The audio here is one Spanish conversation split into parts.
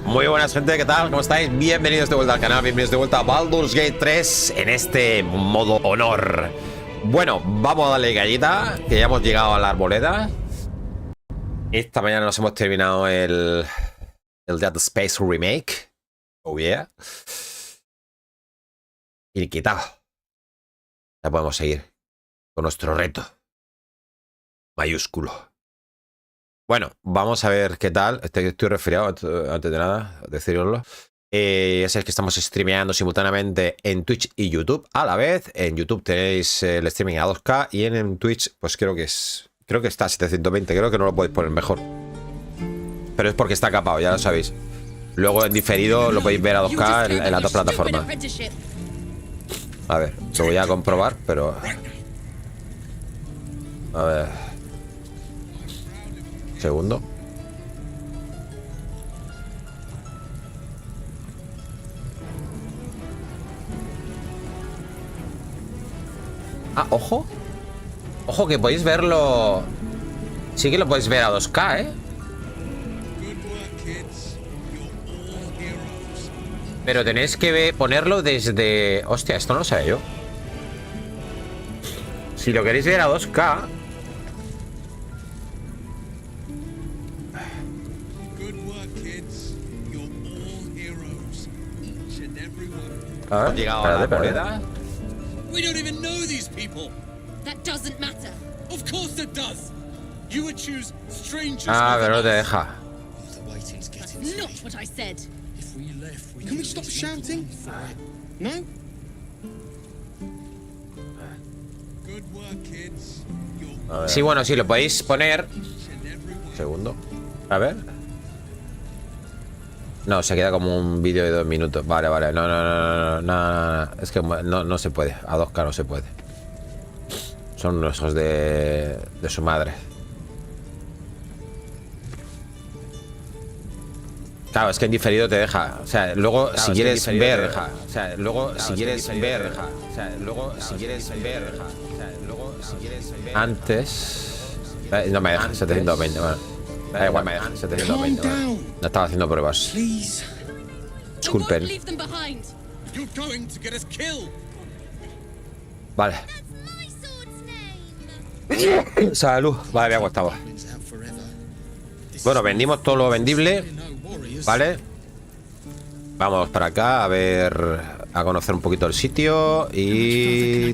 Muy buenas, gente, ¿qué tal? ¿Cómo estáis? Bienvenidos de vuelta al canal, bienvenidos de vuelta a Baldur's Gate 3 en este modo honor. Bueno, vamos a darle gallita, que ya hemos llegado a la arboleda. Esta mañana nos hemos terminado el Dead Space Remake. Oh yeah. Y quitado. Ya podemos seguir con nuestro reto mayúsculo. Bueno, vamos a ver qué tal. Estoy resfriado antes de nada, deciroslo. Ya sabéis que estamos streameando simultáneamente en Twitch y YouTube a la vez. En YouTube tenéis el streaming a 2K y en Twitch, pues creo que está a 720. Creo que no lo podéis poner mejor. Pero es porque está capado, ya lo sabéis. Luego en diferido lo podéis ver a 2K en las dos plataformas. A ver, lo voy a comprobar, pero... A ver... Segundo. Ah, ojo. Ojo que podéis verlo. Sí que lo podéis ver a 2K, ¿eh? Pero tenéis que ponerlo desde... Hostia, esto no lo sabía yo. Si lo queréis ver a 2K... Ah, llegado a la arboleda. We don't even know these people. That doesn't matter. Of course it does. You would choose strangers. Ah, pero no te deja. That's not what I said. If we left, can we stop shouting? No? Good work, kids. Sí, bueno, sí, lo podéis poner. Segundo. A ver. No, se queda como un vídeo de 2 minutos. Vale, vale. No. Es que no se puede. A 2K no se puede. Son unos hijos de su madre. Claro, es que en diferido te deja. O sea, luego si quieres ver. O sea, luego si quieres ver. O sea, luego si quieres ver. Antes. No me deja. 720. Bueno. Da igual, me dejan 720. Vale. No estaba haciendo pruebas. Disculpen. Vale. Salud. Vale, me ha costado. Bueno, vendimos todo lo vendible. Vale. Vamos para acá a ver, a conocer un poquito el sitio. Y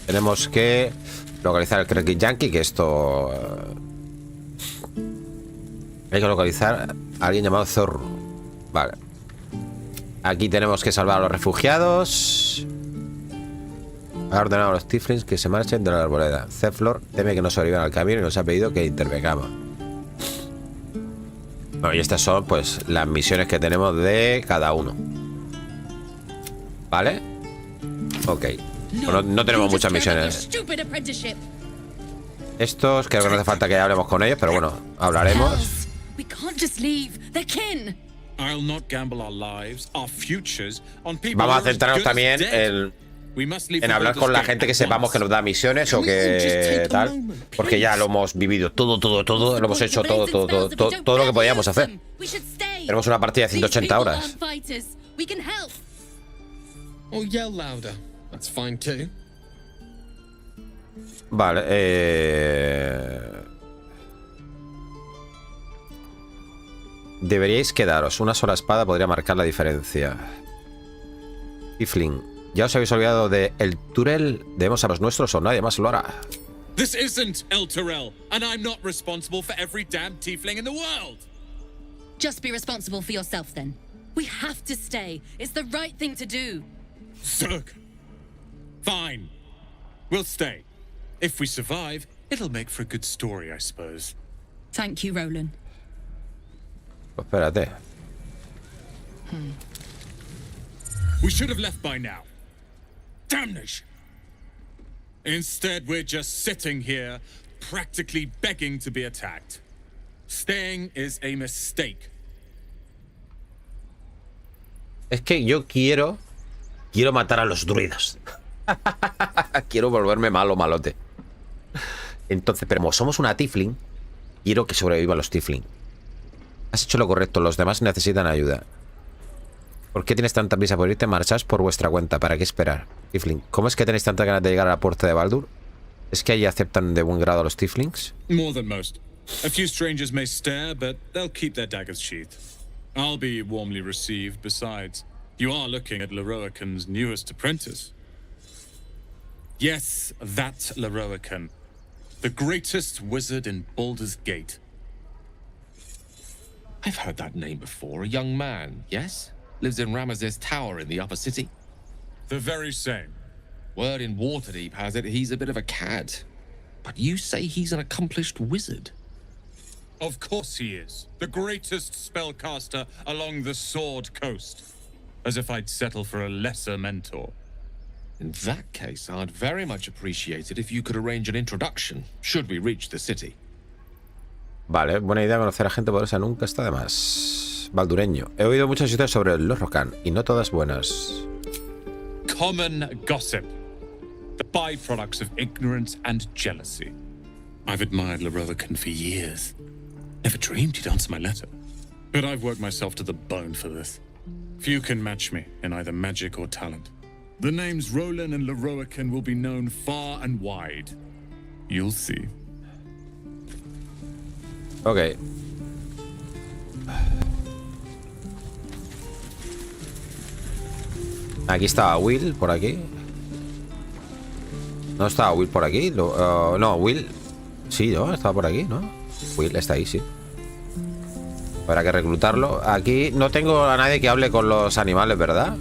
tenemos que localizar el Cracky Yankee, que esto... Hay que localizar a alguien llamado Zorro. Vale. Aquí tenemos que salvar a los refugiados. Ha ordenado a los tieflings que se marchen de la arboleda. Zeflor teme que no sobrevivan al camino y nos ha pedido que intervengamos. Bueno, y estas son pues las misiones que tenemos de cada uno. ¿Vale? Ok. Bueno, no tenemos muchas misiones. Estos creo que no hace falta que hablemos con ellos, pero bueno, hablaremos. Vamos a centrarnos también en hablar con la gente que sepamos que nos da misiones o que tal, porque ya lo hemos vivido todo, lo hemos hecho todo lo que podíamos hacer. Tenemos una partida de 180 horas. Vale, deberíais quedaros. Una sola espada podría marcar la diferencia. Tiefling, ¿ya os habéis olvidado de el Turel? ¿Debemos a los nuestros o nadie más lo hará? This isn't El Turel, and I'm not responsible for every damn tiefling in the world. Just be responsible for yourself then. We have to stay. It's the right thing to do. Zerg. Fine. We'll stay. If we survive, it'll make for a good story, I suppose. Thank you, Roland. Pues espérate. We should have left by now. Damnation. Instead, we're just sitting here, practically begging to be attacked. Staying is a mistake. Es que yo quiero matar a los druidas. Quiero volverme malote. Entonces, pero como somos una tiefling, quiero que sobrevivan los tiefling. Has hecho lo correcto, los demás necesitan ayuda. ¿Por qué tienes tanta prisa por irte? Marcháis por vuestra cuenta. ¿Para qué esperar? Tiefling, ¿cómo es que tenéis tanta ganas de llegar a la puerta de Baldur? ¿Es que allí aceptan de buen grado a los tieflings? More than most. A few strangers may stare, but they'll keep their daggers sheathed. I'll be warmly received. Besides, you are looking at Leroican's newest apprentice. Yes, that Leroican. The greatest wizard in Baldur's Gate. I've heard that name before. A young man, yes? Lives in Ramesses Tower in the upper city. The very same. Word in Waterdeep has it he's a bit of a cad. But you say he's an accomplished wizard. Of course he is. The greatest spellcaster along the Sword Coast. As if I'd settle for a lesser mentor. In that case, I'd very much appreciate it if you could arrange an introduction, should we reach the city. Vale, buena idea conocer a gente poderosa, nunca está de más. Baldureño. He oído muchas historias sobre los Rokan, y no todas buenas. Common gossip. The byproducts of ignorance and jealousy. I've admired Leroican for years. Never dreamed he'd answer my letter. But I've worked myself to the bone for this. Few can match me in either magic or talent. The names Roland and Leroican will be known far and wide. You'll see. Ok. Aquí estaba Will, por aquí. ¿No estaba Will por aquí? No, Will... Sí, ¿no? Estaba por aquí, ¿no? Will está ahí, sí. Habrá que reclutarlo. Aquí no tengo a nadie que hable con los animales, ¿verdad?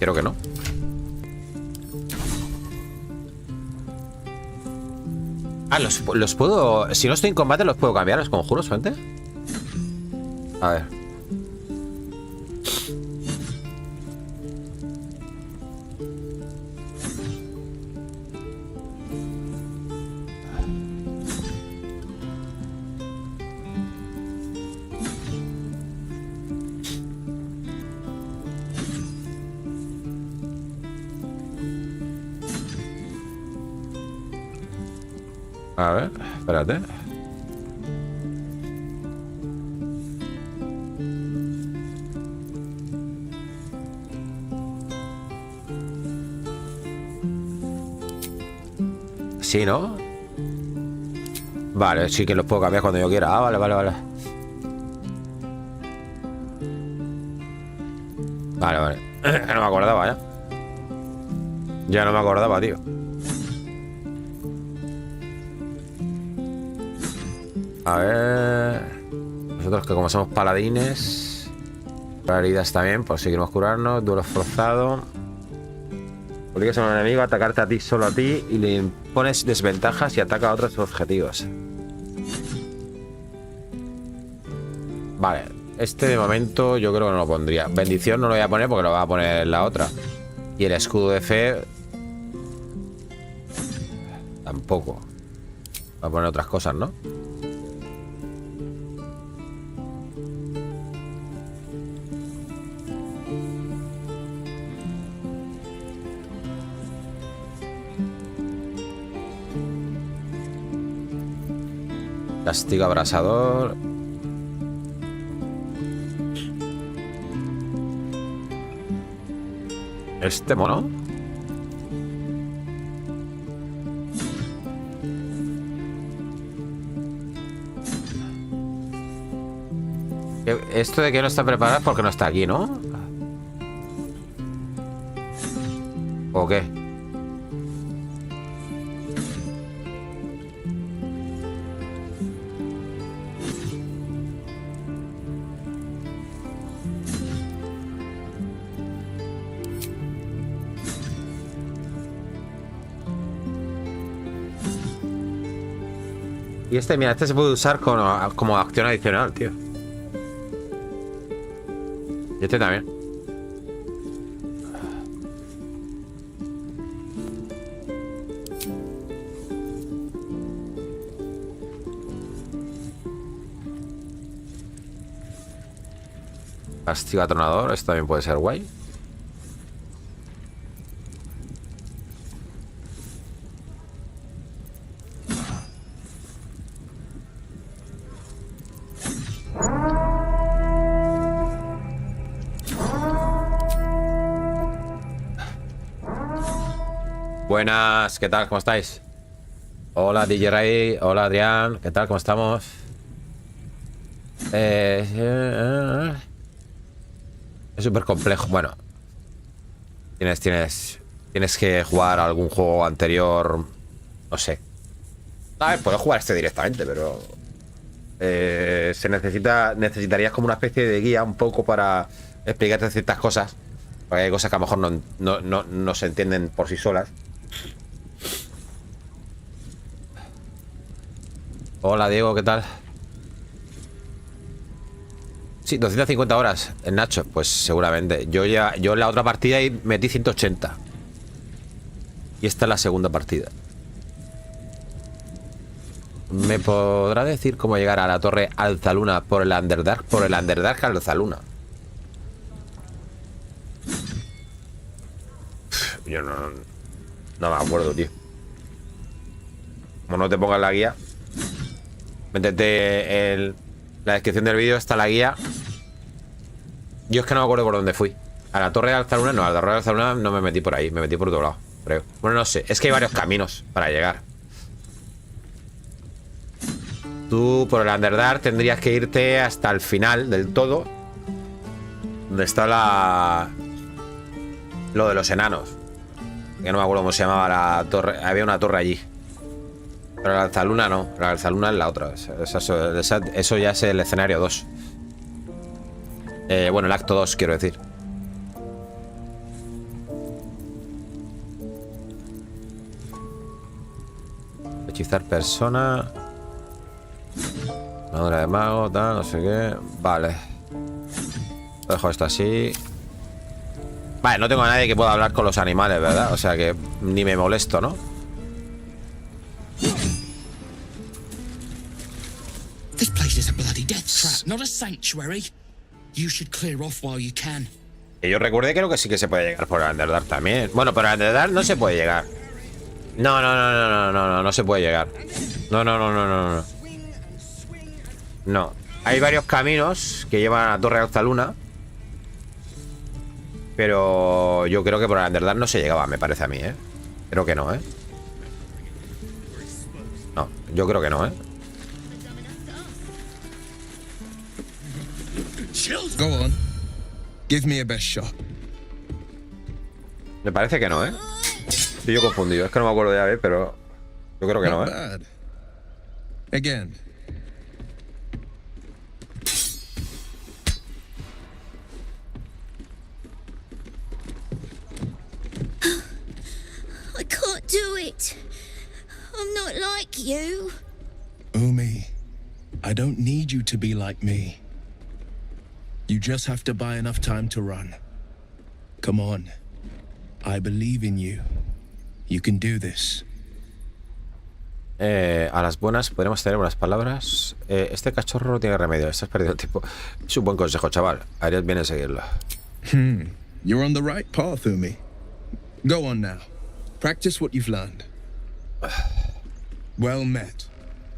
Creo que no. Ah, los puedo... Si no estoy en combate, los puedo cambiar, los conjuros, gente. A ver. A ver, espérate. Sí, ¿no? Vale, sí que los puedo cambiar cuando yo quiera. Ah, vale, vale, vale. Vale, vale. No me acordaba ya. Ya no me acordaba, tío. A ver... Nosotros que como somos paladines... Para heridas también, pues seguimos curarnos. Duelo forzado. Obligas a un enemigo a atacarte a ti, solo a ti, y le impones desventajas y ataca a otros objetivos. Vale, este de momento yo creo que no lo pondría. Bendición no lo voy a poner porque lo va a poner la otra. Y el escudo de fe... Tampoco. Va a poner otras cosas, ¿no? Castigo abrasador. Este mono. Esto de que no está preparado es porque no está aquí, ¿no? ¿O qué? Y este, mira, este se puede usar como acción adicional, tío. Y este también. Castigo atronador, esto también puede ser guay. Buenas, ¿qué tal? ¿Cómo estáis? Hola DJ Ray, hola Adrián, ¿qué tal? ¿Cómo estamos? Es súper complejo. Bueno, tienes que jugar a algún juego anterior. No sé. A ver, puedo jugar este directamente, pero necesitarías como una especie de guía un poco para explicarte ciertas cosas, porque hay cosas que a lo mejor no se entienden por sí solas. Hola Diego, ¿qué tal? Sí, 250 horas el Nacho, pues seguramente. Yo en la otra partida metí 180. Y esta es la segunda partida. ¿Me podrá decir cómo llegar a la torre Alzaluna por el Underdark? Por el Underdark Alzaluna. Yo no me acuerdo, tío. Como no te pongas la guía, métete en la descripción del vídeo, está la guía. Yo es que no me acuerdo por dónde fui. A la torre de Alzaluna, no, a la torre de Alzaluna no me metí por ahí, me metí por otro lado, creo. Bueno, no sé, es que hay varios caminos para llegar. Tú por el Underdark tendrías que irte hasta el final del todo, donde está lo de los enanos. Que no me acuerdo cómo se llamaba la torre. Había una torre allí. Pero la Alzaluna no. La Alzaluna es la otra. Eso ya es el escenario 2. Bueno, el acto 2, quiero decir. Hechizar persona. Armadura de mago, tal, no sé qué. Vale. Dejo esto así. Vale, no tengo a nadie que pueda hablar con los animales, ¿verdad? O sea que ni me molesto, ¿no? This place is a bloody death trap, not a sanctuary. You should clear off while you can. Que yo recuerde, creo que sí que se puede llegar por el Underdark también. Bueno, por el Underdark no se puede llegar. No se puede llegar. No. No. Hay varios caminos que llevan a la Torre Alzaluna. Pero yo creo que por el Underdark no se llegaba, me parece a mí, ¿eh? Creo que no, ¿eh? No, yo creo que no, ¿eh? Go on. Give me a best shot. Me parece que no, ¿eh? Estoy yo confundido. Es que no me acuerdo ya, ¿eh? Pero yo creo que no, Not ¿eh? bad. Again. I can't do it. I'm not like you. Umi, I don't need you to be like me. You just have to buy enough time to run. Come on. I believe in you. You can do this. A las buenas podremos tener buenas palabras. Este cachorro no tiene remedio. Estás perdiendo el tiempo. Es un buen consejo, chaval. Harías bien en seguirlo. You're on the right path, Umi. Go on now. Practice what you've learned. Well met.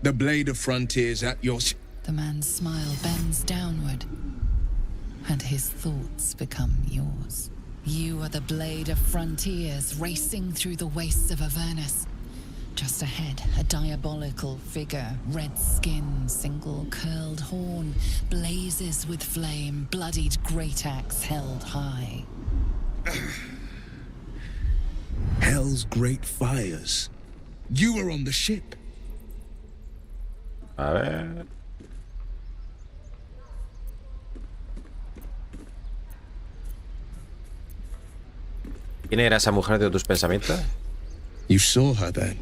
The blade of frontiers at your... The man's smile bends downward, and his thoughts become yours. You are the blade of frontiers racing through the wastes of Avernus. Just ahead, a diabolical figure, red skin, single curled horn, blazes with flame, bloodied great axe held high. Hell's great fires. You were on the ship. A ver. ¿Quién era esa mujer de tus pensamientos? You saw her then.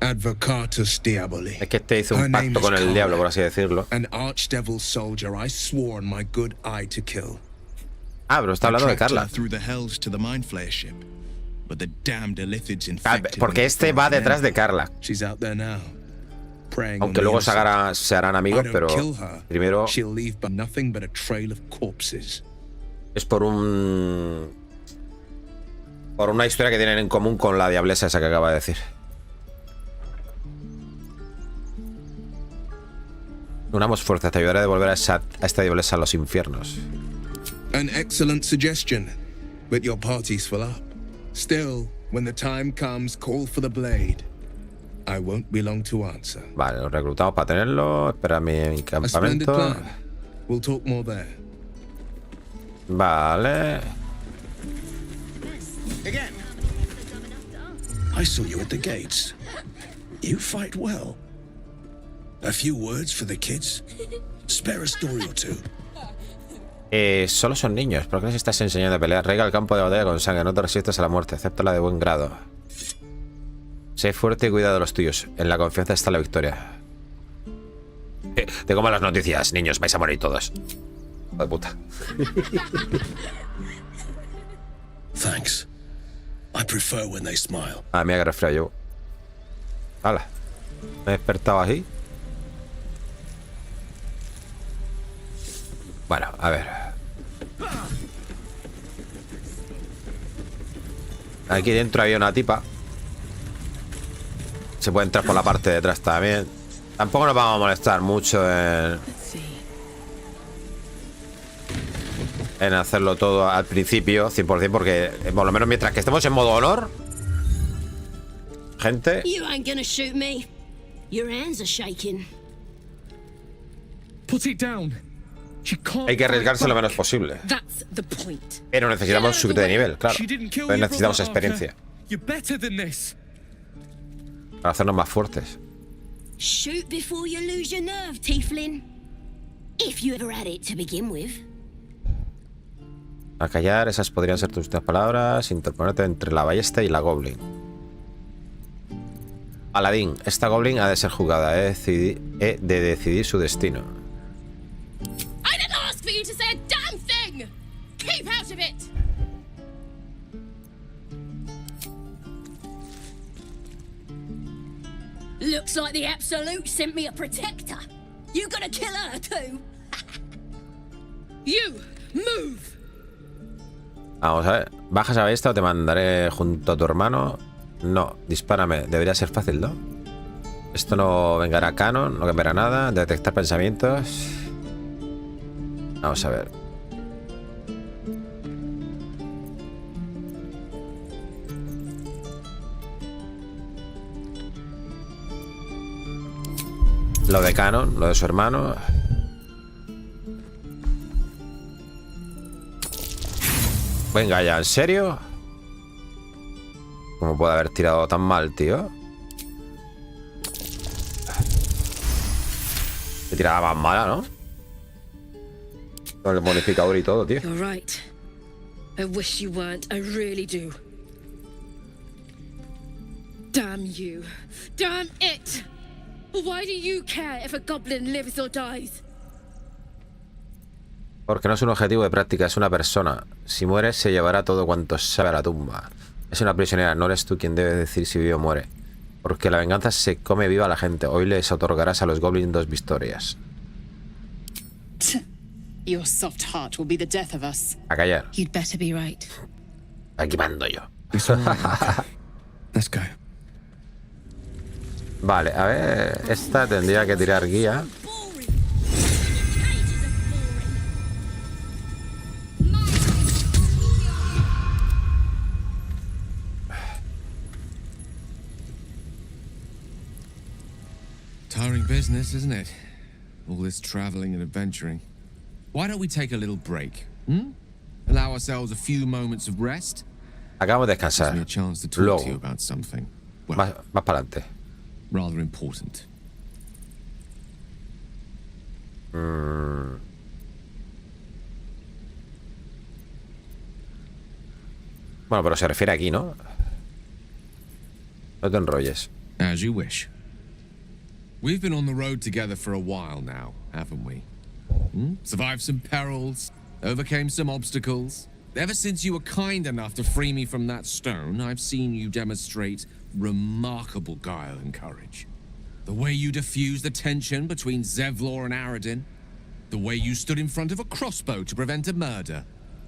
Advocatus Diaboli. Es que te hizo un pacto con el diablo, por así decirlo. An archdevil soldier I swore on my good eye to kill. Ah, pero está hablando de Carla. Through the hells to the Mindflayer ship. But the damned Illithids infected. Porque este va detrás de Carla. She's out there now. Praying. Aunque luego se harán amigos, pero primero she'll leave but nothing but a trail of corpses. es por una historia que tienen en común con la diablesa esa que acaba de decir. Unamos fuerzas, te ayudaré a devolver a esta diablesa a los infiernos. An excellent suggestion, but your party's full up. Still, when the time comes, call for the blade. I won't be long to answer. Vale, lo reclutamos para tenerlo. Espera mi A splendid campamento. plan. We'll talk more there. Vale. Again. I saw you at the gates. You fight well. A few words for the kids. Spare a story or two. Solo son niños. ¿Por qué les estás enseñando a pelear? Rega el campo de batalla con sangre. No te resistas a la muerte. Acéptala de buen grado. Sé fuerte y cuida de los tuyos. En la confianza está la victoria. Tengo malas noticias, niños. Vais a morir todos. Hijo de puta. Thanks. I prefer when they smile. Ah, mira que resfriado yo. Hala. Me he despertado así. Bueno, a ver. Aquí dentro había una tipa. Se puede entrar por la parte de atrás también. Tampoco nos vamos a molestar mucho en hacerlo todo al principio, 100%, porque por lo menos mientras que estemos en modo honor, gente, You ain't gonna shoot me. Your hands are shaking. Put it down. hay que arriesgarse lo menos posible. That's the point. Pero necesitamos subir de nivel, claro. She didn't kill Pero your necesitamos brother, experiencia Arthur. You're better than this. para hacernos más fuertes. Shoot before you lose your nerve, Tiefling. If you ever had it to begin with. A callar, esas podrían ser tus últimas palabras. Interponerte entre la ballesta y la goblin. Paladín, esta goblin ha de ser jugada. He de decidir su destino. I didn't ask for you to say a damn thing! Keep out of it! Looks like the Absolute sent me a protector. You gonna kill her too? You, move! Vamos a ver. ¿Bajas a ballesta o te mandaré junto a tu hermano? No, dispárame. Debería ser fácil, ¿no? Esto no vengará canon, no cambiará nada. Detectar pensamientos. Vamos a ver. Lo de canon, lo de su hermano. Venga ya, ¿en serio? ¿Cómo puede haber tirado tan mal, tío? Se tiraba más mala, ¿no? Con el bonificador y todo, tío. You're right. I wish you weren't. I really do. Damn you. Damn it! Why do you care if a goblin lives or dies? Porque no es un objetivo de práctica, es una persona. Si muere, se llevará todo cuanto sabe a la tumba. Es una prisionera, no eres tú quien debe decir si vive o muere. Porque la venganza se come viva a la gente. Hoy les otorgarás a los goblins 2 victorias. Your soft heart will be the death of us. A callar. You'd better be right. Aquí mando yo. It's all right. Let's go. Vale, a ver. Esta tendría que tirar guía. Boring. Cages are Tiring business, isn't it? All this traveling and adventuring. Why don't we take a little break? Allow ourselves a few moments of rest? Acabamos de Gives me a descansar. chance to talk to you Luego, about something. Well, más para adelante. rather important. Bueno, pero se refiere aquí, ¿no? No te enrolles. As you wish. We've been on the road together for a while now, haven't we? Survived some perils, overcame some obstacles. Ever since you were kind enough to free me from that stone, I've seen you demonstrate remarkable guile and courage. The way you diffused the tension between Zevlor and Aradin. The way you stood in front of a crossbow to prevent a murder.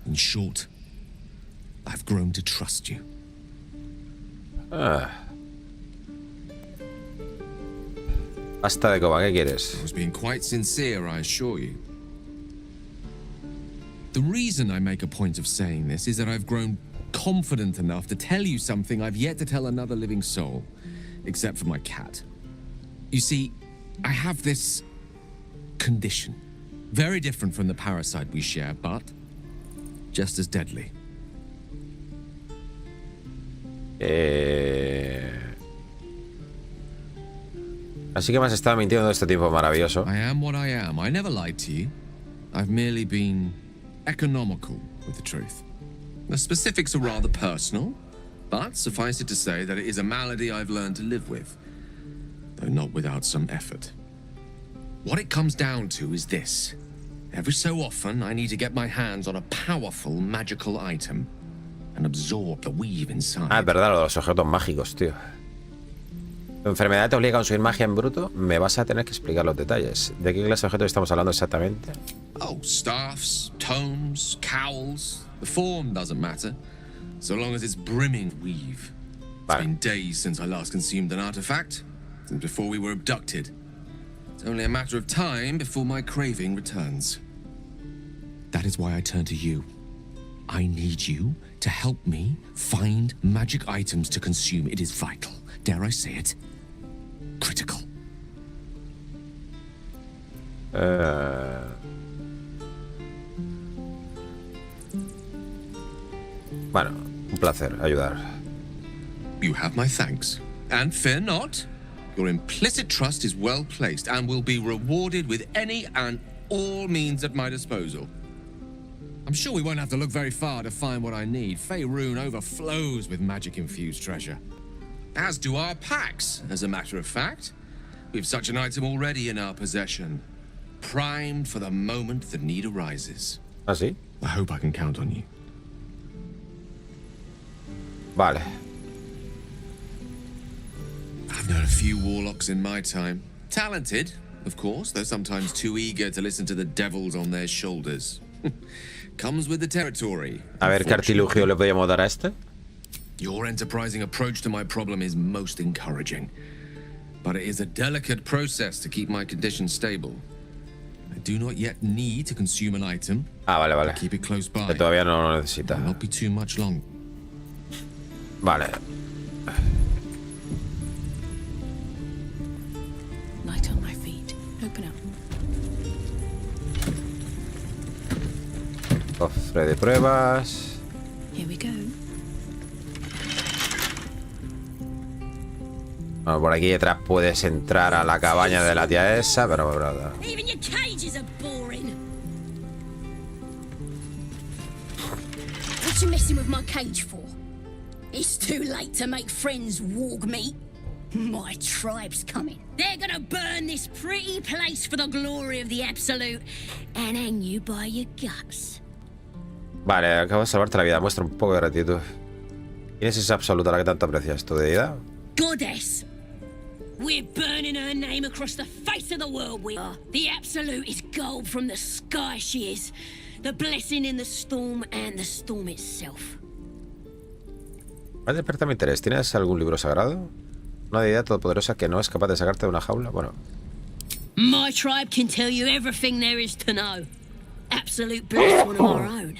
In short, I've grown to trust you. Basta de coba, ¿qué quieres? I was being quite sincere, I assure you. The reason I make a point of saying this is that I've grown confident enough to tell you something I've yet to tell another living soul, except for my cat. You see, I have this condition, very different from the parasite we share, but just as deadly. Así que me has estado mintiendo todo este tiempo maravilloso. I am what I am. I never lied to you. I've merely been economical with the truth. The specifics are rather personal, but suffice it to say that it is a malady I've learned to live with, though not without some effort. What it comes down to is this. Every so often, I need to get my hands on a powerful magical item and absorb the weave inside. Ah, es verdad, lo de los objetos mágicos, tío. ¿Tu enfermedad te obliga a consumir magia en bruto? Me vas a tener que explicar los detalles. ¿De qué clase de objetos estamos hablando exactamente? Oh, staffs, tomes, cowls. The form doesn't matter, so long as it's brimming with weave. It's been days since I last consumed an artifact, since before we were abducted. It's only a matter of time before my craving returns. That is why I turn to you. I need you to help me find magic items to consume. It is vital. Dare I say it? Critical. Bueno, un placer ayudar. You have my thanks. And fear not. Your implicit trust is well placed and will be rewarded with any and all means at my disposal. I'm sure we won't have to look very far to find what I need. Reúne overflows with magic-infused treasure. As do our packs, as a matter of fact. We've such an item already in our possession. Primed for the moment the need arises. ¿Ah, sí? I hope I can count on you. Vale. I've known a few warlocks in my time. Talented, of course, though sometimes too eager to listen to the devils on their shoulders. Comes with the territory. A ver qué artilugio le podíamos dar a este. Your enterprising approach to my problem is most encouraging. But it is a delicate process to keep my condition stable. I do not yet need to consume an item. Ah, vale, vale. Keep it close by. Que todavía no lo necesita. Will not be too much long. Vale. Light on my feet. Open up. Cofre de pruebas. Here we go. Bueno, por aquí detrás puedes entrar a la cabaña de la tía esa, pero brother. Even your cages are boring. What you messing with my cage for? It's too late to make friends, warg meat. My tribe's coming. They're gonna burn this pretty place for the glory of the absolute and hang you by your guts. Vale, acabo de salvarte la vida. Muestra un poco de gratitud. ¿Quién es esa absoluta a la que tanto aprecias? ¿Tu deidad? Goddess. We're burning her name across the face of the world, we are. The absolute is gold from the sky, she is. The blessing in the storm and the storm itself. ¿Has despertado mi interés? ¿Tienes algún libro sagrado? ¿Una deidad todopoderosa que no es capaz de sacarte de una jaula? Bueno. My tribe can tell you everything there is to know. Absolute blessed one of our own.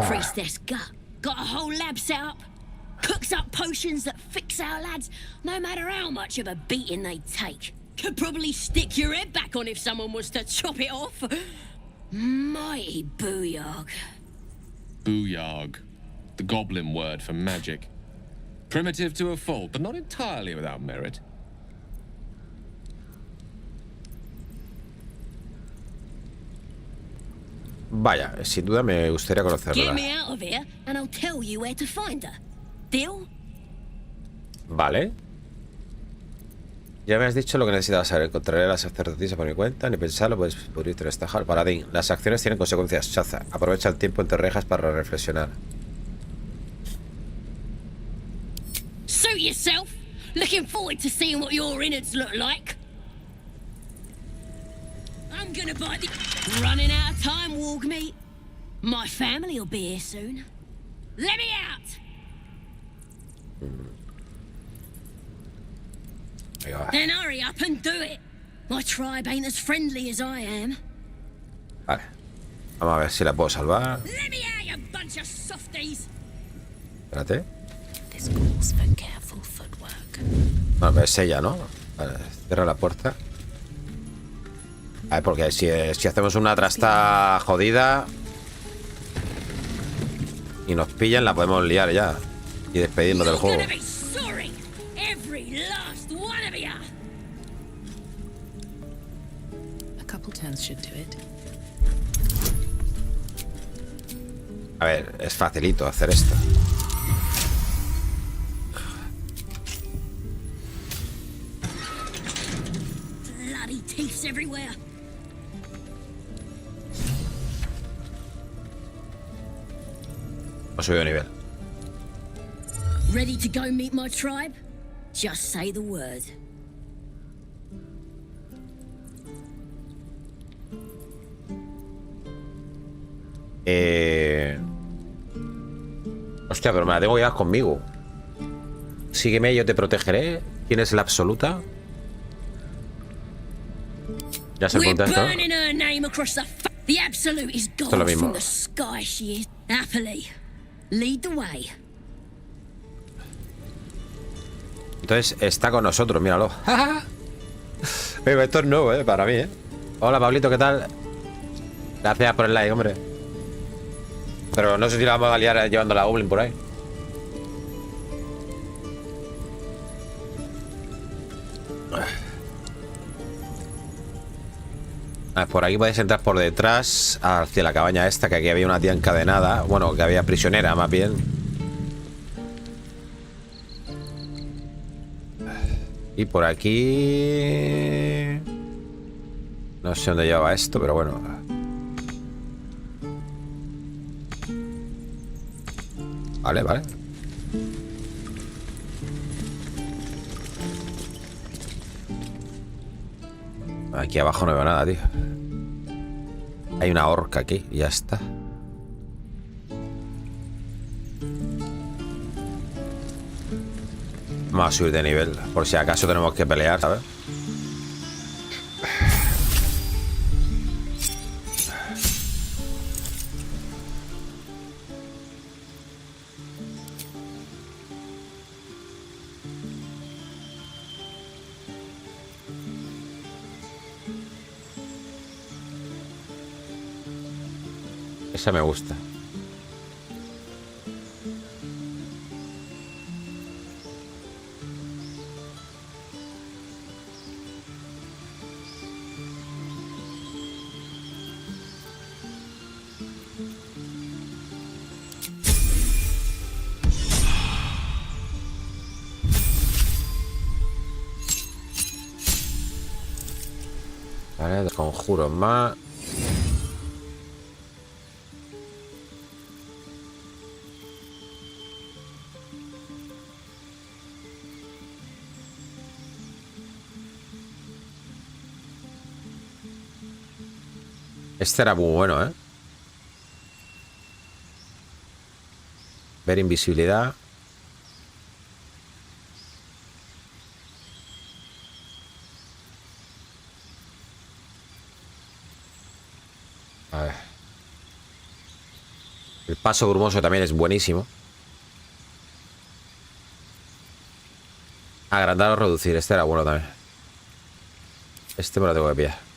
Priestess Gut. Got a whole lab set up. Cooks up potions that fix our lads, no matter how much of a beating they take. Could probably stick your head back on if someone was to chop it off. Mighty booyarg. Booyarg. The goblin word for magic. Primitive to a fault, but not entirely without merit. Vaya, sin duda me gustaría Get conocerla. me out of here and I'll tell you where to find her. Deal? Vale. Ya me has dicho lo que necesitabas saber. Encontraré a la sacerdotisa por mi cuenta. Ni pensarlo, puedes pudrirte en esta jaula. Paladín, las acciones tienen consecuencias. Chaza, aprovecha el tiempo entre rejas para reflexionar. Suit yourself. Looking forward to seeing what your innards look like. I'm gonna bite the... Running out of time, warg meat. My family'll be here soon. Let me out! Venga, va. Then hurry up and do it. My tribe ain't as friendly as I am. Vale. Vamos a ver si la puedo salvar. Let me out, you bunch of softies. Espérate. This calls for careful footwork. Bueno, es ella, ¿no? Vale, cierra la puerta. A ver, porque si hacemos una trasta jodida y nos pillan, la podemos liar ya. Y despedirnos del juego. You're gonna be sorry, every last one of you. A couple turns should do it. A ver, es facilito hacer esto. Bloody teeths everywhere. No subido de nivel. Ready to go meet my tribe? Just say the word. Hostia, pero me la tengo que llevar conmigo. Sígueme, yo te protegeré. ¿Quién es la absoluta? Ya se We're contesta. burning her name across the absolute is es lo gone mismo. from the sky, she is. Happily. Lead the way. Entonces está con nosotros, míralo. Esto es nuevo, para mí, Hola, Pablito, ¿qué tal? Gracias por el like, hombre. Pero no sé si la vamos a liar llevando la Goblin por ahí. Por aquí podéis entrar por detrás hacia la cabaña esta, que aquí había una tía encadenada. Bueno, que había prisionera, más bien. Y por aquí... No sé dónde lleva esto, pero bueno. Vale, vale. Aquí abajo no veo nada, tío. Hay una horca aquí y ya está. Vamos a subir de nivel, por si acaso tenemos que pelear, ¿sabes? Esa me gusta. Vale, dos conjuros más. Este era muy bueno, ¿eh? Ver invisibilidad. A ver. El paso brumoso también es buenísimo. Agrandar o reducir. Este era bueno también. Este me lo tengo que pillar.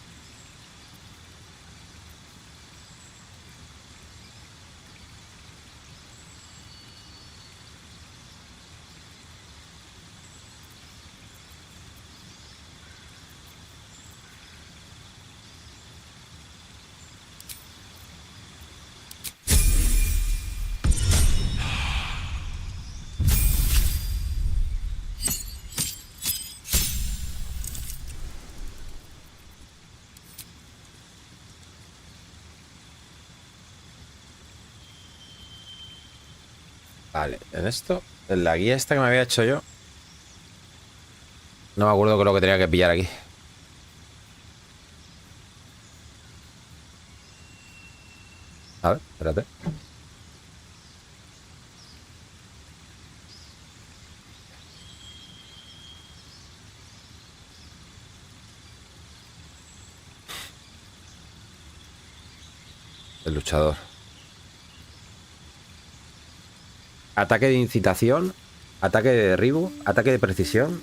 Vale, en esto, en la guía esta que me había hecho yo, no me acuerdo qué es lo que tenía que pillar aquí. A ver, espérate. El luchador. Ataque de incitación. Ataque de derribo. Ataque de precisión.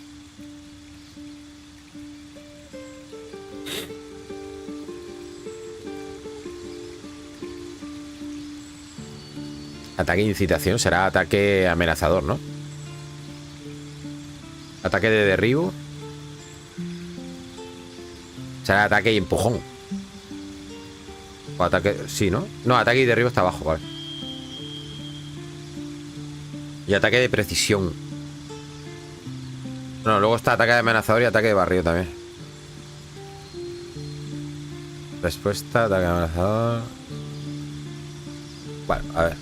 Ataque de incitación será ataque amenazador, ¿no? Ataque de derribo será ataque y empujón. O ataque... Sí, ¿no? No, ataque y derribo está abajo, vale. Y ataque de precisión. No, luego está ataque de amenazador y ataque de barrio también. Respuesta, ataque de amenazador. Bueno, a ver.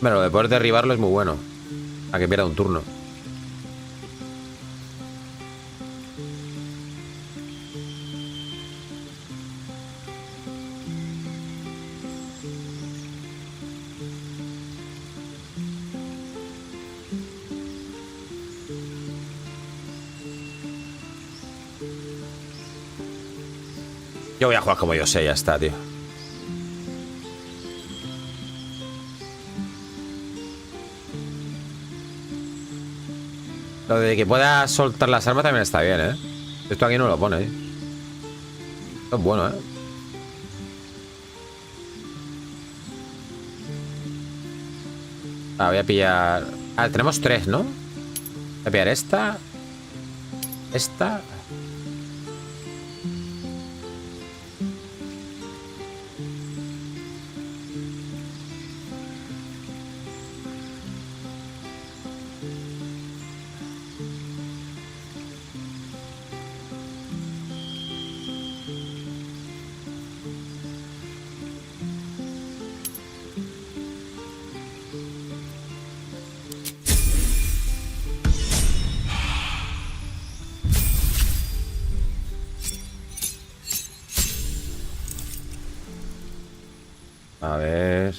Bueno, lo de poder derribarlo es muy bueno. A que pierda un turno. Yo voy a jugar como yo sé, ya está, tío. Lo de que pueda soltar las armas también está bien, ¿eh? Esto aquí no lo pone, ¿eh? Esto es bueno, ¿eh? Ah, voy a pillar... Ah, tenemos 3, ¿no? Voy a pillar esta. Esta. A ver.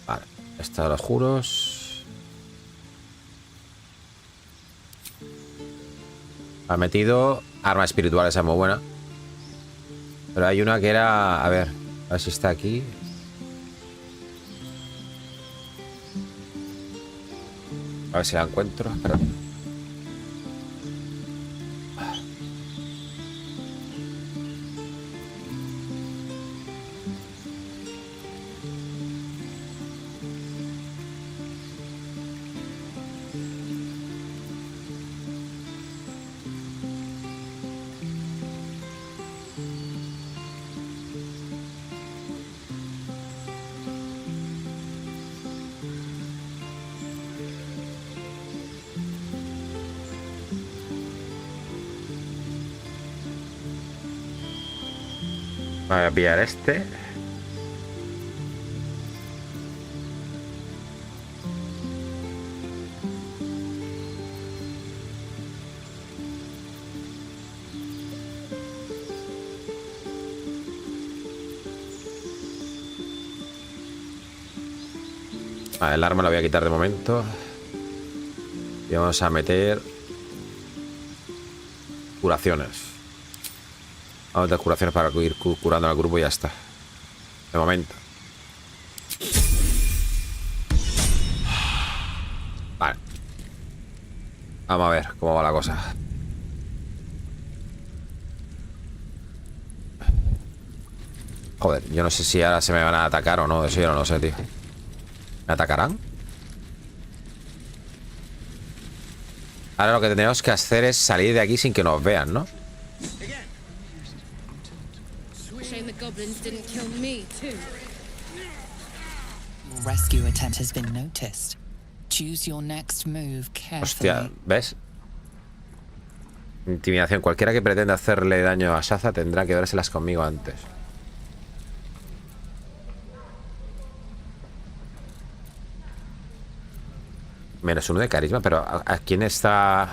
Vale, esta de los juros. Ha metido arma espiritual, esa es muy buena. Pero hay una que era... A ver si está aquí. A ver si la encuentro. Espera. Voy a pillar este. Vale, el arma lo voy a quitar de momento. Y vamos a meter curaciones. Vamos a meter curaciones para ir curando al grupo y ya está. De momento. Vale. Vamos a ver cómo va la cosa. Joder, yo no sé si ahora se me van a atacar o no. Eso yo no lo sé, tío. ¿Me atacarán? Ahora lo que tenemos que hacer es salir de aquí sin que nos vean, ¿no? Shame the goblins didn't kill me too. Your rescue attempt has been noticed. Choose your next move carefully. Hostia, ¿ves? Intimidación. Cualquiera que pretenda hacerle daño a Shaza tendrá que vérselas conmigo antes. Menos 1 de carisma, pero ¿a quién está?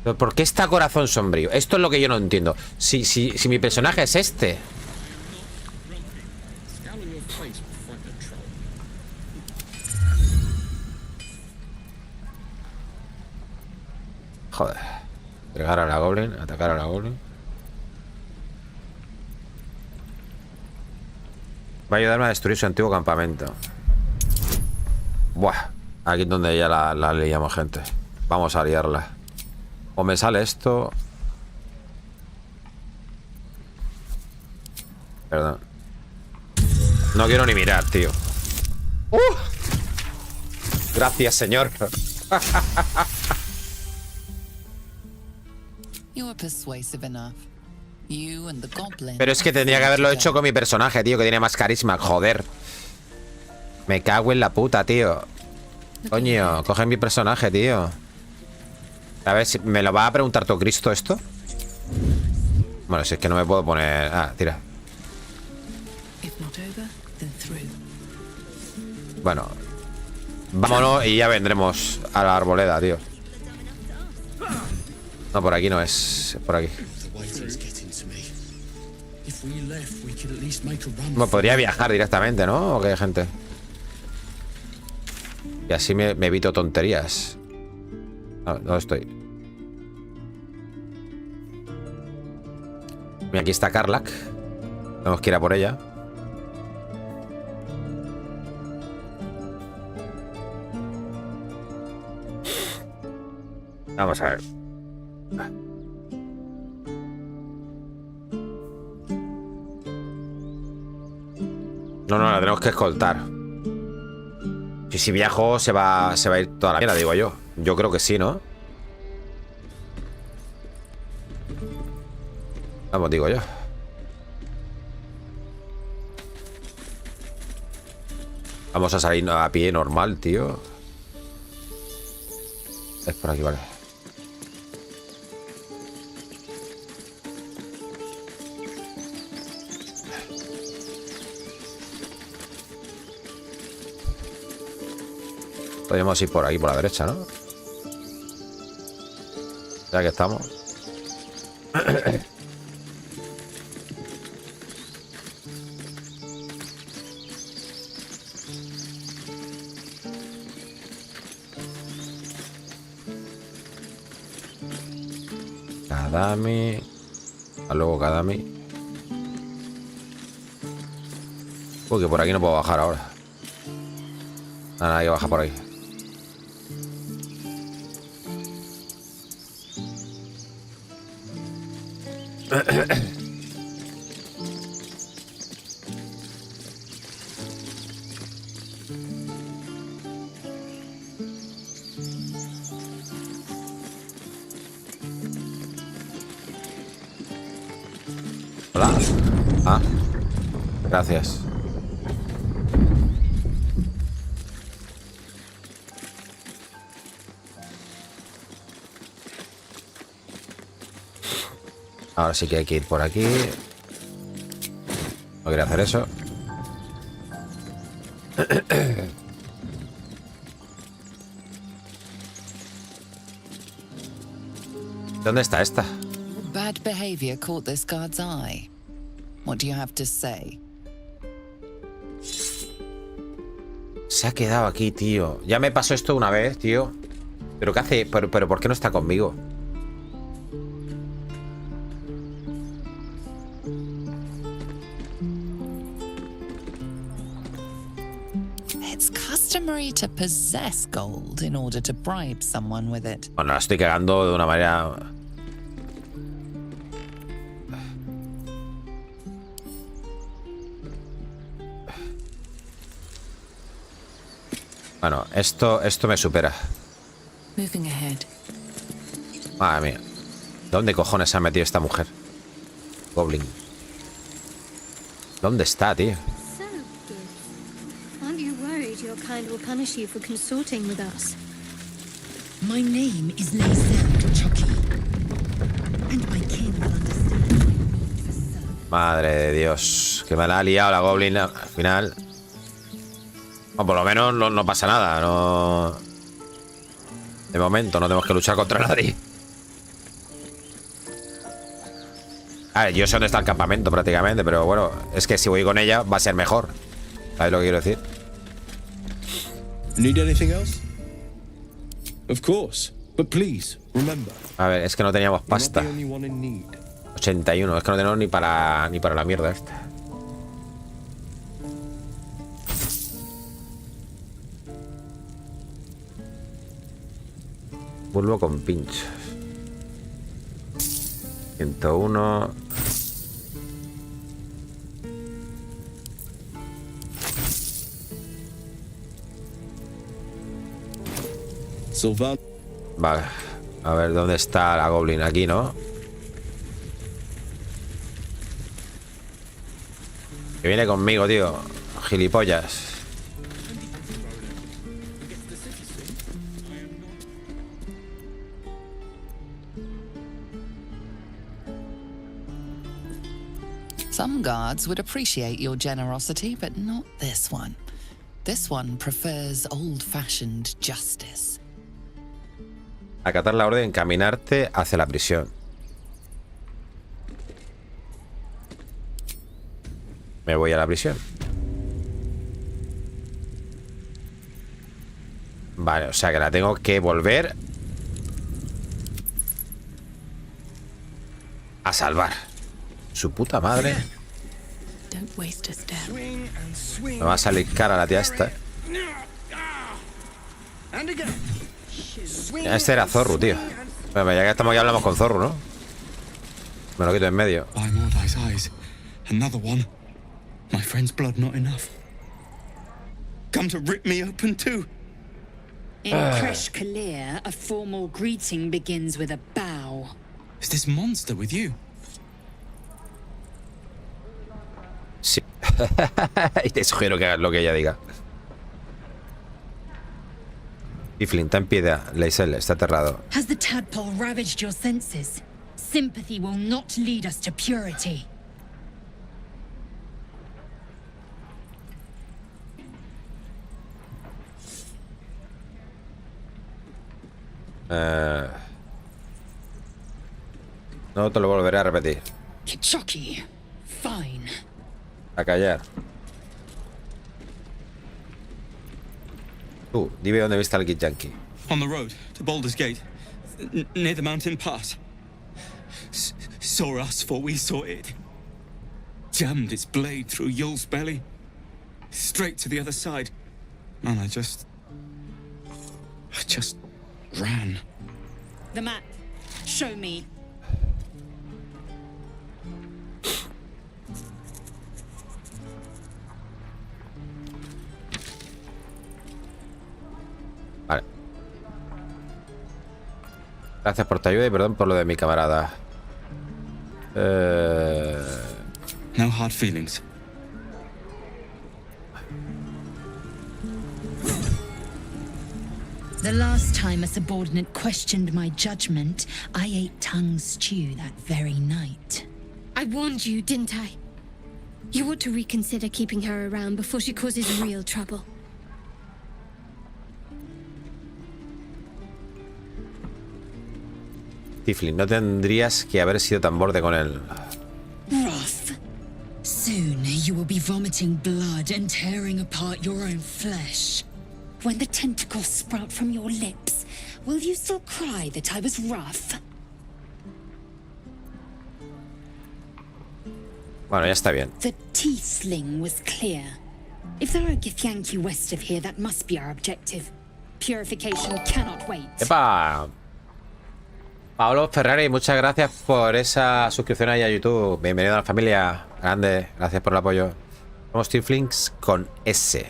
¿Pero por qué está corazón sombrío? Esto es lo que yo no entiendo. Si mi personaje es este. Joder. Entregar a la Goblin, atacar a la Goblin. Va a ayudarme a destruir su antiguo campamento. Buah. Aquí es donde ya la liamos, gente. Vamos a liarla. O me sale esto. Perdón. No quiero ni mirar, tío. Gracias, señor. Pero es que tendría que haberlo hecho con mi personaje, tío, que tiene más carisma. Joder. Me cago en la puta, tío. Coño, coge mi personaje, tío. A ver si me lo va a preguntar todo Cristo esto. Bueno, si es que no me puedo poner... Ah, tira. Bueno. Vámonos y ya vendremos a la arboleda, tío. No, por aquí no es. Por aquí. Me podría viajar directamente, ¿no? ¿O qué, gente? Y así me evito tonterías. No estoy. Mira, aquí está Karlak. Tenemos que ir a por ella. Vamos a ver. No, la tenemos que escoltar. Y si viajo se va a ir toda la mierda, digo yo. Yo creo que sí, ¿no? Vamos, digo yo. Vamos a salir a pie normal, tío. Es por aquí, vale. Podríamos ir por aquí, por la derecha, ¿no? Ya que estamos. Kadami. Hasta luego, Kadami. Uy, que por aquí no puedo bajar ahora. Nada, hay que bajar por ahí. Hola. Ah, gracias. Ahora sí que hay que ir por aquí. No quería hacer eso. ¿Dónde está esta? Bad behavior caught this guard's eye. What do you have to say? Se ha quedado aquí, tío. Ya me pasó esto una vez, tío. ¿Pero qué hace? ¿Pero por qué no está conmigo? It's customary to possess gold in order to bribe someone with it. Bueno, la estoy cagando de una manera... Bueno, esto me supera. Moving ahead. Madre mía. ¿Dónde cojones se ha metido esta mujer? Goblin. ¿Dónde está, tío? So good. Aren't you worried your kind will punish you for consorting with us? My name is Lechuza, Chucky, and my king will understand. Madre de Dios. Que me la ha liado la Goblin al final. O por lo menos no pasa nada. No. De momento no tenemos que luchar contra nadie. A ver, yo sé dónde está el campamento prácticamente, pero bueno, es que si voy con ella va a ser mejor. ¿Sabes lo que quiero decir? Need anything else? Of course, but please remember. A ver, es que no teníamos pasta. 81, es que no tenemos ni para la mierda esta. Vuelvo con pinchos. 101. Vale. A ver, ¿dónde está la goblin? Aquí, ¿no? Que viene conmigo, tío. Gilipollas. Some guards would appreciate your generosity, but not this one. This one prefers old-fashioned justice. Acatar la orden, encaminarte hacia la prisión. Me voy a la prisión. Vale, o sea que la tengo que volver a salvar. Su puta madre. Me va a salir cara la tía esta. Este era Zorro, tío. Bueno, ya que estamos aquí hablamos con Zorro, ¿no? Me lo quito en medio. Another one. My friend's blood not enough. Come to rip me open too. In Kresh Kalir, a formal greeting begins with a bow. Is this monster with you? Sí. Y te sugiero que hagas lo que ella diga. Tiflin, ten piedad. Leisel está aterrado. Has the tadpole ravaged your senses? Sympathy will not lead us to purity. No te lo volveré a repetir. Kichoki. Fine. A callar. Tú, dime dónde viste al Yankee. On the road to Baldur's Gate, near the mountain pass. Saw us for we saw it. Jammed its blade through Yul's belly, straight to the other side. And I just ran. The map. Show me. Vale. Gracias por tu ayuda y perdón por lo de mi camarada. No hard feelings. The last time a subordinate questioned my judgment, I ate tongue stew that very night. I warned you, didn't I? You ought to reconsider keeping her around before she causes real trouble. Tiflin, no tendrías que haber sido tan borde con él. Wrath. Soon you will be vomiting blood and tearing apart your own flesh. When the tentacles sprout from your lips, will you still cry that I was rough? Bueno, ya está bien. The T-sling was clear. If there are Githyanki west of here, that must be our objective. Purification cannot wait. ¡Epa! Pablo Ferrari, muchas gracias por esa suscripción ahí a YouTube. Bienvenido a la familia grande. Gracias por el apoyo. Somos Tiflings con S.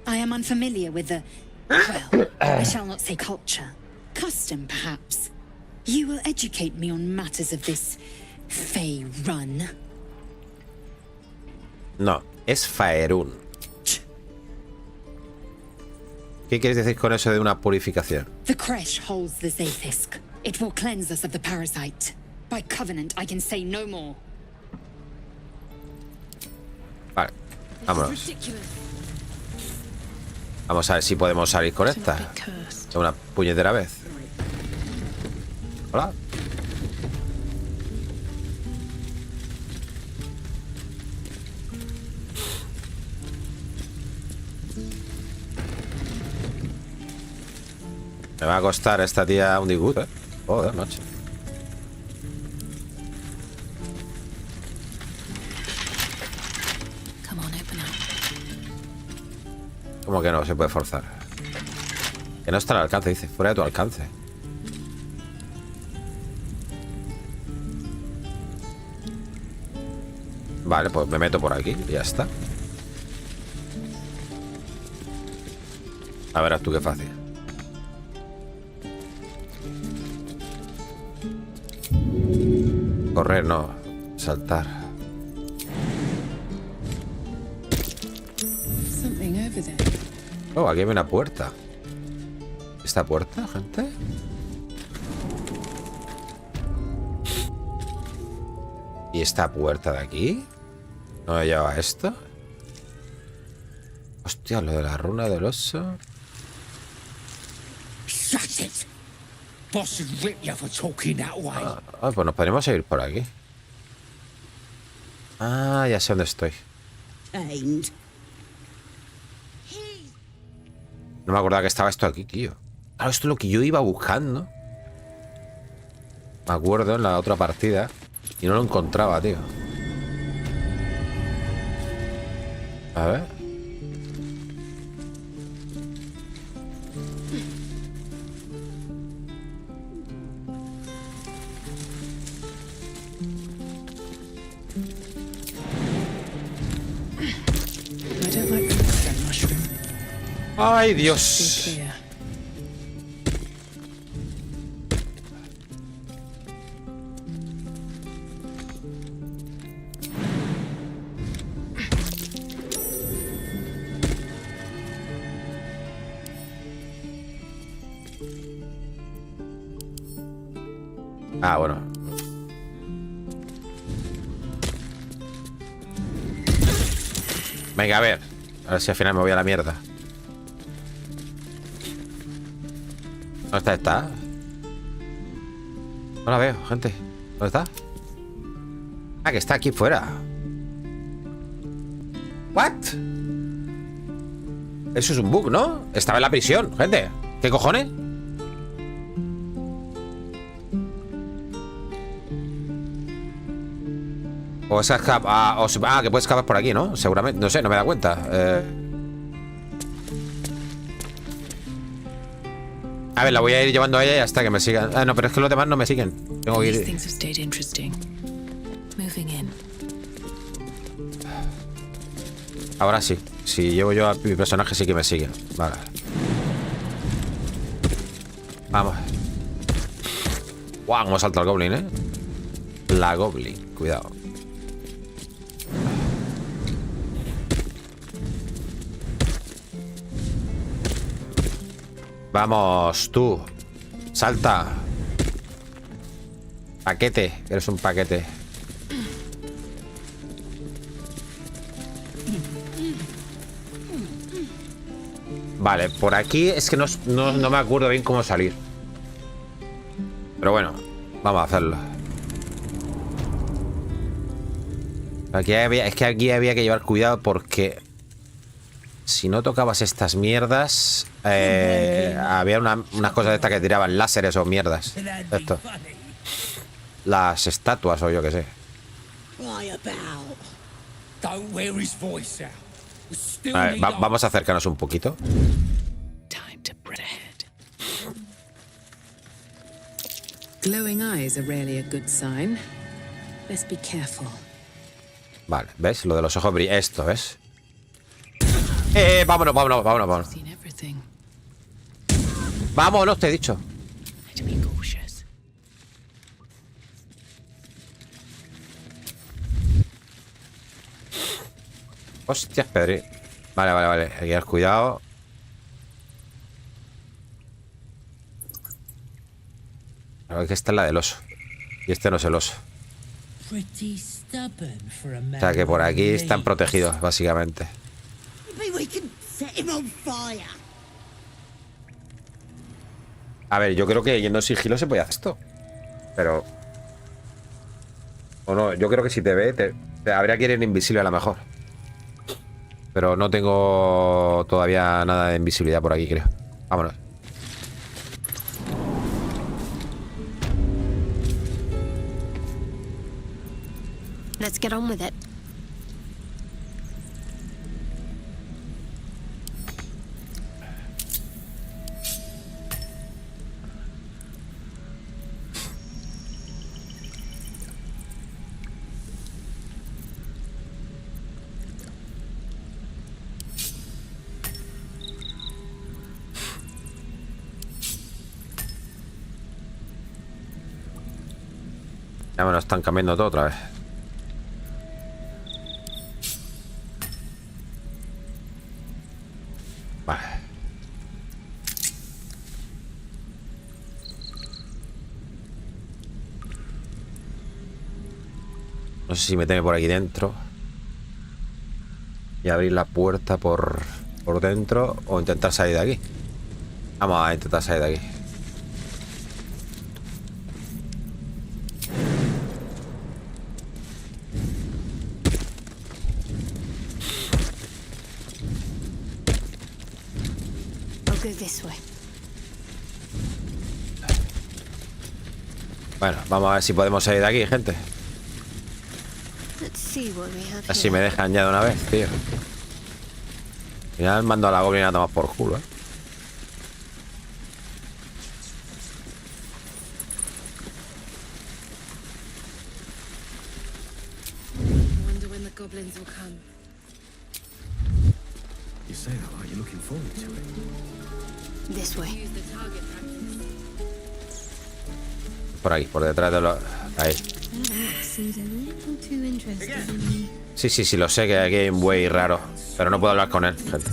I am unfamiliar with the... Well, I shall not say culture. Custom, perhaps. You will educate me on matters of this... Fey run. No, es Faerun. ¿Qué quieres decir con eso de una purificación? The Kresh holds the Zaithisk. It will cleanse us of the parasite. By covenant, I can say no more. Vale, vámonos. Vamos a ver si podemos salir con esta. De una puñetera vez. Hola. Me va a costar esta tía un disgusto, ¿eh? Joder, macho. ¿Cómo que no se puede forzar? Que no está al alcance, dice. Fuera de tu alcance. Vale, pues me meto por aquí y ya está. A ver, tú qué fácil. Correr, no. Saltar. Oh, aquí hay una puerta. ¿Esta puerta, gente? ¿Y esta puerta de aquí? ¿No me lleva a esto? Hostia, lo de la runa del oso. Pues nos podríamos ir por aquí. Ah, ya sé dónde estoy. No me acordaba que estaba esto aquí, tío. Claro, esto es lo que yo iba buscando. Me acuerdo en la otra partida. Y no lo encontraba, tío. A ver. Ay, Dios. Ah, bueno. Venga, a ver si al final me voy a la mierda. ¿Dónde está? No la veo, gente. ¿Dónde está? Ah, que está aquí fuera. ¿What? Eso es un bug, ¿no? Estaba en la prisión, gente. ¿Qué cojones? O se escapa. Ah, que puede escapar por aquí, ¿no? Seguramente. No sé, no me da cuenta. A ver, la voy a ir llevando a ella y hasta que me sigan. Ah, no, pero es que los demás no me siguen. Tengo que ir. Ahora sí. Si llevo yo a mi personaje, sí que me sigue. Vale. Vamos. Guau, cómo salta el goblin, ¿eh? La goblin. Cuidado. Vamos, tú. Salta. Paquete. Eres un paquete. Vale, por aquí es que no me acuerdo bien cómo salir. Pero bueno, vamos a hacerlo. Es que aquí había que llevar cuidado porque si no tocabas estas mierdas, había unas cosas de estas que tiraban láseres o mierdas. Esto. Las estatuas o yo qué sé. Vale, vamos a acercarnos un poquito. Glowing eyes are rarely a good sign. Let's be careful. Vale, ¿ves? Lo de los ojos brilla. Esto, ¿ves? Vámonos. Vámonos, te he dicho. Hostias, Pedri. Vale. Hay que tener cuidado. Creo que esta es la del oso. Y este no es el oso. O sea que por aquí están protegidos, básicamente. A ver, yo creo que yendo en sigilo se puede hacer esto. Pero... o no, yo creo que si te ve, habría que ir en invisible a lo mejor. Pero no tengo todavía nada de invisibilidad por aquí, creo. Vámonos. Let's get on with it. Ya me lo están cambiando todo otra vez. Vale. No sé si meterme por aquí dentro y abrir la puerta por dentro o intentar salir de aquí. Vamos a intentar salir de aquí. This way. Bueno, vamos a ver si podemos salir de aquí, gente. Let's see what we have Así here. me dejan ya de una vez, tío. Al final mando a la goblina a tomar por culo, ¿eh? I wonder when the goblins will come. You say that like you're looking forward to it. This way. Use the target practice. Por aquí, por detrás de los... Ahí. That seems a little too interested in me. Sí, sí, sí, lo sé que aquí hay un buey raro. Pero no puedo hablar con él, gente.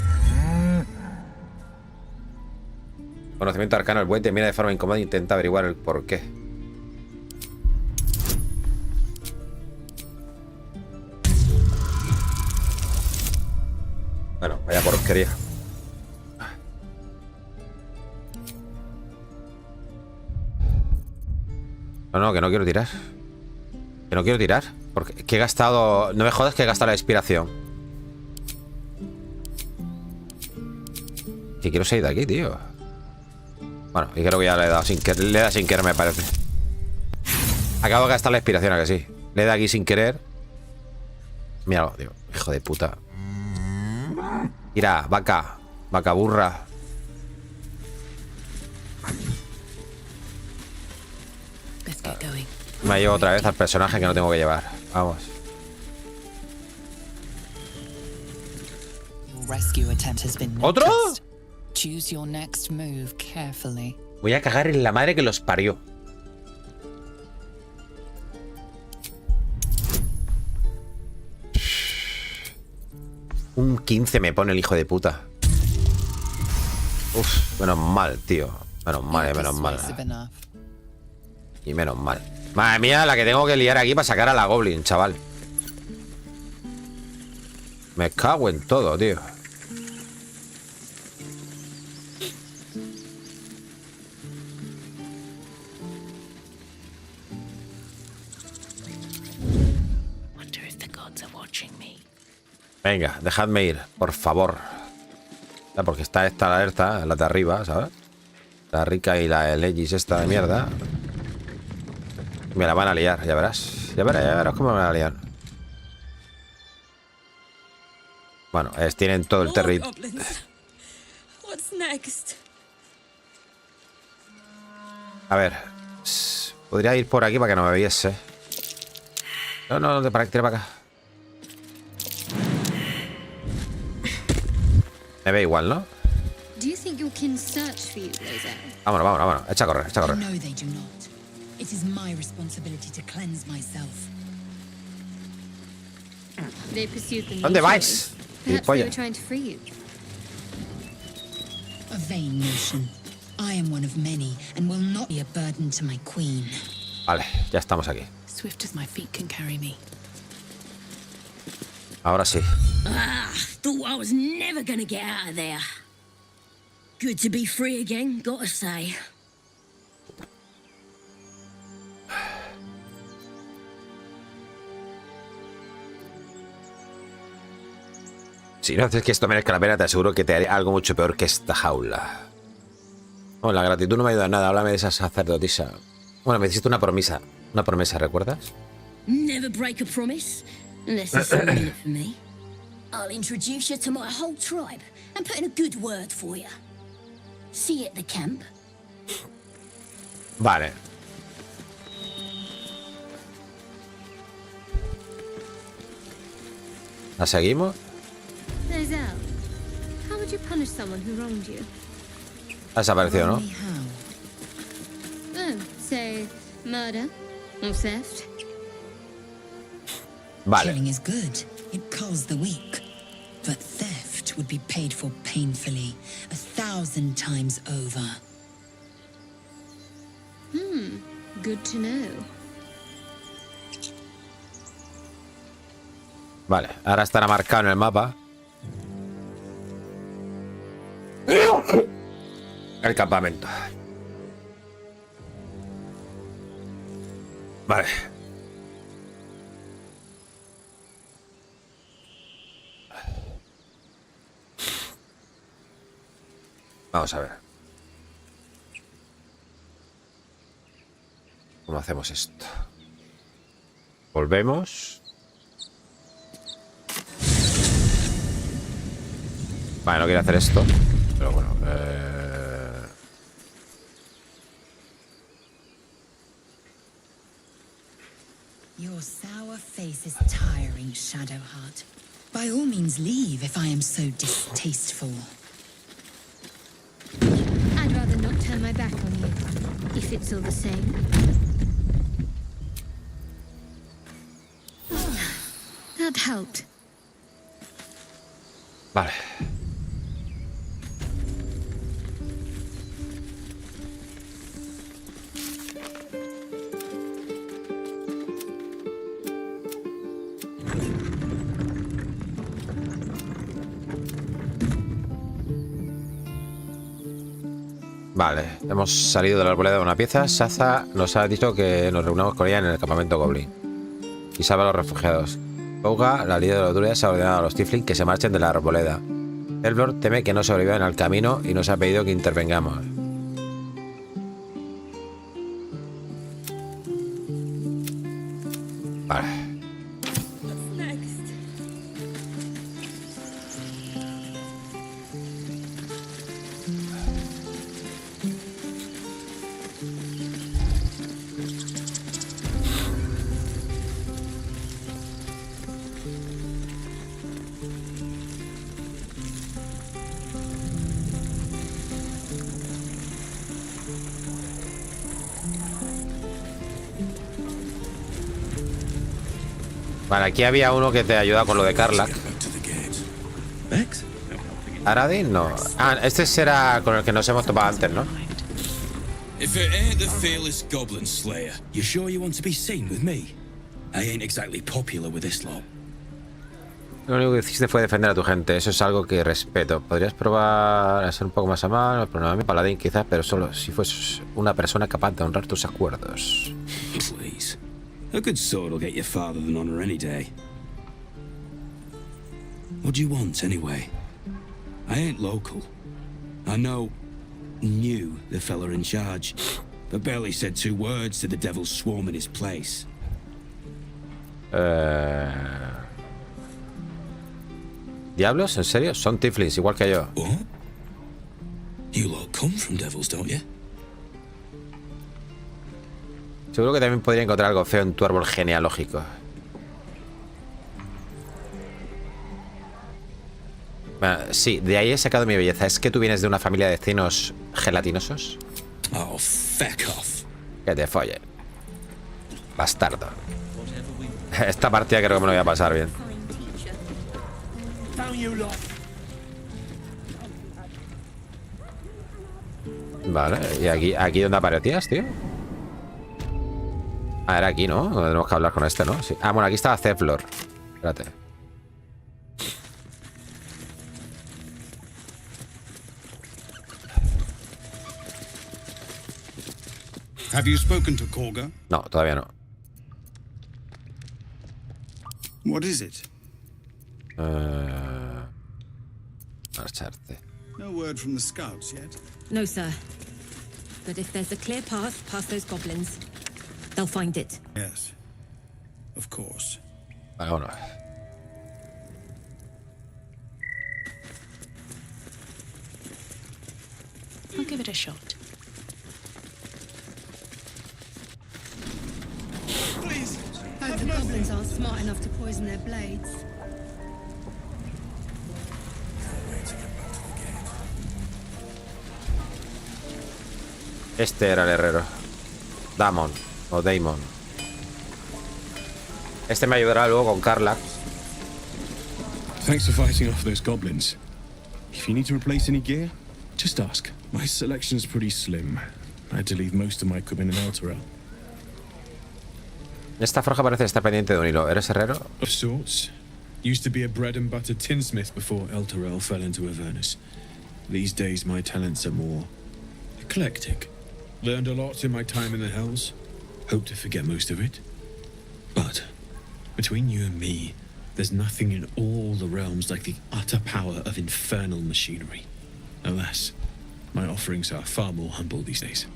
Conocimiento arcano. El buey te mira de forma incómoda e intenta averiguar el porqué. Bueno, vaya porquería. No, no, que no quiero tirar. Que no quiero tirar. Porque que he gastado... No me jodas que he gastado la inspiración. Que quiero salir de aquí, tío. Bueno, y creo que ya le he dado sin querer. Le he dado sin querer, me parece. Acabo de gastar la inspiración, ¿a que sí? Le he dado aquí sin querer. Míralo, tío. Hijo de puta. Mira, vaca. Vaca burra. Let's get going. Me llevo otra vez al personaje que no tengo que llevar. Vamos. Your rescue attempt has been ¿Otro? noticed. Choose your next move carefully. Voy a cagar en la madre que los parió. Un 15 me pone el hijo de puta. Uf, menos mal, tío. Menos mal, menos mal. Persuasive enough. Y menos mal. Madre mía, la que tengo que liar aquí para sacar a la Goblin, chaval. Me cago en todo, tío. Wonder if the gods are watching me. Venga, dejadme ir, por favor. Ya, porque está esta la alerta, la de arriba, ¿sabes? La rica y la Legis esta de mierda. Me la van a liar, ya verás. Ya verás cómo me van a liar. Bueno, tienen todo el territorio. What's next? A ver. Podría ir por aquí para que no me viese. No, no, no, para que tire para acá. Me ve igual, ¿no? Do you think your kin search for you, Blazer? Vámonos, vámonos, vámonos. Echa a correr, echa a correr. No, they do not. It is my responsibility to cleanse myself. They pursued them. ¿Dónde vais? Perhaps they were Gilipollas. trying to free you. A vain notion. I am one of many and will not be a burden to my queen. Vale, ya estamos aquí. Swift as my feet can carry me. Ahora sí. Ah, thought I was never gonna get out of there. Good to be free again, gotta say. Si no haces que esto merezca la pena, te aseguro que te haré algo mucho peor que esta jaula. Oh, la gratitud no me ayuda en nada. Háblame de esa sacerdotisa. Bueno, me hiciste una promesa. Una promesa, ¿recuerdas? Never break a promise, unless there's something in it for me. I'll introduce you to my whole tribe and put in a good word for you. See you at the camp. Vale. ¿La seguimos? Denzel, how would you punish someone who wronged you? Ha desaparecido, ¿no? Oh, say murder or theft? Vale. Killing is good. It culls the weak. But theft would be paid for painfully, 1,000 times over. Good to know. Vale, ahora estará marcado en el mapa el campamento. Vale. Vamos a ver. ¿Cómo hacemos esto? Volvemos. Vale, no quiero hacer esto. Pero bueno. Your sour face is tiring, Shadowheart. By all means leave if I am so distasteful. I'd rather not turn my back on you, if it's all the same. That helped. Vale. Vale, hemos salido de la arboleda de una pieza. Saza nos ha dicho que nos reunamos con ella en el campamento Goblin y salva a los refugiados. Pouga, la líder de los druidas, ha ordenado a los Tiflin que se marchen de la arboleda. Baldur teme que no sobrevivan al camino y nos ha pedido que intervengamos. Vale. What's next? Vale, aquí había uno que te ayuda con lo de Karlak. ¿Aradin? No. Ah, este será con el que nos hemos topado antes, ¿no? If it ain't the fearless goblin slayer, you sure you want to be seen with me? I ain't exactly popular with this lot. Lo único que hiciste fue defender a tu gente. Eso es algo que respeto. Podrías probar a ser un poco más amable, probarme paladín quizás, pero solo si fueses una persona capaz de honrar tus acuerdos. Please. A good sword will get you farther than honor any day. What do you want, anyway? I ain't local. I knew the fella in charge, but barely said 2 words to the devil's swarm in his place. ¿Diablos? ¿En serio? Son Tiflins, igual que yo. What? You lot come from devils, don't you? Seguro que también podría encontrar algo feo en tu árbol genealógico. Bueno, sí, de ahí he sacado mi belleza. ¿Es que tú vienes de una familia de cinos gelatinosos? Oh, feck off. Que te follen. Bastardo. Esta partida creo que me lo voy a pasar bien. Vale, ¿y aquí dónde aparecías, tío? Ah, era aquí, ¿no? Tenemos que hablar con este, ¿no? Sí. Ah, bueno, aquí estaba Ceflor. Espérate. Have you spoken to Korga? No, todavía no. What is it? Marcharte. No word from the scouts yet. No, sir. But if there's a clear path past those goblins, they'll find it. Yes. of course. Vale, bueno. I'll give it a shot. Please. Hope the goblins aren't smart enough to poison their blades. Este era el herrero. Damon. O Damon. Este me ayudará luego con Carla. Thanks for fighting off those goblins. If you need to replace any gear, just ask. My selection's pretty slim. I had to leave most of my equipment in Elturel. Esta forja parece estar pendiente de un hilo. ¿Eres herrero? Of sorts. Used to be a bread and butter tinsmith before Elturel fell into Avernus. These days my talents are more eclectic. Learned a lot in my time in the Hells. Hope to forget most of it. But between you and me, there's nothing in all the realms like the utter power of infernal machinery. Alas, my offerings are far more humble these days.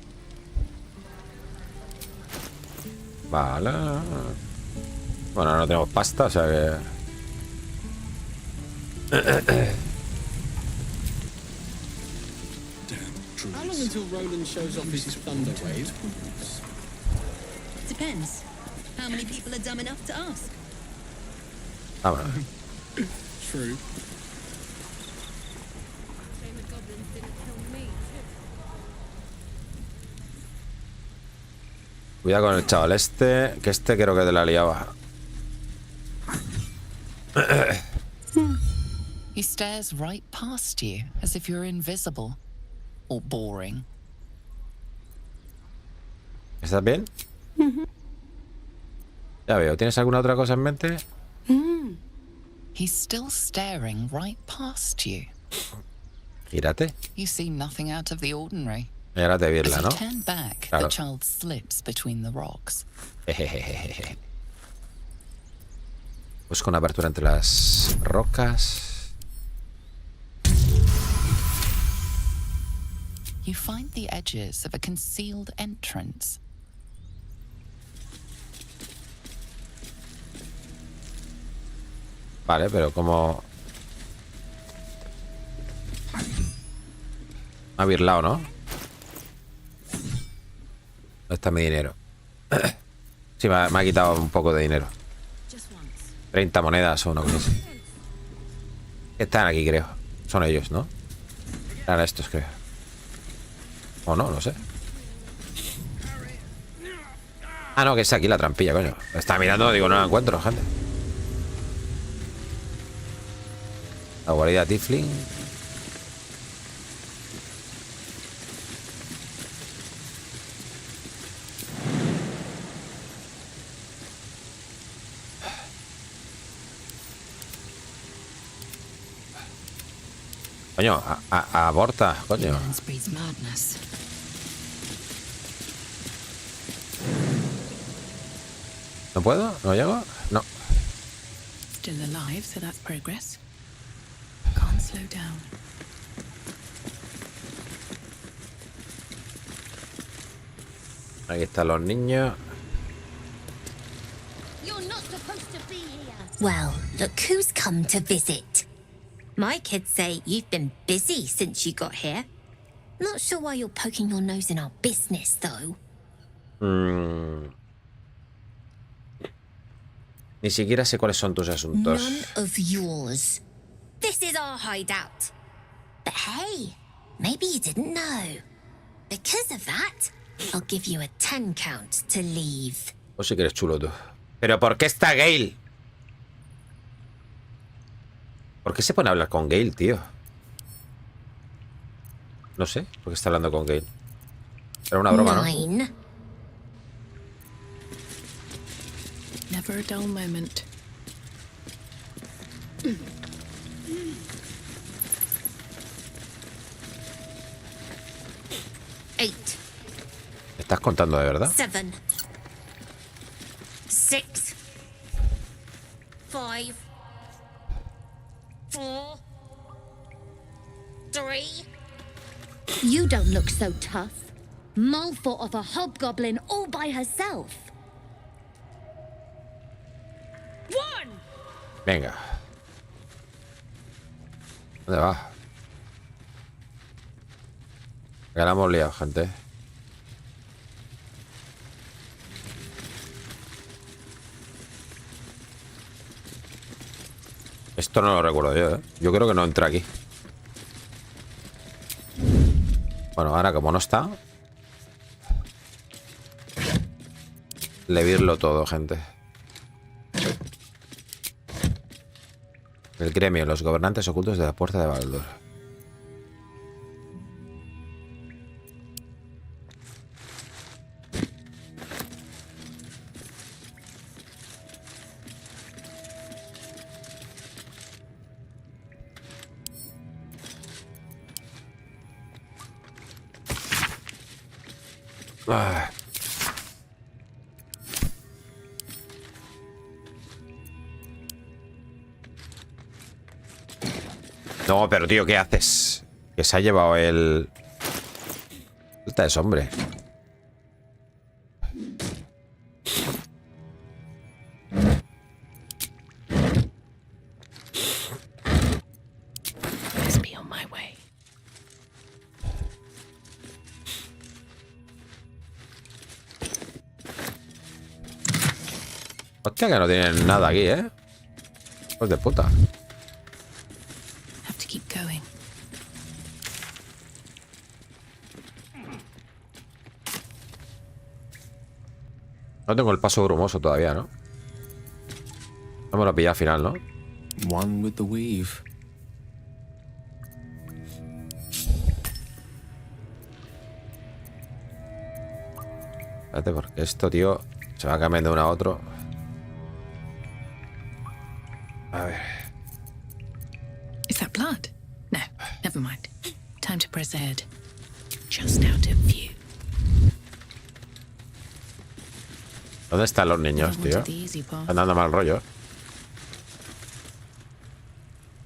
Vale. Bueno, no tenemos pasta, o sea que... How long until Roland shows off his thunder wave? Depends. How many people are dumb enough to ask? Vámonos. True. Shame the goblins didn't kill me, too. Cuidado con el chaval este, que este creo que te la liaba. He stares right past you, as if you're invisible. Or boring. ¿Estás bien? Ya veo. ¿Tienes alguna otra cosa en mente? He's still staring right past you. Gírate. You see nothing out of the ordinary. Y ahora te virla, As ¿no? you turn back, Claro. the child slips between the rocks. Busco una apertura entre las rocas. You find the edges of a concealed entrance. Vale, pero como... Me ha virlado, ¿no? ¿Dónde está mi dinero? Sí, me ha quitado un poco de dinero. 30 monedas o una cosa así. Están aquí, creo. Son ellos, ¿no? Eran estos, creo. O no, no sé. Ah, no, que es aquí la trampilla, coño. Estaba mirando, digo, no la encuentro, gente. La guarida Tifling. Coño, aborta, coño. ¿No puedo? ¿No llego? No. Still alive, so that's progress. Can't slow down. Aquí están los niños. You're not supposed to be here. Well, look who's come to visit. My kids say you've been busy since you got here. Not sure why you're poking your nose in our business, though. Ni siquiera sé cuáles son tus asuntos. None of yours. This is our hideout. But hey, maybe you didn't know. Because of that, I'll give you a 10 count to leave. O si que eres chulo tú. ¿Pero por qué está Gale? ¿Por qué se pone a hablar con Gale, tío? No sé por qué está hablando con Gale. Era una broma, ¿no? 9. Never a dull moment. 8. ¿Me estás contando de verdad? 7. 6. 5. 4. 3. You don't look so tough. Mole fought off a hobgoblin all by herself. Venga. ¿Dónde va? Que la hemos liado, gente. Esto no lo recuerdo yo, ¿eh? Yo creo que no entra aquí. Bueno, ahora como no está... Levirlo todo, gente. El gremio, los gobernantes ocultos de la puerta de Baldur. Ah. No, pero tío, ¿qué haces? Que se ha llevado el... Suelta eso, hombre. Must be on my way. Hostia, que no tienen nada aquí, ¿eh? Hijos de puta. Have to keep going. No tengo el paso brumoso todavía, ¿no? No me lo pillé al final, ¿no? One with the weave. Espérate, porque esto, tío, se va cambiando de uno a otro. A ver. Is that blood? No, never mind. Time to press ahead. Just out of view. ¿Dónde están los niños, tío? Están dando mal rollo.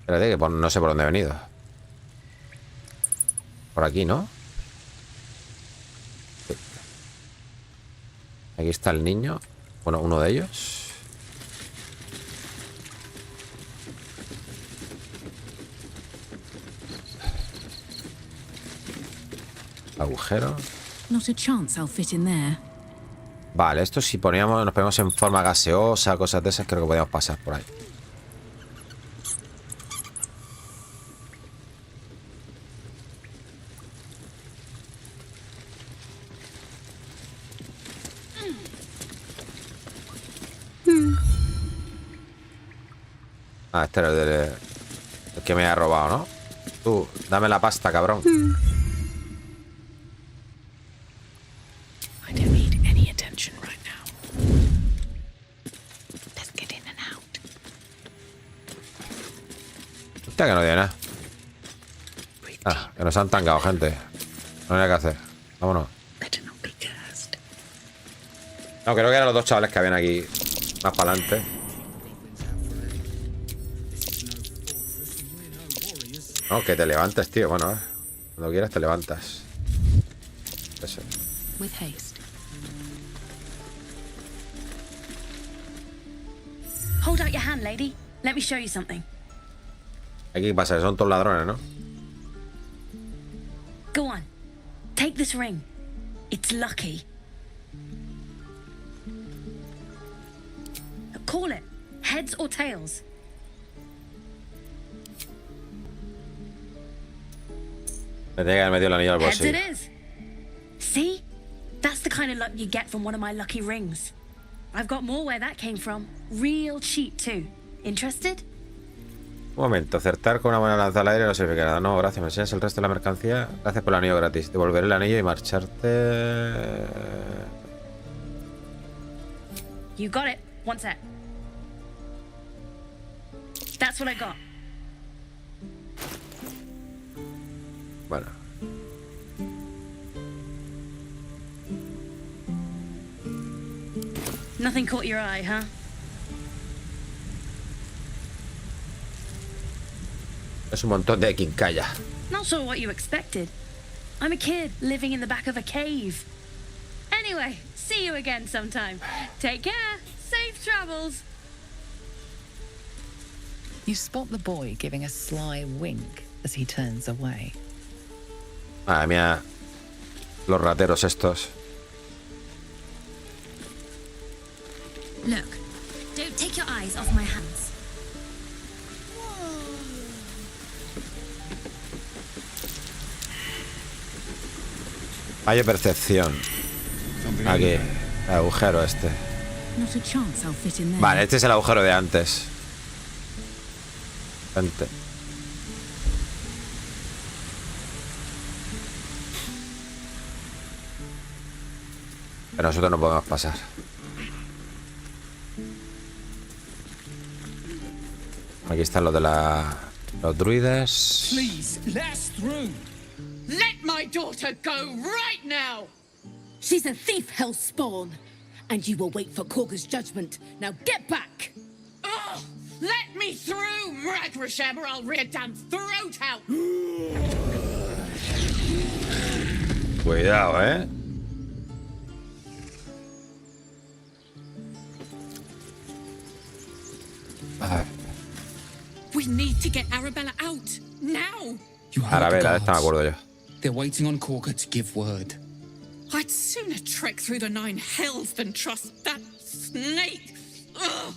Espérate, que no sé por dónde he venido. Por aquí, ¿no? Sí. Aquí está el niño. Bueno, uno de ellos. Agujero. Not a chance I'll fit in there. Vale, esto si poníamos, nos ponemos en forma gaseosa, cosas de esas, creo que podíamos pasar por ahí. Ah, este era el que me ha robado, ¿no? Tú, dame la pasta, cabrón. I don't need any attention right now. Let's get in and out. Hostia, que no tiene nada. Ah, que nos han tangado, gente. No hay nada que hacer. Vámonos. No, creo que eran los dos chavales que habían aquí más para adelante. No, que te levantes, tío. Bueno, cuando quieras te levantas. Eso. With haste. Hold out your hand, lady. Let me show you something. Aquí pasa, son todos ladrones, ¿no? Go on. Take this ring. It's lucky. Call it. Heads or tails. Me tenía que haber metido el anillo al Heads bolsillo. it is. See? That's the kind of luck you get from one of my lucky rings. I've got more where that came from. Real cheap too. Interested? Un momento, acertar con una buena lanza al aire no significa nada. No, gracias, me enseñas el resto de la mercancía. Gracias por el anillo gratis. Devolveré el anillo y marcharte. You got it. One sec. That's what I got. Bueno. Nothing caught your eye, huh? Es un montón de quincalla. Not sure what you expected. I'm a kid living in the back of a cave. Anyway, see you again sometime. Take care. Safe travels. You spot the boy giving a sly wink as he turns away. Madre mía, los rateros estos. Look, don't take your eyes off my hands. Hay percepción. Aquí, el agujero este. Not a chance I'll fit in there. Vale, este es el agujero de antes. Vente. Pero nosotros no podemos pasar. Aquí están los de los druides. Please, let us through. Let my daughter go right now! She's a thief, hellspawn, and you will wait for Korga's judgment. Now get back! Oh, let me through, Mragrasham, or I'll rip damn throat out! Cuidado, ¿eh? We need to get Arabella out, now! Ahora a ver, esta me acuerdo yo. They're waiting on Korga to give word. I'd sooner trek through the 9 hells than trust that snake! Ugh.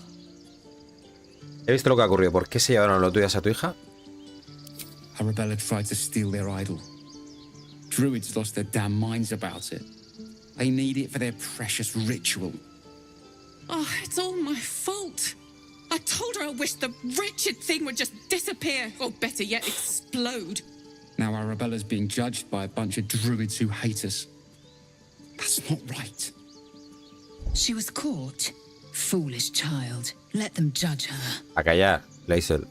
He visto lo que ha ocurrido. ¿Por qué se llevaron los druidas a tu hija? Arabella tried to steal their idol. Druids lost their damn minds about it. They need it for their precious ritual. Oh, it's all my fault. I told her I wished the wretched thing would just disappear, or better yet, explode. Now Arabella's being judged by a bunch of druids who hate us. That's not right. She was caught. Foolish child. Let them judge her. A callar, Leisel.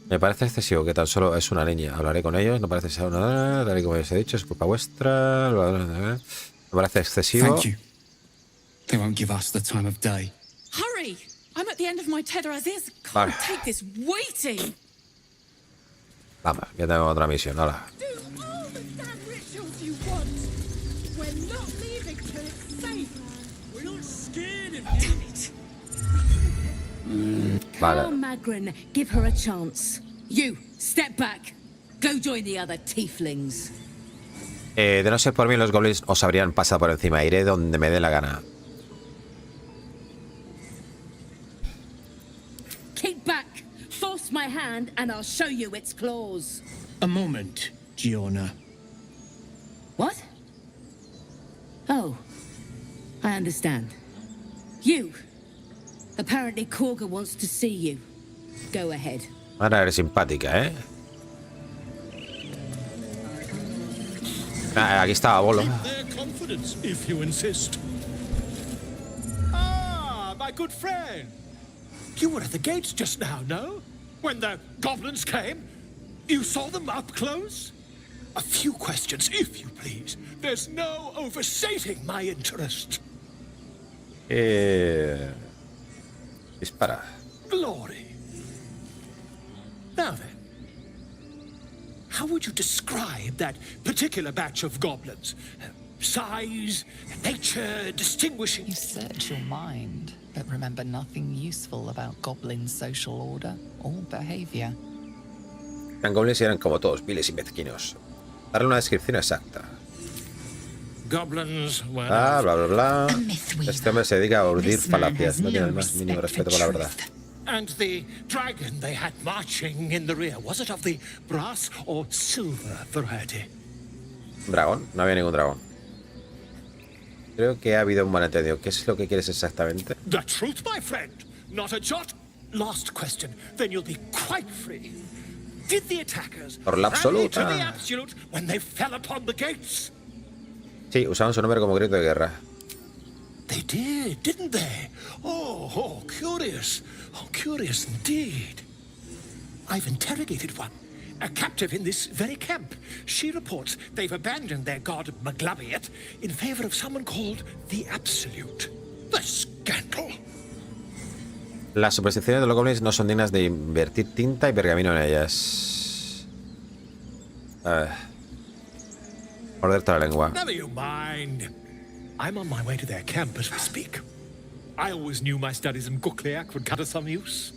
Me parece excesivo que tan solo es una niña. Hablaré con ellos. No parece ser una... Tal y como os he dicho, es culpa vuestra. Me parece excesivo. Thank you. They won't give us the time of day. Hurry! I'm at the end of my tether as is. Vale. Can't take this waiting. Vamos, ya tengo otra misión. Hola. Do all the damn rituals you want. We're not leaving till it's safe. We're not scared of you. Damn it. Vale. Come, Magrin, give her a chance. You, step back. Go join the other tieflings. De no ser por mí, los goblins os habrían pasado por encima. Iré donde me dé la gana. Keep back. Force my hand and I'll show you its claws. A moment, Giorna. What? Oh, I understand. You. Apparently Korga wants to see you. Go ahead. Ahora eres simpática, ¿eh? Ah, aquí estaba Bolo. Their confidence, if you insist. Ah, my good friend. You were at the gates just now, no? When the goblins came? You saw them up close? A few questions, if you please. There's no overstating my interest. Dispara. Glory. Now then, how would you describe that particular batch of goblins? Size, nature, distinguishing... You search your mind, but remember nothing useful about goblin social order or behavior. Eran goblins y eran como todos, viles y mezquinos. Darle una descripción exacta. Goblins, well, bla, bla, bla. Este hombre se dedica a urdir falacias. No tiene el más mínimo respeto por la verdad. And the dragon they had marching in the rear, was it of the brass or silver variety? ¿Dragón? No había ningún dragón. Creo que ha habido un malentendido. ¿Qué es lo que quieres exactamente? The truth, my friend. Not a jot. Last question. Then you'll be quite free. Did the attackers Por la rally to absoluta. the absolute when they fell upon the gates? Sí, usaban su nombre como grito de guerra. They did, didn't they? Oh, curious. Oh, curious indeed. I've interrogated one, a captive in this very camp. She reports they've abandoned their god Maglabiet in favor of someone called the Absolute. The scandal. Las supersticiones de los goblins no son dignas de invertir tinta y pergamino en ellas. Morderte la lengua. Never you mind. I'm on my way to their camp as we speak. I always knew my studies in Gukleak would cut us some use.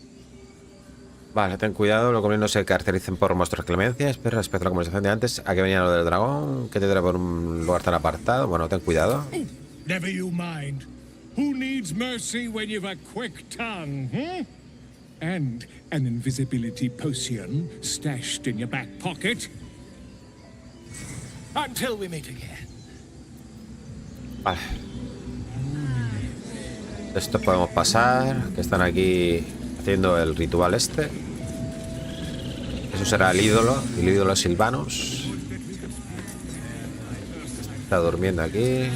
Vale, ten cuidado, los goblins no se caracterizan por mostrar clemencia. Espera, respecto a la conversación de antes. ¿A qué venía lo del dragón? ¿Qué te trae por un lugar tan apartado? Bueno, ten cuidado. Never you mind. Who needs mercy when you've a quick tongue, hmm? And an invisibility potion stashed in your back pocket? Until we meet again. Vale. Esto podemos pasar. Que están aquí haciendo el ritual este. Eso será el ídolo Silvanus. Está durmiendo aquí.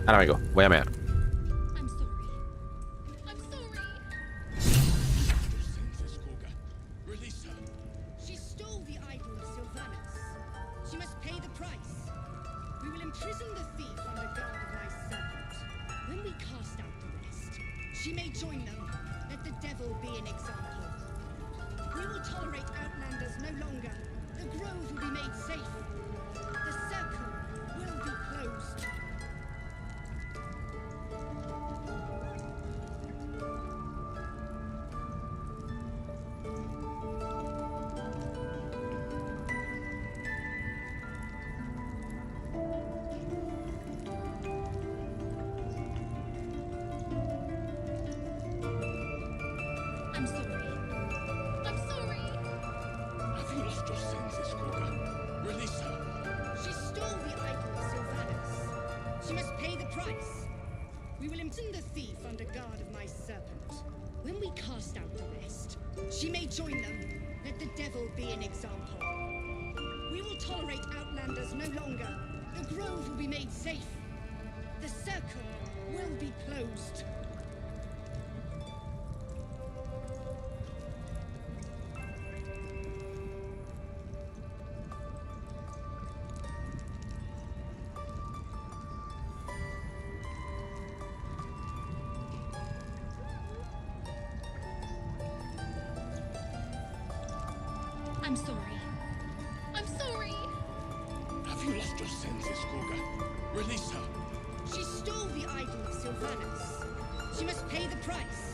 Ahora amigo, voy a mear. She may join them. Let the devil be an example. We will tolerate outlanders no longer. The grove will be made safe. The circle will be closed. I'm sorry. I'm sorry. Have you lost your senses, Gorga? Release her. She stole the idol of Sylvanus. She must pay the price.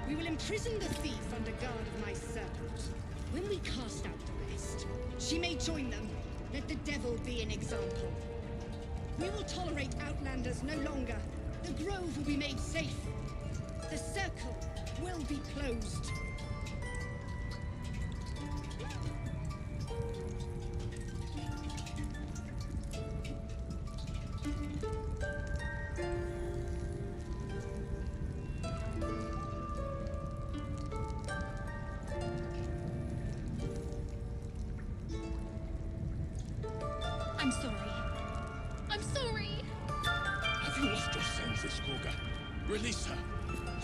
We will imprison the thief under guard of my serpent. When we cast out the rest, she may join them. Let the devil be an example. We will tolerate outlanders no longer. The grove will be made safe. The circle will be closed. I'm sorry. I'm sorry. Have you lost your senses, Gorga? Release her.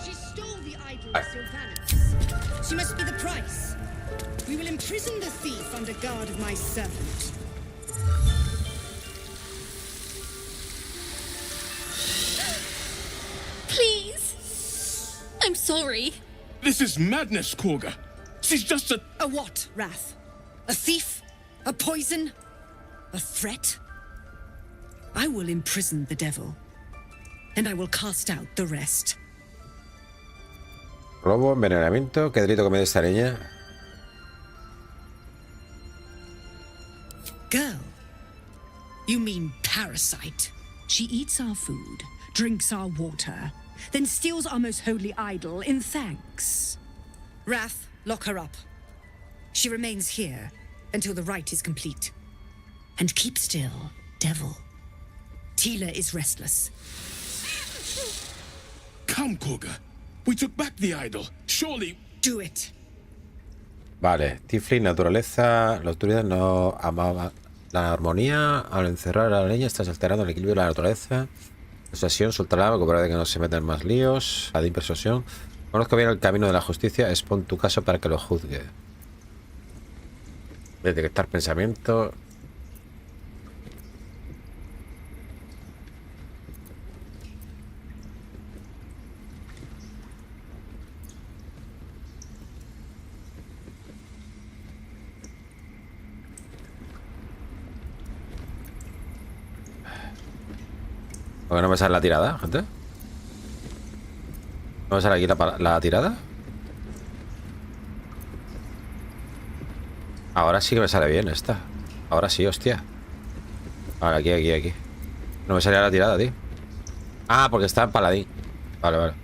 She stole the idol of Sylvanus. She must be the price. We will imprison the thief under guard of my servant. Please. I'm sorry. This is madness, Gorga. She's just a... A what, Wrath? A thief? A poison? A threat? I will imprison the devil, and I will cast out the rest. Robo, envenenamiento. ¿Qué delito comete esta niña? Girl? You mean parasite? She eats our food, drinks our water, then steals our most holy idol in thanks. Wrath, lock her up. She remains here until the rite is complete. And keep still, devil. Tila is restless. Come, Gorga. We took back the idol. Surely... Do it. Vale, Tiflin, naturaleza. La autoridad no amaba la armonía. Al encerrar a la leña estás alterando el equilibrio de la naturaleza. Persuasión, suelta para que no se metan más líos. Adin, persuasión. Conozco bien el camino de la justicia. Expon tu caso para que lo juzgue. Detectar pensamiento. ¿Por qué no me sale la tirada, gente? ¿No me sale aquí la tirada? Ahora sí que me sale bien esta. Ahora sí, hostia. Ahora aquí. No me salía la tirada, tío. Ah, porque está en paladín. Vale.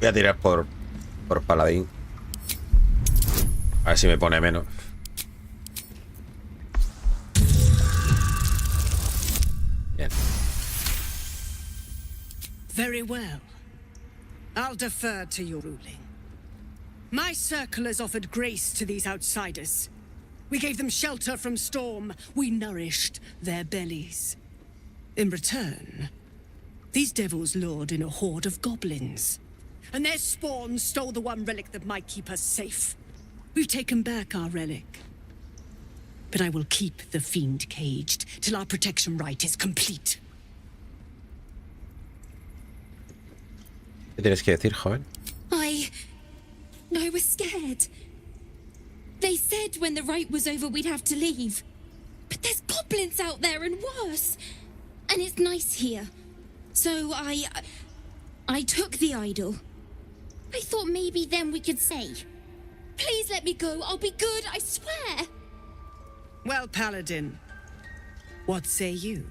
Voy a tirar por paladín. A ver si me pone menos. Bien. Very well. I'll defer to your ruling. My circle has offered grace to these outsiders. We gave them shelter from storm. We nourished their bellies. In return, these devils lured in a horde of goblins. And their spawn stole the one relic that might keep us safe. We've taken back our relic. But I will keep the fiend caged till our protection rite is complete. ¿Qué tienes que decir, joven? I was scared. They said when the rite was over we'd have to leave. But there's goblins out there and worse. And it's nice here. So I took the idol. I thought maybe then we could say, please let me go. I'll be good, I swear. Well, Paladin, what say you?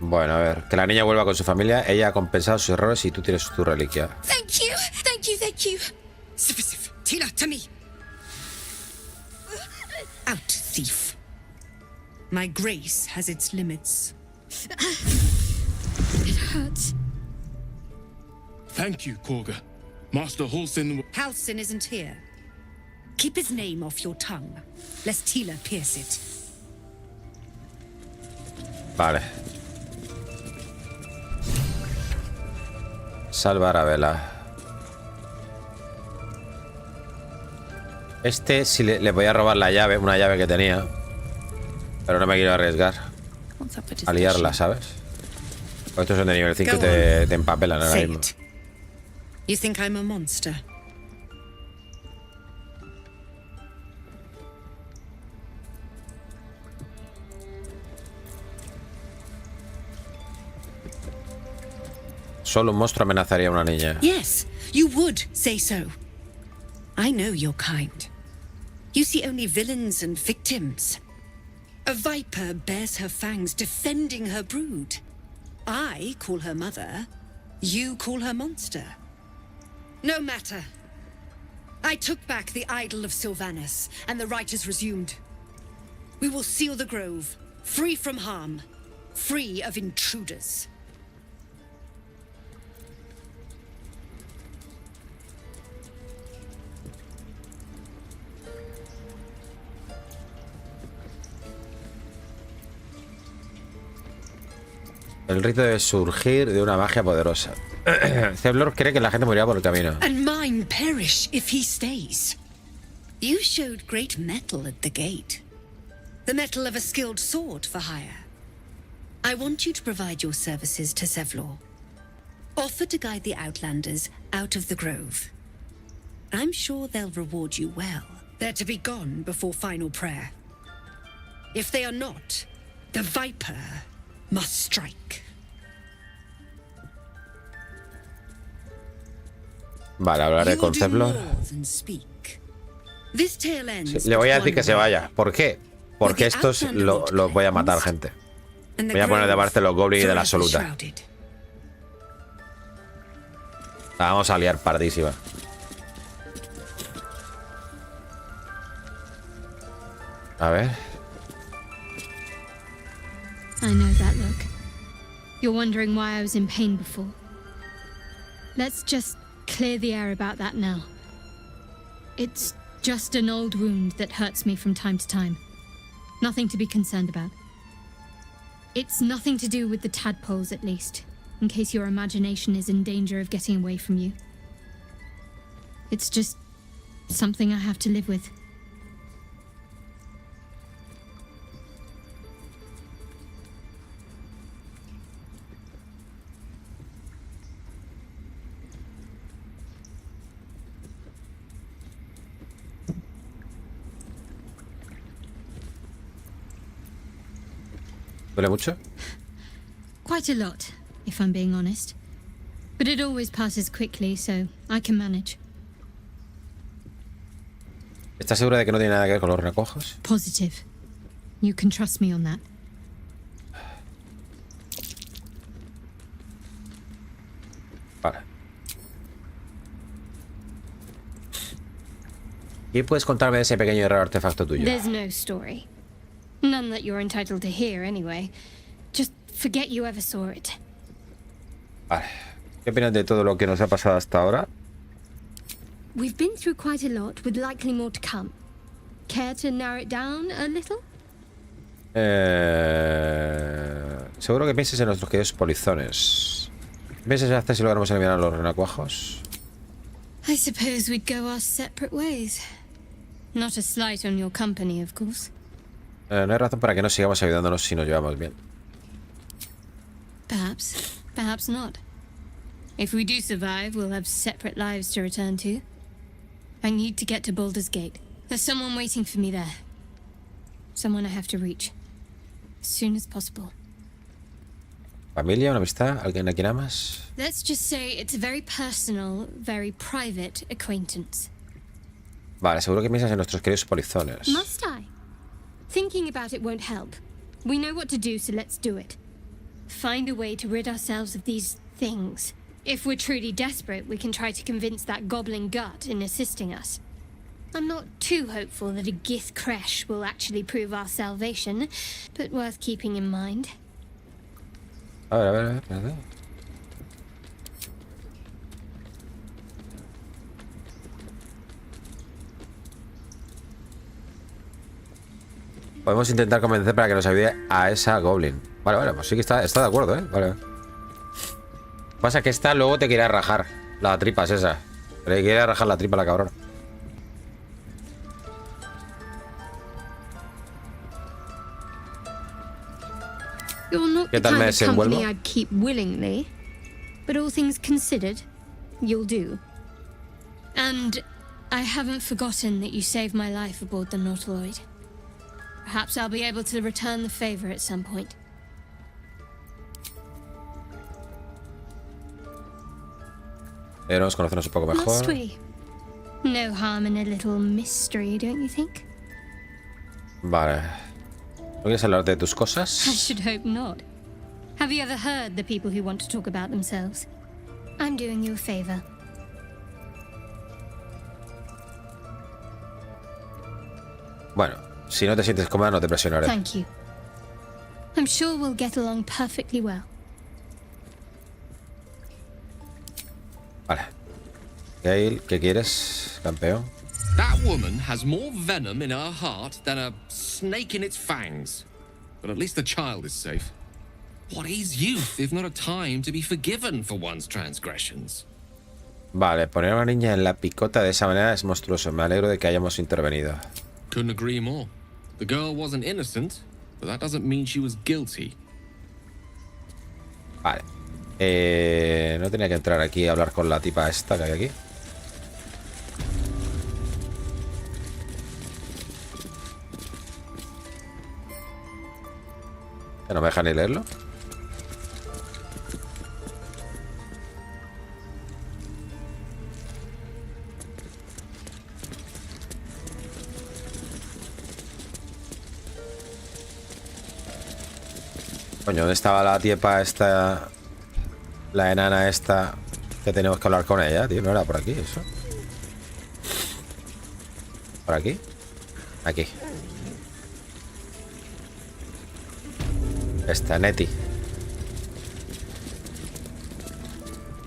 Bueno, a ver. Que la niña vuelva con su familia. Ella ha compensado sus errores y tú tienes tu reliquia. Thank you. Sif, Tila, to me. Out, thief. My grace has its limits. It hurts. Thank you, Korga. Master Halsin... Halsin isn't here. Keep his name off your tongue, lest Tila pierce it. Vale. Salvar a Vela. Este sí le voy a robar la llave, una llave que tenía. Pero no me quiero arriesgar a liarla, ¿sabes? Estos son de nivel 5 y te empapelan ahora mismo. You think I'm a monster? Solo un monstruo amenazaría a una niña. Yes, you would say so. I know your kind. You see only villains and victims. A viper bears her fangs defending her brood. I call her mother. You call her monster. No matter. I took back the idol of Sylvanas, and the rite is resumed. We will seal the grove, free from harm, free of intruders. El rito de surgir de una magia poderosa. Ceblor cree que la gente morirá por el camino. And mine perish if he stays. You showed great mettle at the gate. The mettle of a skilled sword for hire. I want you to provide your services to Zevlor. Offer to guide the Outlanders out of the grove. I'm sure they'll reward you well. They're to be gone before final prayer. If they are not, the Viper must strike. Vale, hablaré con Ceblor. Sí, le voy a decir que se vaya. ¿Por qué? Porque estos los voy a matar, gente. Voy a poner de parte los goblins de la absoluta. La vamos a liar pardísima. A ver. I know that look. You're wondering why I was in pain before. Let's just clear the air about that now. It's just an old wound that hurts me from time to time. Nothing to be concerned about. It's nothing to do with the tadpoles, at least, in case your imagination is in danger of getting away from you. It's just something I have to live with. ¿Duele mucho? Quite a lot, if I'm being honest. But it always passes quickly, so I can manage. ¿Estás segura de que no tiene nada que ver con los renacuajos? Positive. You can trust me on that. Vale. ¿Qué puedes contarme de ese pequeño y raro artefacto tuyo? There's no story. None that you're entitled to hear, anyway. Just forget you ever saw it. Vale. ¿Qué opinas de todo lo que nos ha pasado hasta ahora? We've been through quite a lot, with likely more to come. Care to narrow it down a little? Seguro que pienses en nuestros queridos polizones. ¿Qué piensas hacer si logramos eliminar a los renacuajos? I suppose we'd go our separate ways. Not a slight on your company, of course. No hay razón para que no sigamos ayudándonos si nos llevamos bien. Perhaps. Perhaps not. If we do survive, we'll have separate lives to return to. I need to get to Baldur's Gate. There's someone waiting for me there. Someone I have to reach. As soon as possible. ¿Familia? ¿Una amistad? ¿Alguien a quien amas? Let's just say it's a very personal, very private acquaintance. Vale, seguro que piensas en nuestros queridos polizones. Must I? Thinking about it won't help. We know what to do, so let's do it. Find a way to rid ourselves of these things. If we're truly desperate, we can try to convince that goblin gut in assisting us. I'm not too hopeful that a Gith crash will actually prove our salvation, but worth keeping in mind. A ver. Podemos intentar convencer para que nos ayude a esa goblin. Vale, pues sí que está de acuerdo, ¿eh? Vale. Pasa que esta luego te quiere rajar. La tripa es esa. Le quiere rajar la tripa a la cabrona. You're not the kind of company I'd keep willingly, but all things considered, you'll do. And I haven't forgotten that you saved my life aboard the Nautiloid. Perhaps I'll be able to return the favor at some point. Nos conocemos un poco mejor. Must we? No harm in a little mystery, don't you think? Vale. ¿No quieres hablar de tus cosas? I should hope not. Have you ever heard the people who want to talk about themselves? I'm doing you a favor. Bueno, si no te sientes cómoda, no te presionaré. Thank you. I'm sure we'll get along perfectly well. Vale. Gale, ¿qué quieres, campeón? That woman has more venom in her heart than a snake in its fangs. But at least the child is safe. What is youth if not a time to be forgiven for one's transgressions? Vale, poner a una niña en la picota de esa manera es monstruoso. Me alegro de que hayamos intervenido. Couldn't agree more. The girl wasn't innocent, but that doesn't mean she was guilty. Vale. No tenía que entrar aquí a hablar con la tipa esta que hay aquí. ¿No me deja ni leerlo? Coño, ¿dónde estaba la tiepa esta? La enana esta que tenemos que hablar con ella, tío. No era por aquí eso. ¿Por aquí? Aquí. Esta, Nettie.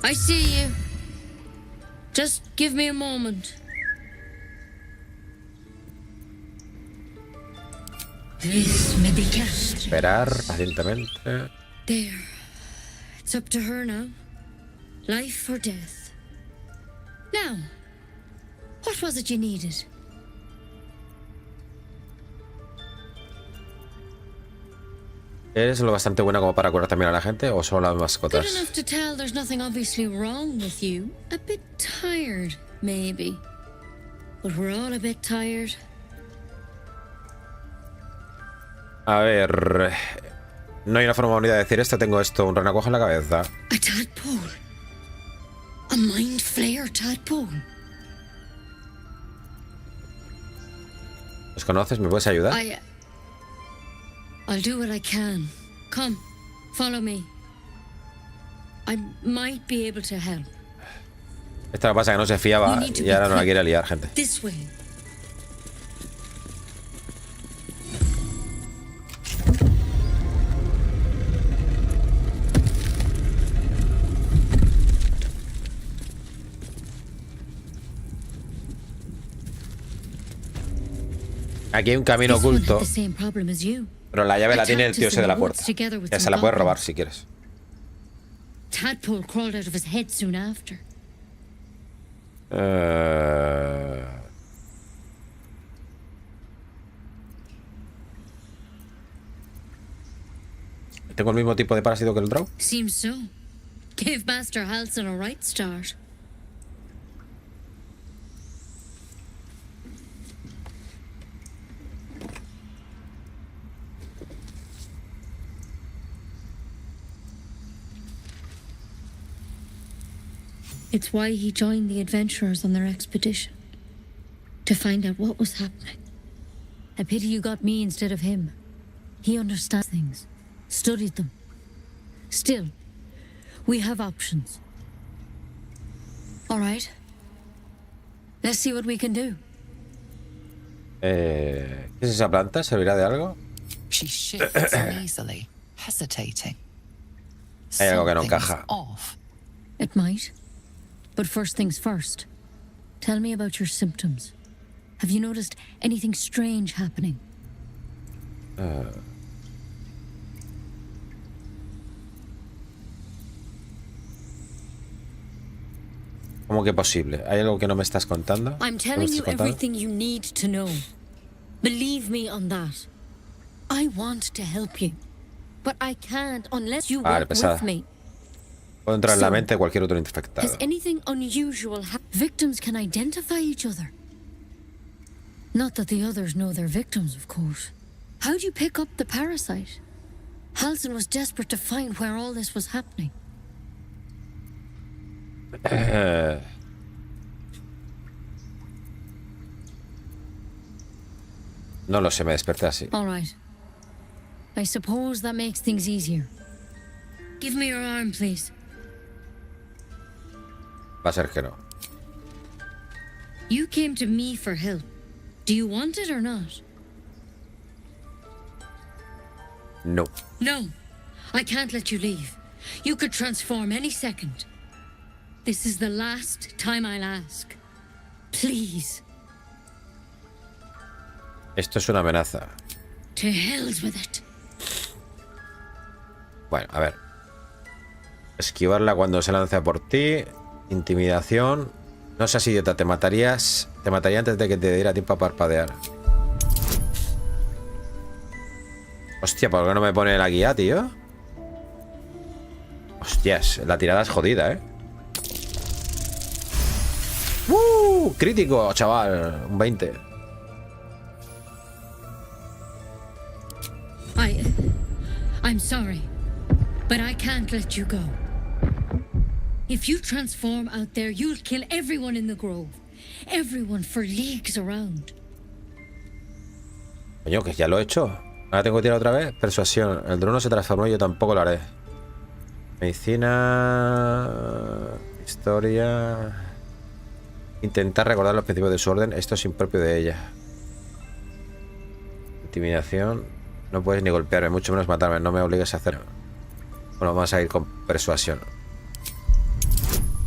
I see you. Just give me a moment. This may be cast. Esperar pacientemente. There. It's up to her now. Life or death. Now, what was it you needed? ¿Eres lo bastante buena como para curar también a la gente o solo las mascotas? Good enough to tell there's nothing obviously wrong with you. A bit tired, maybe. But we're all a bit tired. A ver... No hay una forma bonita de decir esto. Tengo esto, un renacuajo en la cabeza. A tadpole. A mind flayer tadpole. ¿Los conoces? ¿Me puedes ayudar? I'll do what I can. Come, follow me. I might be able to help. Esta lo que pasa que no se fiaba y ahora no la quiere liar, gente. This way. Aquí hay un camino oculto. Pero la llave la tiene el tío ese de la puerta. Ya se la puedes robar si quieres. Tadpole crawled out of his head soon after. ¿Tengo el mismo tipo de parásito que el draw? Seems so. Give Master Halsin a right start. It's why he joined the adventurers on their expedition. To find out what was happening. A pity you got me instead of him. He understands things. Studied them. Still, we have options. All right. Let's see what we can do. ¿Qué es esa planta? ¿Servirá de algo? She shifts easily, hesitating. Hay algo que no encaja. It might. But first things first. Tell me about your symptoms. Have you noticed anything strange happening? ¿Cómo que posible? ¿Hay algo que no me estás contando? I'm telling you everything you need to know. Believe me on that. I want to help you. But I can't unless you work with me. Puedo entrar en la mente de cualquier otro infectado. Has anything unusual happened? Victims can identify each other. Not that the others know they're victims, of course. How'd you pick up the parasite? Halsin was desperate to find where all this was happening. No lo sé, me desperté así. All right. I suppose that makes things easier. Give me your arm, please. Va a ser que no. You came to me for help. Do you want it or not? No. No. I can't let you leave. You could transform any second. This is the last time I'll ask. Please. Esto es una amenaza. To hells with it. Bueno, a ver. Esquivarla cuando se lanza por ti. Intimidación. No seas idiota, te mataría antes de que te diera tiempo a parpadear. Hostia, ¿por qué no me pone la guía, tío? Hostias, la tirada es jodida, Crítico, chaval. Un 20. I'm sorry, but I can't let you go. If you transform out there, you'll kill everyone in the grove. Everyone for leagues around. Coño, que ya lo he hecho. Ahora tengo que tirar otra vez. Persuasión. El dron no se transformó y yo tampoco lo haré. Medicina. Historia. Intentar recordar los principios de su orden. Esto es impropio de ella. Intimidación. No puedes ni golpearme, mucho menos matarme. No me obligues a hacerlo. Bueno, vamos a ir con persuasión.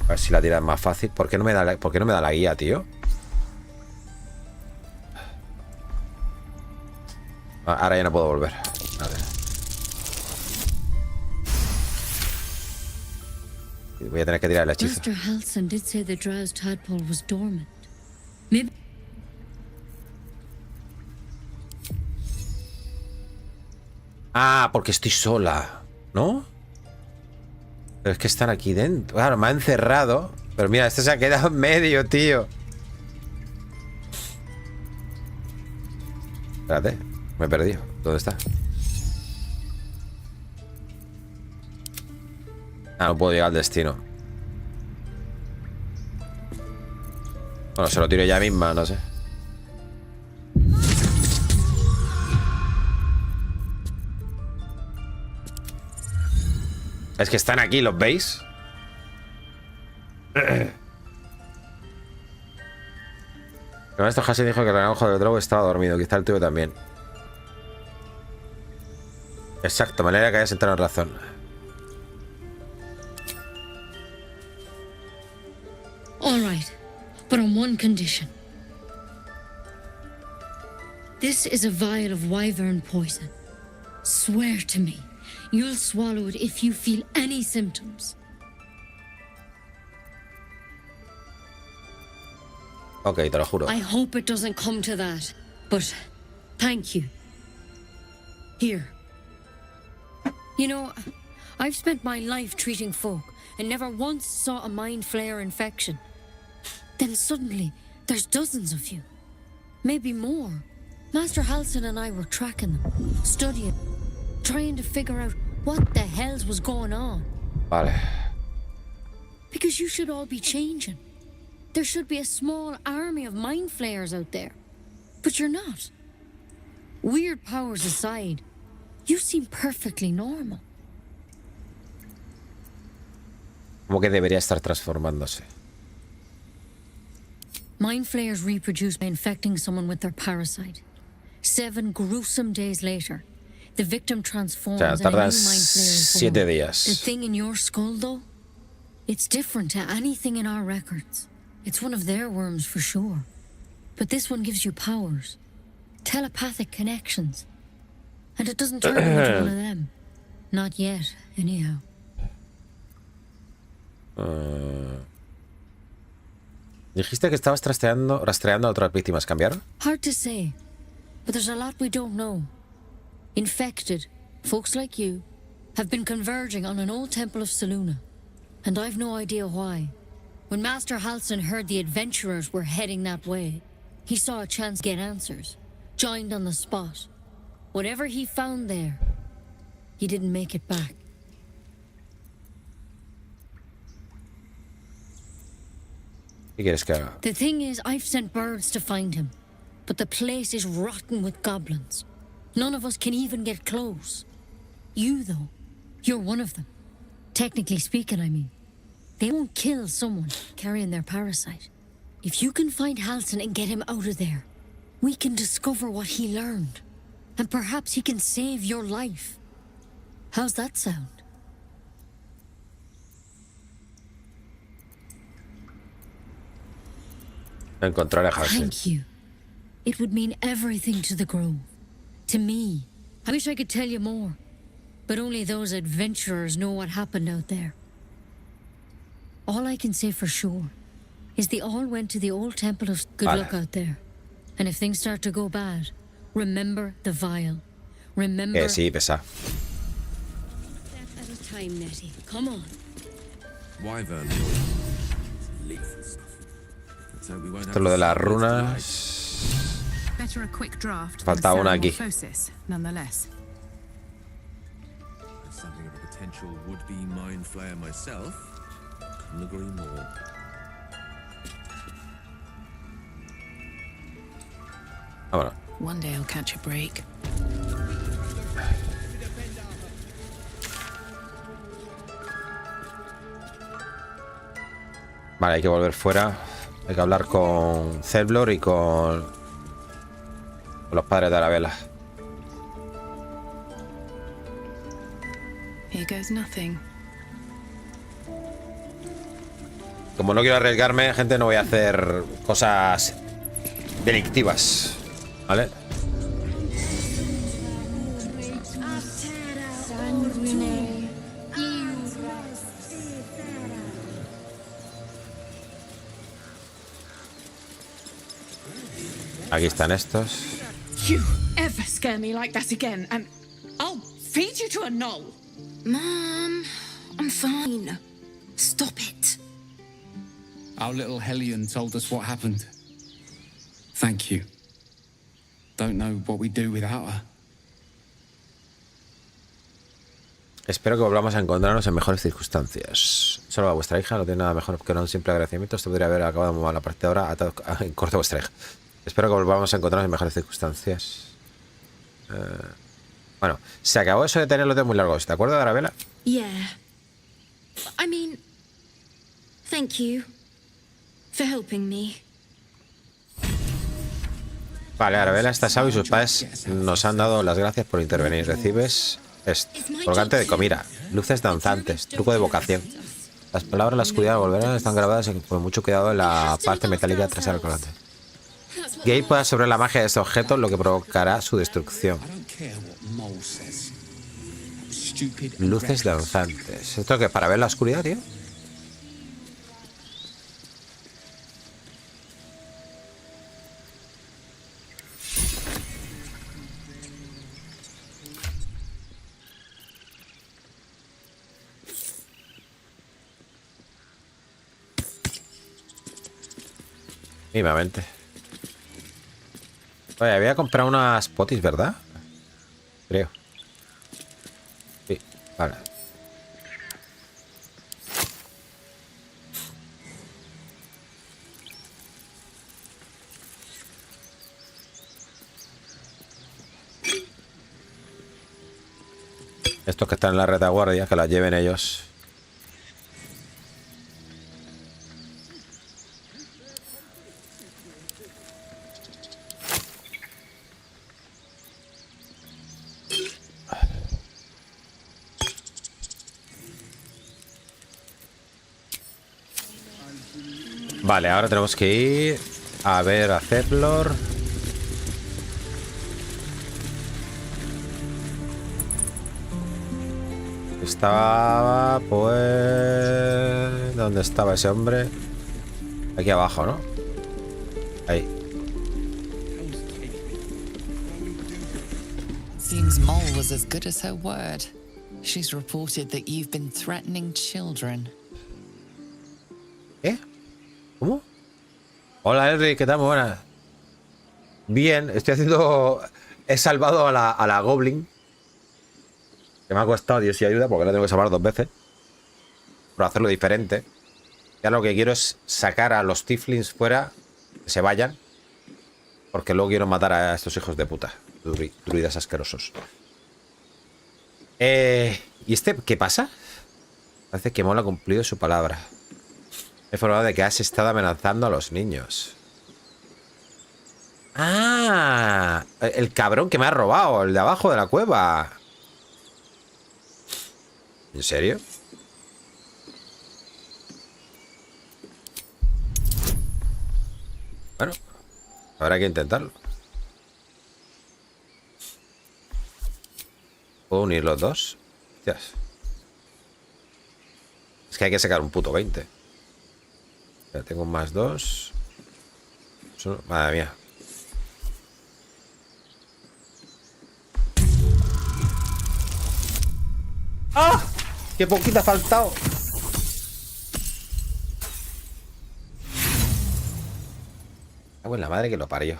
A ver si la tira es más fácil. ¿Por qué no me da la guía, tío? Ahora ya no puedo volver. A ver. Voy a tener que tirar el hechizo. Master Halsin did say the drow's tadpole was dormant. Maybe. Ah, porque estoy sola, ¿no? Pero es que están aquí dentro. Claro, me ha encerrado. Pero mira, este se ha quedado en medio, tío. Espérate, me he perdido. ¿Dónde está? Ah, no puedo llegar al destino. Bueno, se lo tiro ya misma, no sé. Es que están aquí, ¿los veis? Con esto Hase dijo que el gran ojo del drogo estaba dormido. Quizá el tuyo también. Exacto, me alegra que hayas entrado en razón. All right, but on one condition. This is a vial of wyvern poison. Swear to me, you'll swallow it if you feel any symptoms. Ok, te lo juro. I hope it doesn't come to that, but thank you. Here. You know, I've spent my life treating folk and never once saw a mind flayer infection. Then suddenly, there's dozens of you. Maybe more. Master Halsin and I were tracking them, studying, trying to figure out what the hells was going on. Vale. Because you should all be changing. There should be a small army of mind flayers out there. But you're not. Weird powers aside, you seem perfectly normal. Como que debería estar transformándose. Mind flayers reproduce by infecting someone with their parasite. 7 gruesome days later, the victim transforms O sea, and a new tardan mind flayer is 7 born. días. The thing in your skull, though, it's different to anything in our records. It's one of their worms for sure. But this one gives you powers. Telepathic connections. And it doesn't turn you into one of them. Not yet, anyhow. Dijiste que estabas rastreando a otras víctimas. ¿Cambiaron? Hard to say, but there's a lot we don't know. Infected, folks like you, have been converging on an old temple of Selûne, and I've no idea why. When Master Halsin heard the adventurers were heading that way, he saw a chance to get answers, joined on the spot. Whatever he found there, he didn't make it back. ¿Qué quieres que haga? The thing is, I've sent birds to find him, but the place is rotten with goblins. None of us can even get close. You, though, you're one of them. Technically speaking, I mean. They won't kill someone carrying their parasite. If you can find Halsin and get him out of there, we can discover what he learned. And perhaps he can save your life. How's that sound? Encontrar a Halsin. Thank you. It would mean everything to the Grove. To me. I wish I could tell you more. But only those adventurers know what happened out there. All I can say for sure is they all went to the old temple of good luck out there. And if things start to go bad, remember the vial. Remember... Sí, pesa. Step at a time, Nettie. Come on. Wyvern. Esto es lo de las runas. Better a quick draft. Falta una aquí. Nonetheless. As something of a potential would-be mind flayer myself, couldn't agree more. Vámonos. One day I'll catch a break. Vale, hay que volver fuera. Hay que hablar con Baldur y con los padres de Arabella. Here goes nothing. Como no quiero arriesgarme, gente, no voy a hacer cosas delictivas. ¿Vale? Aquí están estos. You ever scare me like that again, and I'll feed you to a knoll. Mom, I'm fine. Stop it. Our little Hellion told us what happened. Thank you. Don't know what we'd do without her. Espero que volvamos a encontrarnos en mejores circunstancias. Solo a vuestra hija no tiene nada mejor que un simple agradecimiento. Esto podría haber acabado muy mal la parte de ahora. En corto a vuestra hija. Espero que volvamos a encontrarnos en mejores circunstancias. Bueno, se acabó eso de tener los dedos muy largos. ¿Te acuerdas de Arabella? Yeah. I mean, thank you for helping me. Vale, Arabella está salvo y sus padres nos han dado las gracias por intervenir. Recibes esto. Colgante de comida. Luces danzantes. Truco de vocación. Las palabras en la oscuridad volverán están grabadas con mucho cuidado en la parte metálica trasera del colgante. Gay puede absorber la magia de este objeto, lo que provocará su destrucción. Luces danzantes. ¿Esto qué? ¿Para ver la oscuridad, tío? Mínimamente. Oye, había comprado unas potis, ¿verdad? Creo. Sí, vale. Estos que están en la retaguardia, que las lleven ellos. Vale, ahora tenemos que ir a ver a Zeplor. Estaba, pues... ¿dónde estaba ese hombre? Aquí abajo, ¿no? Ahí. Seems Mole was as good as her word. She's reported that you've been threatening children. ¿Qué? ¿Cómo? Hola, Elric, ¿qué tal? Muy buenas. Bien, estoy haciendo... He salvado a la Goblin. Que me ha costado Dios y ayuda porque la tengo que salvar 2 veces. Por hacerlo diferente. Ya lo que quiero es sacar a los Tieflings fuera. Que se vayan. Porque luego quiero matar a estos hijos de puta. Druidas asquerosos. ¿Y este qué pasa? Parece que Mola ha cumplido su palabra. He informado de que has estado amenazando a los niños. ¡Ah! El cabrón que me ha robado. El de abajo de la cueva. ¿En serio? Bueno, habrá que intentarlo. ¿Puedo unir los dos? Hostias. Es que hay que sacar un puto 20. Ya tengo más 2. Madre mía. ¡Ah! ¡Qué poquito ha faltado! Cago en la madre que lo parió.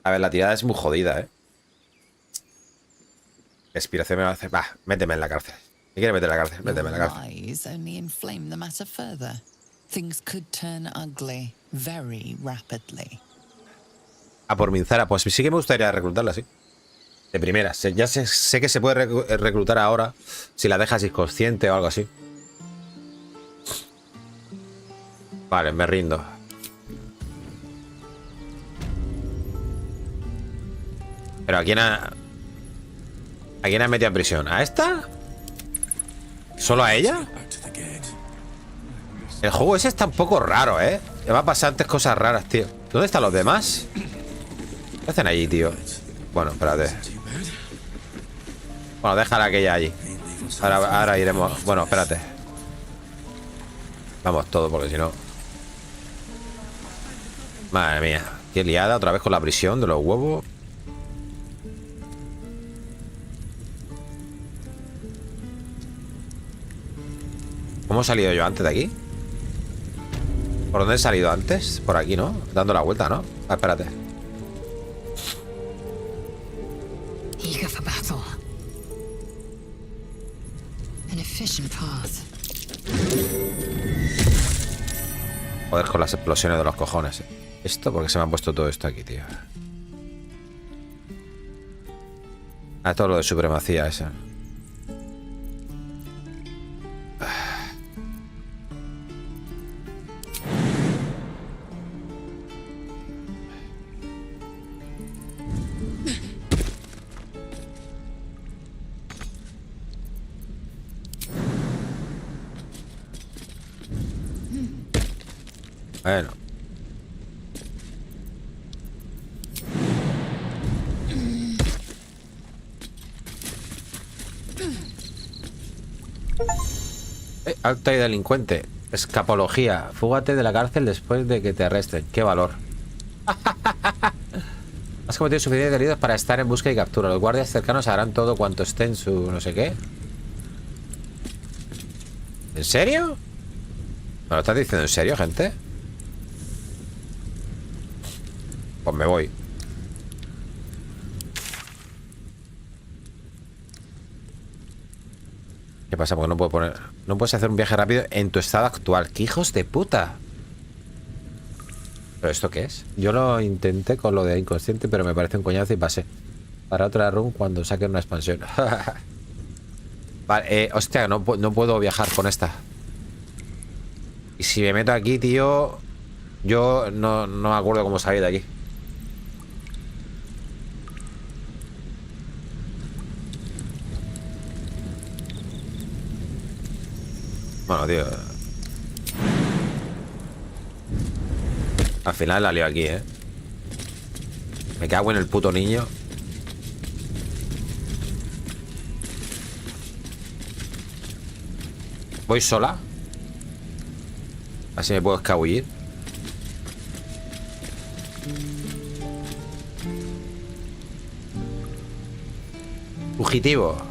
A ver, la tirada es muy jodida, ¿eh? Expiración me va a hacer... Va, méteme en la cárcel. ¿Me quiere meter en la cárcel? Méteme en la cárcel. A por Minzara. Pues sí que me gustaría reclutarla, sí. De primera. Ya sé que se puede reclutar ahora si la dejas inconsciente o algo así. Vale, me rindo. Pero ¿a quién ha metido en prisión? ¿A esta? ¿Solo a ella? El juego ese está un poco raro, ¿eh? Me va a pasar antes cosas raras, tío. ¿Dónde están los demás? ¿Qué hacen allí, tío? Bueno, espérate. Bueno, déjala aquella allí. Ahora iremos. Bueno, espérate. Vamos todo, porque si no... Madre mía. Qué liada otra vez con la prisión de los huevos. ¿Cómo he salido yo antes de aquí? ¿Por dónde he salido antes? Por aquí, ¿no? Dando la vuelta, ¿no? Ah, espérate. Eager for battle. efficient path. Joder, con las explosiones de los cojones. Esto, porque se me ha puesto todo esto aquí, tío. Ah, todo lo de supremacía esa. Bueno. Alto y delincuente. Escapología. Fúgate de la cárcel después de que te arresten. ¡Qué valor! Has cometido suficientes delitos para estar en busca y captura. Los guardias cercanos harán todo cuanto esté en su no sé qué. ¿En serio? ¿Me lo estás diciendo en serio, gente? Pues me voy. ¿Qué pasa? Porque no puedo poner... No puedes hacer un viaje rápido en tu estado actual. ¡Qué hijos de puta! ¿Pero esto qué es? Yo lo intenté con lo de inconsciente, pero me parece un coñazo y pasé. Para otra run cuando saquen una expansión. Vale, hostia, no puedo viajar con esta. Y si me meto aquí, tío... Yo no me acuerdo cómo salir de aquí. Bueno, tío. Al final la lío aquí, ¿eh? Me cago en el puto niño. Voy sola. Así me puedo escabullir. Fugitivo.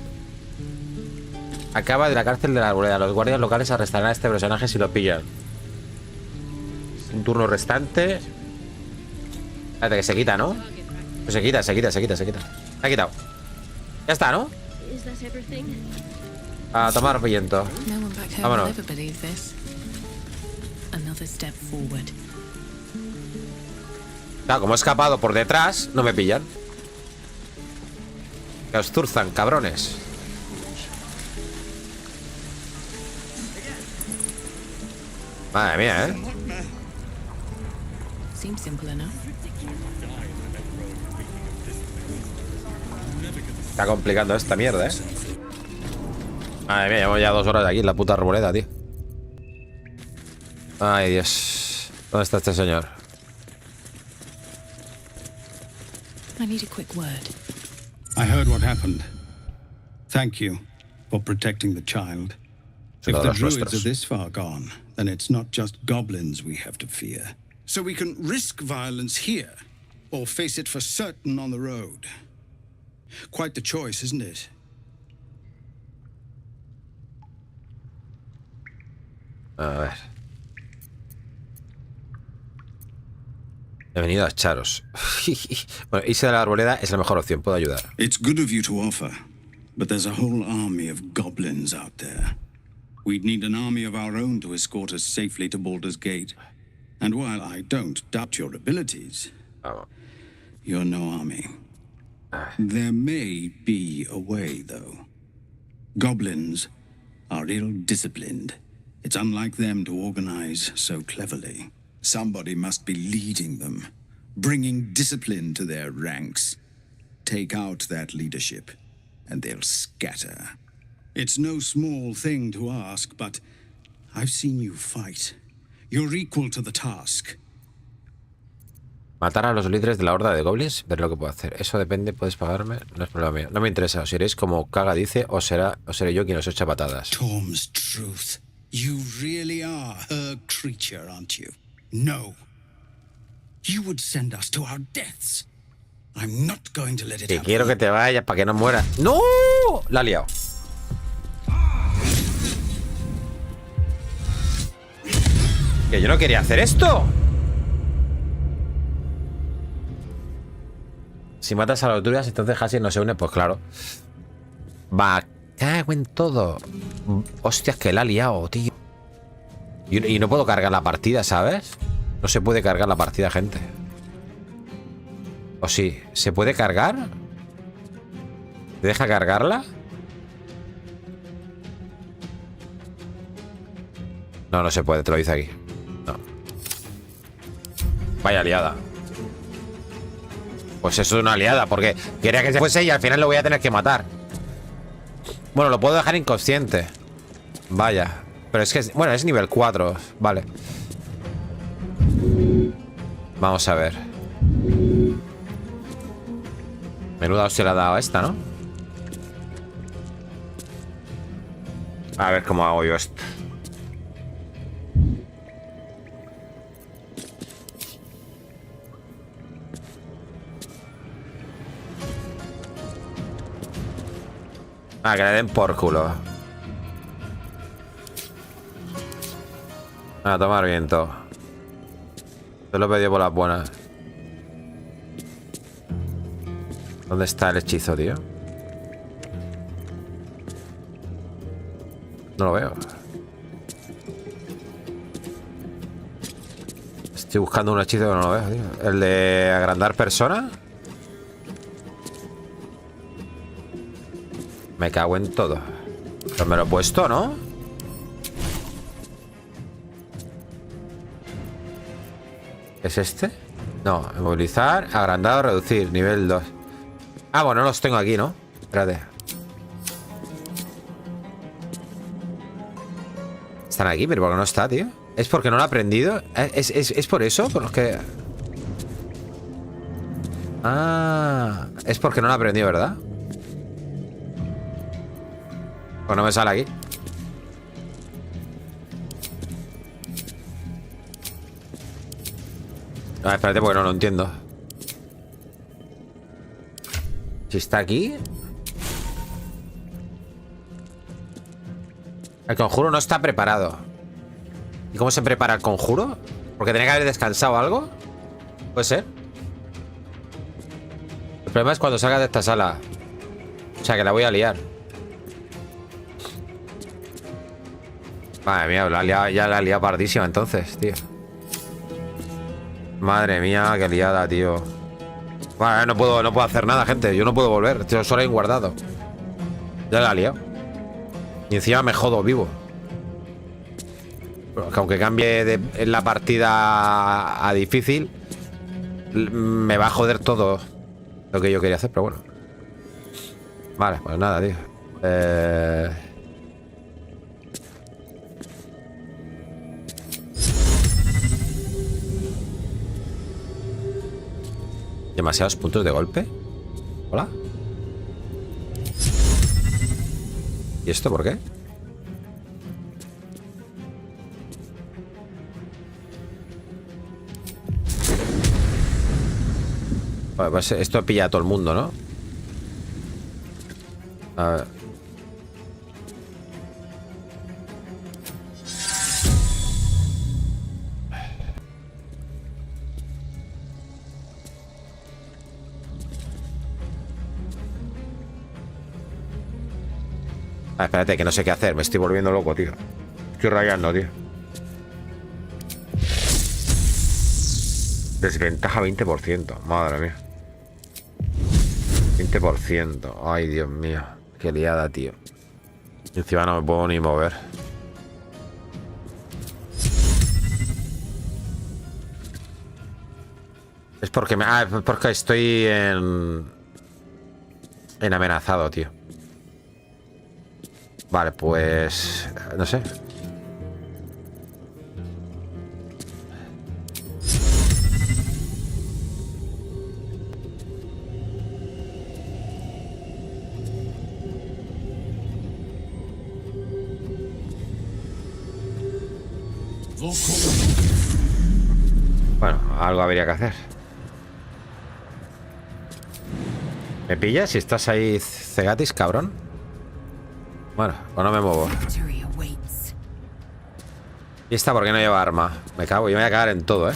Acaba de la cárcel de la arboleda. Los guardias locales arrestarán a este personaje si lo pillan. Un turno restante. Espérate, que se quita, ¿no? Pues se quita. Se ha quitado. Ya está, ¿no? A tomar viento. Vámonos. Claro, como he escapado por detrás, no me pillan. Que os zurzan, cabrones. Madre mía, ¿eh? Está complicando esta mierda, ¿eh? Madre mía, llevamos ya 2 horas aquí en la puta arboleda, tío. Ay, Dios. ¿Dónde está este señor? I need a quick word. I heard what happened. Thank you for protecting the child. If the druids are this far gone, then it's not just goblins we have to fear. So we can risk violence here, or face it for certain on the road. Quite the choice, isn't it? A ver. He venido a echaros. Bueno, irse de la arboleda es la mejor opción. Puedo ayudar. It's good of you to offer, but there's a whole army of goblins out there. We'd need an army of our own to escort us safely to Baldur's Gate. And while I don't doubt your abilities, you're no army. There may be a way, though. Goblins are ill-disciplined. It's unlike them to organize so cleverly. Somebody must be leading them, bringing discipline to their ranks. Take out that leadership, and they'll scatter. It's no small thing to ask, but I've seen you fight. You're equal to the task. Matar a los líderes de la horda de goblins, ver lo que puedo hacer. Eso depende, puedes pagarme, no es problema mío. No me interesa, os iréis como Kaga dice, o seré yo quien os echa patadas. Tom's truth. You really are her creature, aren't you? No. You would send us to our deaths. I'm not going to let it Que happen. quiero que te vayas para que no mueras. ¡No! La ha liado. Que yo no quería hacer esto. Si matas a los druidas, entonces Hassie no se une. Pues claro. Va, cago en todo. Hostias, que la ha liado, tío. Y no puedo cargar la partida, ¿sabes? No se puede cargar la partida, gente. ¿O sí? ¿Se puede cargar? ¿Te deja cargarla? No, no se puede, te lo dice aquí. No. Vaya liada. Pues eso es una liada, porque quería que se fuese y al final lo voy a tener que matar. Bueno, lo puedo dejar inconsciente. Vaya. Pero es que, bueno, es nivel 4. Vale. Vamos a ver. Menuda hostia le ha dado a esta, ¿no? A ver cómo hago yo esto. Ah, que le den por culo. A tomar viento. Te lo he pedido por las buenas. ¿Dónde está el hechizo, tío? No lo veo. Estoy buscando un hechizo que no lo veo, tío. ¿El de agrandar persona? Me cago en todo. Pero me lo he puesto, ¿no? ¿Es este? No, movilizar, agrandado, reducir, nivel 2. Ah, bueno, los tengo aquí, ¿no? Espérate. Están aquí, pero ¿por qué no está, tío? ¿Es porque no lo he aprendido? ¿Es por eso? Por los que... Ah, es porque no lo he aprendido, ¿verdad? Pues no me sale aquí. A ver, espérate, porque no lo entiendo. Si está aquí. El conjuro no está preparado. ¿Y cómo se prepara el conjuro? ¿Porque tenía que haber descansado algo? ¿Puede ser? El problema es cuando salga de esta sala. O sea, que la voy a liar. Madre mía, ya la he liado pardísima entonces, tío. Madre mía, qué liada, tío. Vale, no puedo hacer nada, gente. Yo no puedo volver. Tío, solo he guardado. Ya la he liado. Y encima me jodo vivo. Porque aunque cambie en la partida a difícil, me va a joder todo lo que yo quería hacer, pero bueno. Vale, pues nada, tío. Demasiados puntos de golpe. Hola. ¿Y esto por qué? Vale, pues esto pilla a todo el mundo, ¿no? A ver. Ah, espérate, que no sé qué hacer. Me estoy volviendo loco, tío. Estoy rayando, tío. Desventaja 20%. Madre mía. 20%. Ay, Dios mío. Qué liada, tío. Y encima no me puedo ni mover. Es porque es porque estoy en amenazado, tío. Vale, pues... no sé. Bueno, algo habría que hacer. ¿Me pillas si estás ahí cegatis, cabrón? Bueno, pues no me muevo. ¿Y esta por qué no lleva arma? Me cago, yo me voy a cagar en todo, ¿eh?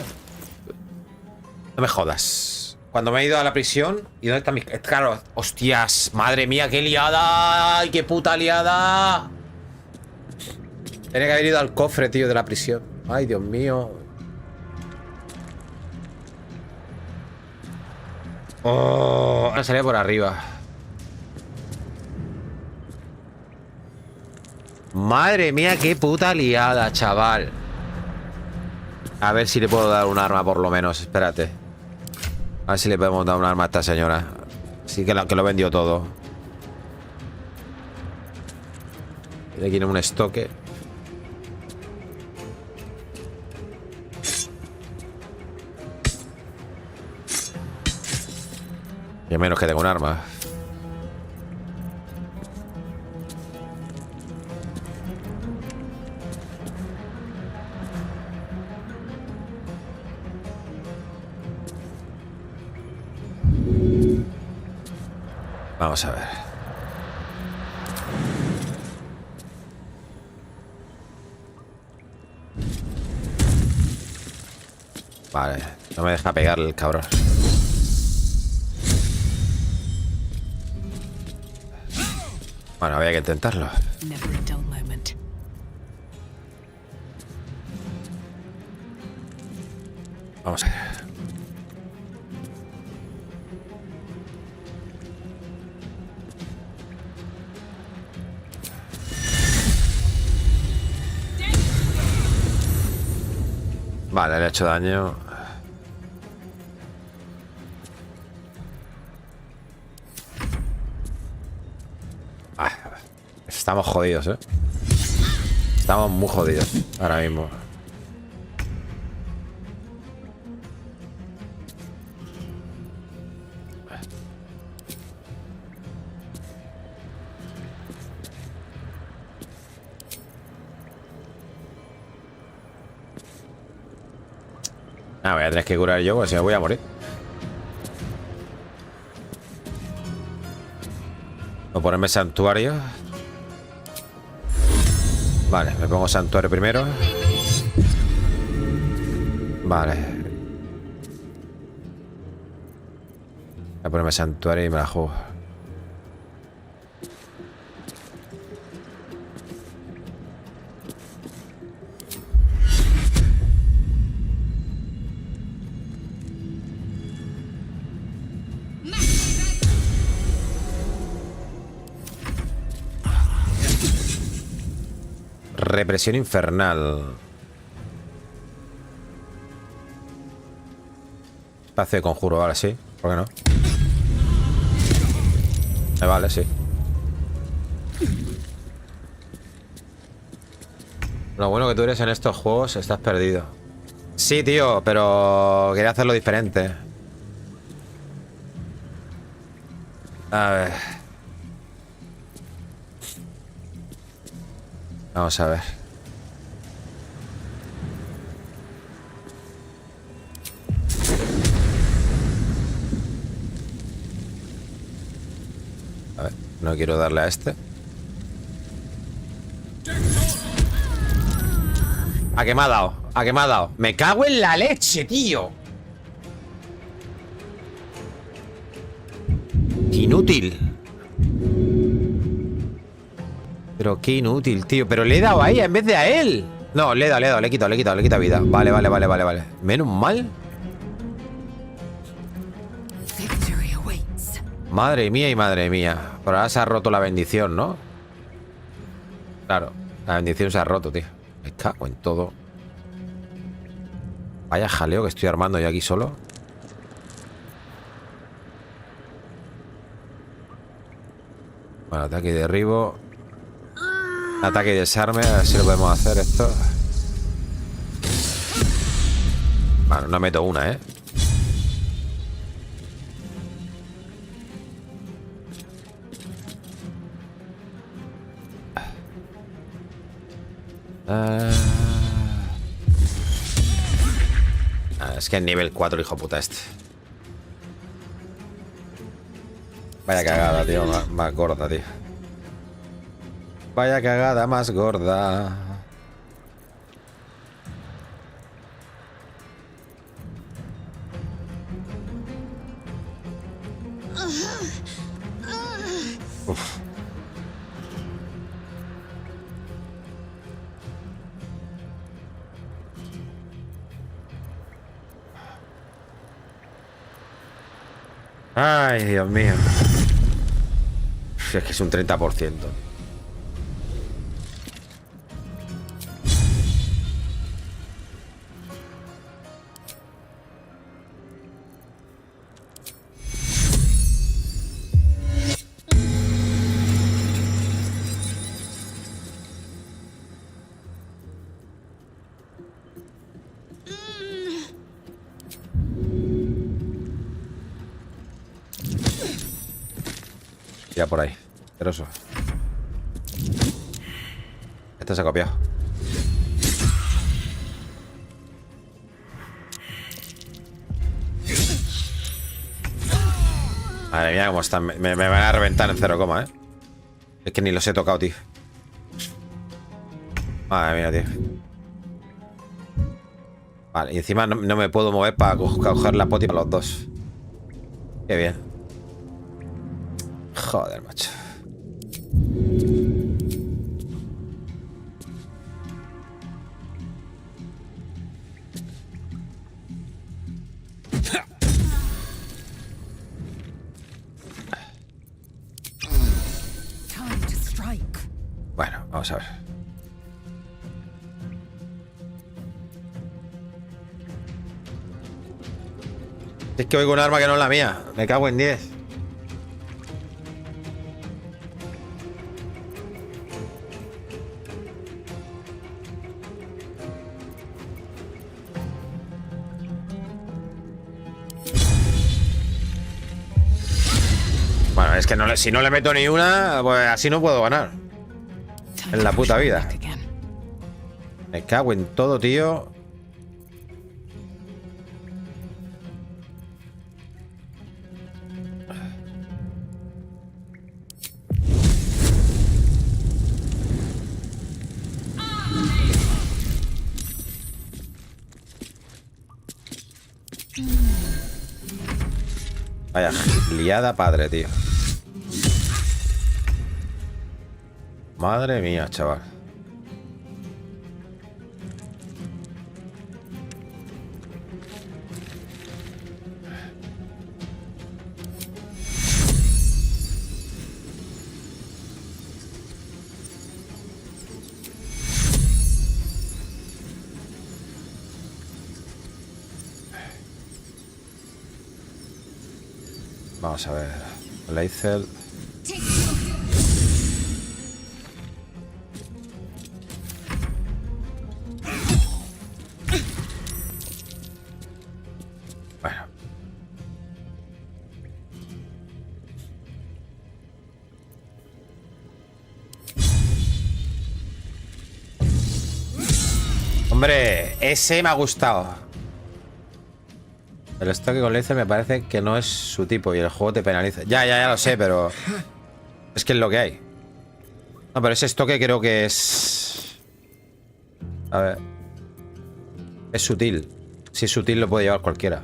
No me jodas. Cuando me he ido a la prisión... ¿Y dónde está mi...? Claro, hostias, madre mía, qué liada. ¡Ay, qué puta liada! Tiene que haber ido al cofre, tío, de la prisión. Ay, Dios mío. Oh, ahora salía por arriba. Madre mía, qué puta liada, chaval. A ver si le puedo dar un arma por lo menos. Espérate. A ver si le podemos dar un arma a esta señora. Sí que lo vendió todo. Y aquí tiene un estoque. Y a menos que tenga un arma. Vamos a ver. Vale, no me deja pegarle el cabrón. Bueno, había que intentarlo. Vamos a ver. Vale, le he hecho daño. Estamos jodidos, ¿eh? Estamos muy jodidos ahora mismo. Ah, voy a tener que curar yo, porque si me voy a morir. Voy a ponerme santuario. Vale, me pongo santuario primero. Vale. Voy a ponerme santuario y me la juego. Represión infernal. Espacio de conjuro, vale, sí. ¿Por qué no? Vale, sí. Lo bueno que tú eres en estos juegos, estás perdido. Sí, tío, pero quería hacerlo diferente. A ver. Vamos a ver. A ver, no quiero darle a este. ¿A qué me ha dado? ¿A qué me ha dado? Me cago en la leche, tío. Inútil. Pero qué inútil, tío. Pero le he dado a ella en vez de a él. No, le he dado, le he quitado vida. Vale. Menos mal. Madre mía y madre mía. Por ahora se ha roto la bendición, ¿no? Claro, la bendición se ha roto, tío. Me cago en todo. Vaya jaleo que estoy armando yo aquí solo. Bueno, ataque y derribo. Ataque y desarme, a ver si lo podemos hacer esto. Bueno, no meto una, ¿eh? Es que en nivel 4, hijo puta este. Vaya cagada, tío, más gorda, tío. Vaya cagada más gorda. Uf. Ay, Dios mío. Es que es un 30%. Ya por ahí. Asqueroso. Este se ha copiado. Madre mía, cómo están. Me van a reventar en 0, Es que ni los he tocado, tío. Madre mía, tío. Vale, y encima no me puedo mover para coger la poti para los dos. Qué bien. Joder, macho. Bueno, vamos a ver. Es que oigo un arma que no es la mía. Me cago en 10. Bueno, es que no, si no le meto ni una, pues así no puedo ganar. En la puta vida. Me cago en todo, tío. Vaya liada padre, tío. Madre mía, chaval. Vamos a ver. Leicel. Bueno. Hombre, ese me ha gustado. El estoque con Leicel me parece que no es su tipo y el juego te penaliza. Ya lo sé, pero es que es lo que hay. No, pero ese estoque creo que es... A ver. Es sutil. Si es sutil lo puede llevar cualquiera.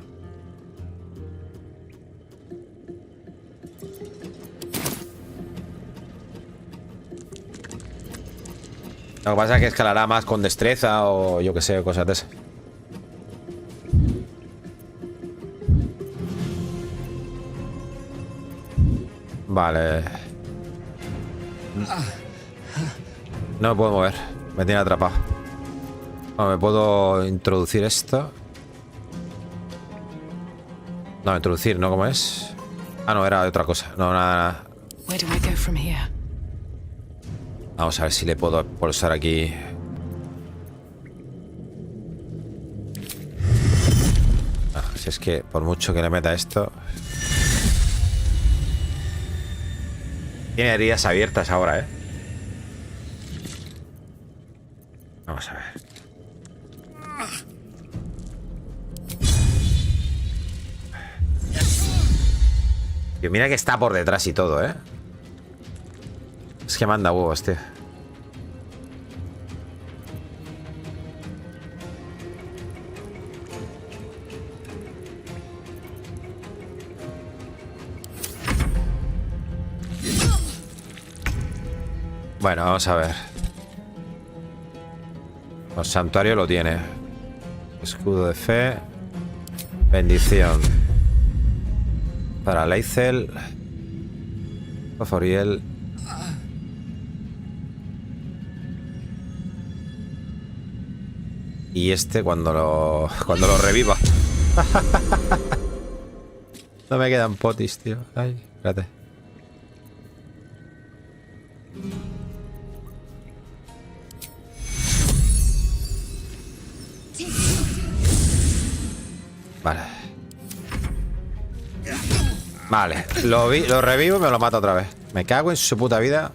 Lo que pasa es que escalará más con destreza o yo que sé, cosas de esas. Vale. No me puedo mover. Me tiene atrapado. No, me puedo introducir esto. No, introducir, ¿no? ¿Cómo es? Ah, no, era otra cosa. No, nada. Vamos a ver si le puedo pulsar aquí. Ah, si es que por mucho que le meta esto... Tiene heridas abiertas ahora, ¿eh? Vamos a ver. Tío, mira que está por detrás y todo, ¿eh? Es que manda huevos, tío. Bueno, vamos a ver. El santuario lo tiene. Escudo de fe. Bendición. Para Leicel. Foriel. Y este cuando lo reviva. No me quedan potis, tío. Ay, espérate. Vale. Vale, lo revivo y me lo mato otra vez. Me cago en su puta vida.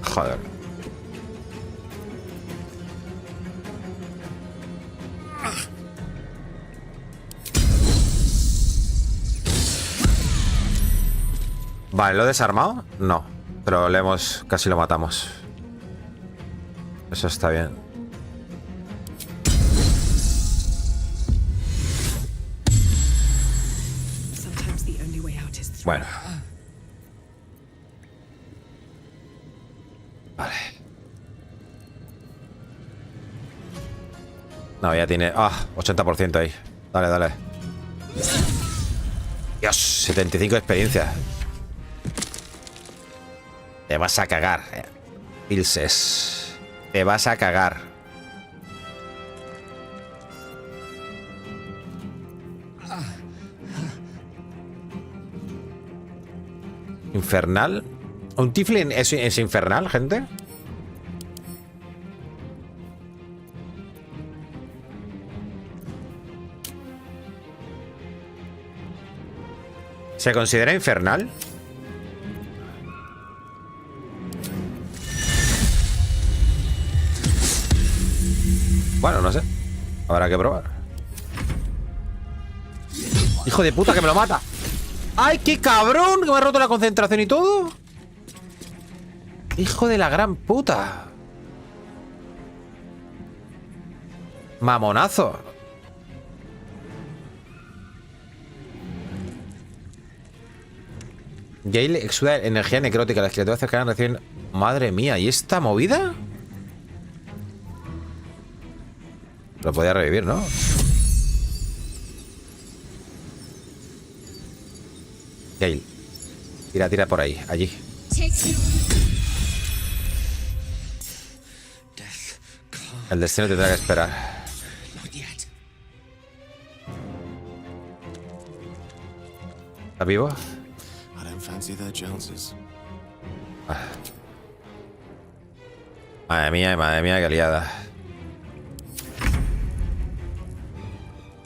Joder. Vale, ¿lo he desarmado? No. Pero casi lo matamos. Eso está bien. Bueno. Vale. No, ya tiene... 80% ahí. Dale, dale. Dios, 75 de experiencia. Te vas a cagar, Pilses. Te vas a cagar. ¿Infernal? ¿Un Tiflin es infernal, gente? ¿Se considera infernal? Bueno, no sé. Habrá que probar. ¡Hijo de puta que me lo mata! ¡Ay, qué cabrón! Que me ha roto la concentración y todo. ¡Hijo de la gran puta! ¡Mamonazo! Gale exuda energía necrótica. Las criaturas cercanas reciben... Madre mía, ¿y esta movida? Lo podía revivir, ¿no? Gale. Tira por ahí, allí. El destino tendrá que esperar. ¿Está vivo? Madre mía, qué liada.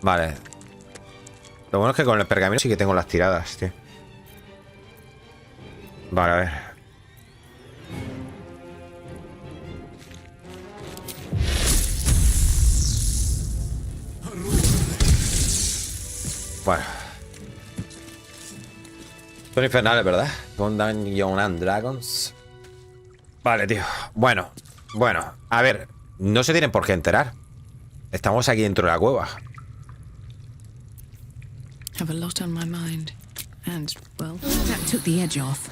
Vale. Lo bueno es que con el pergamino sí que tengo las tiradas, tío. Vale, a ver. Bueno. Son infernales, ¿verdad? Con Dungeons and Dragons. Vale, tío. Bueno. A ver. No se tienen por qué enterar. Estamos aquí dentro de la cueva. Have a lot on my mind. And, well, that took the edge off.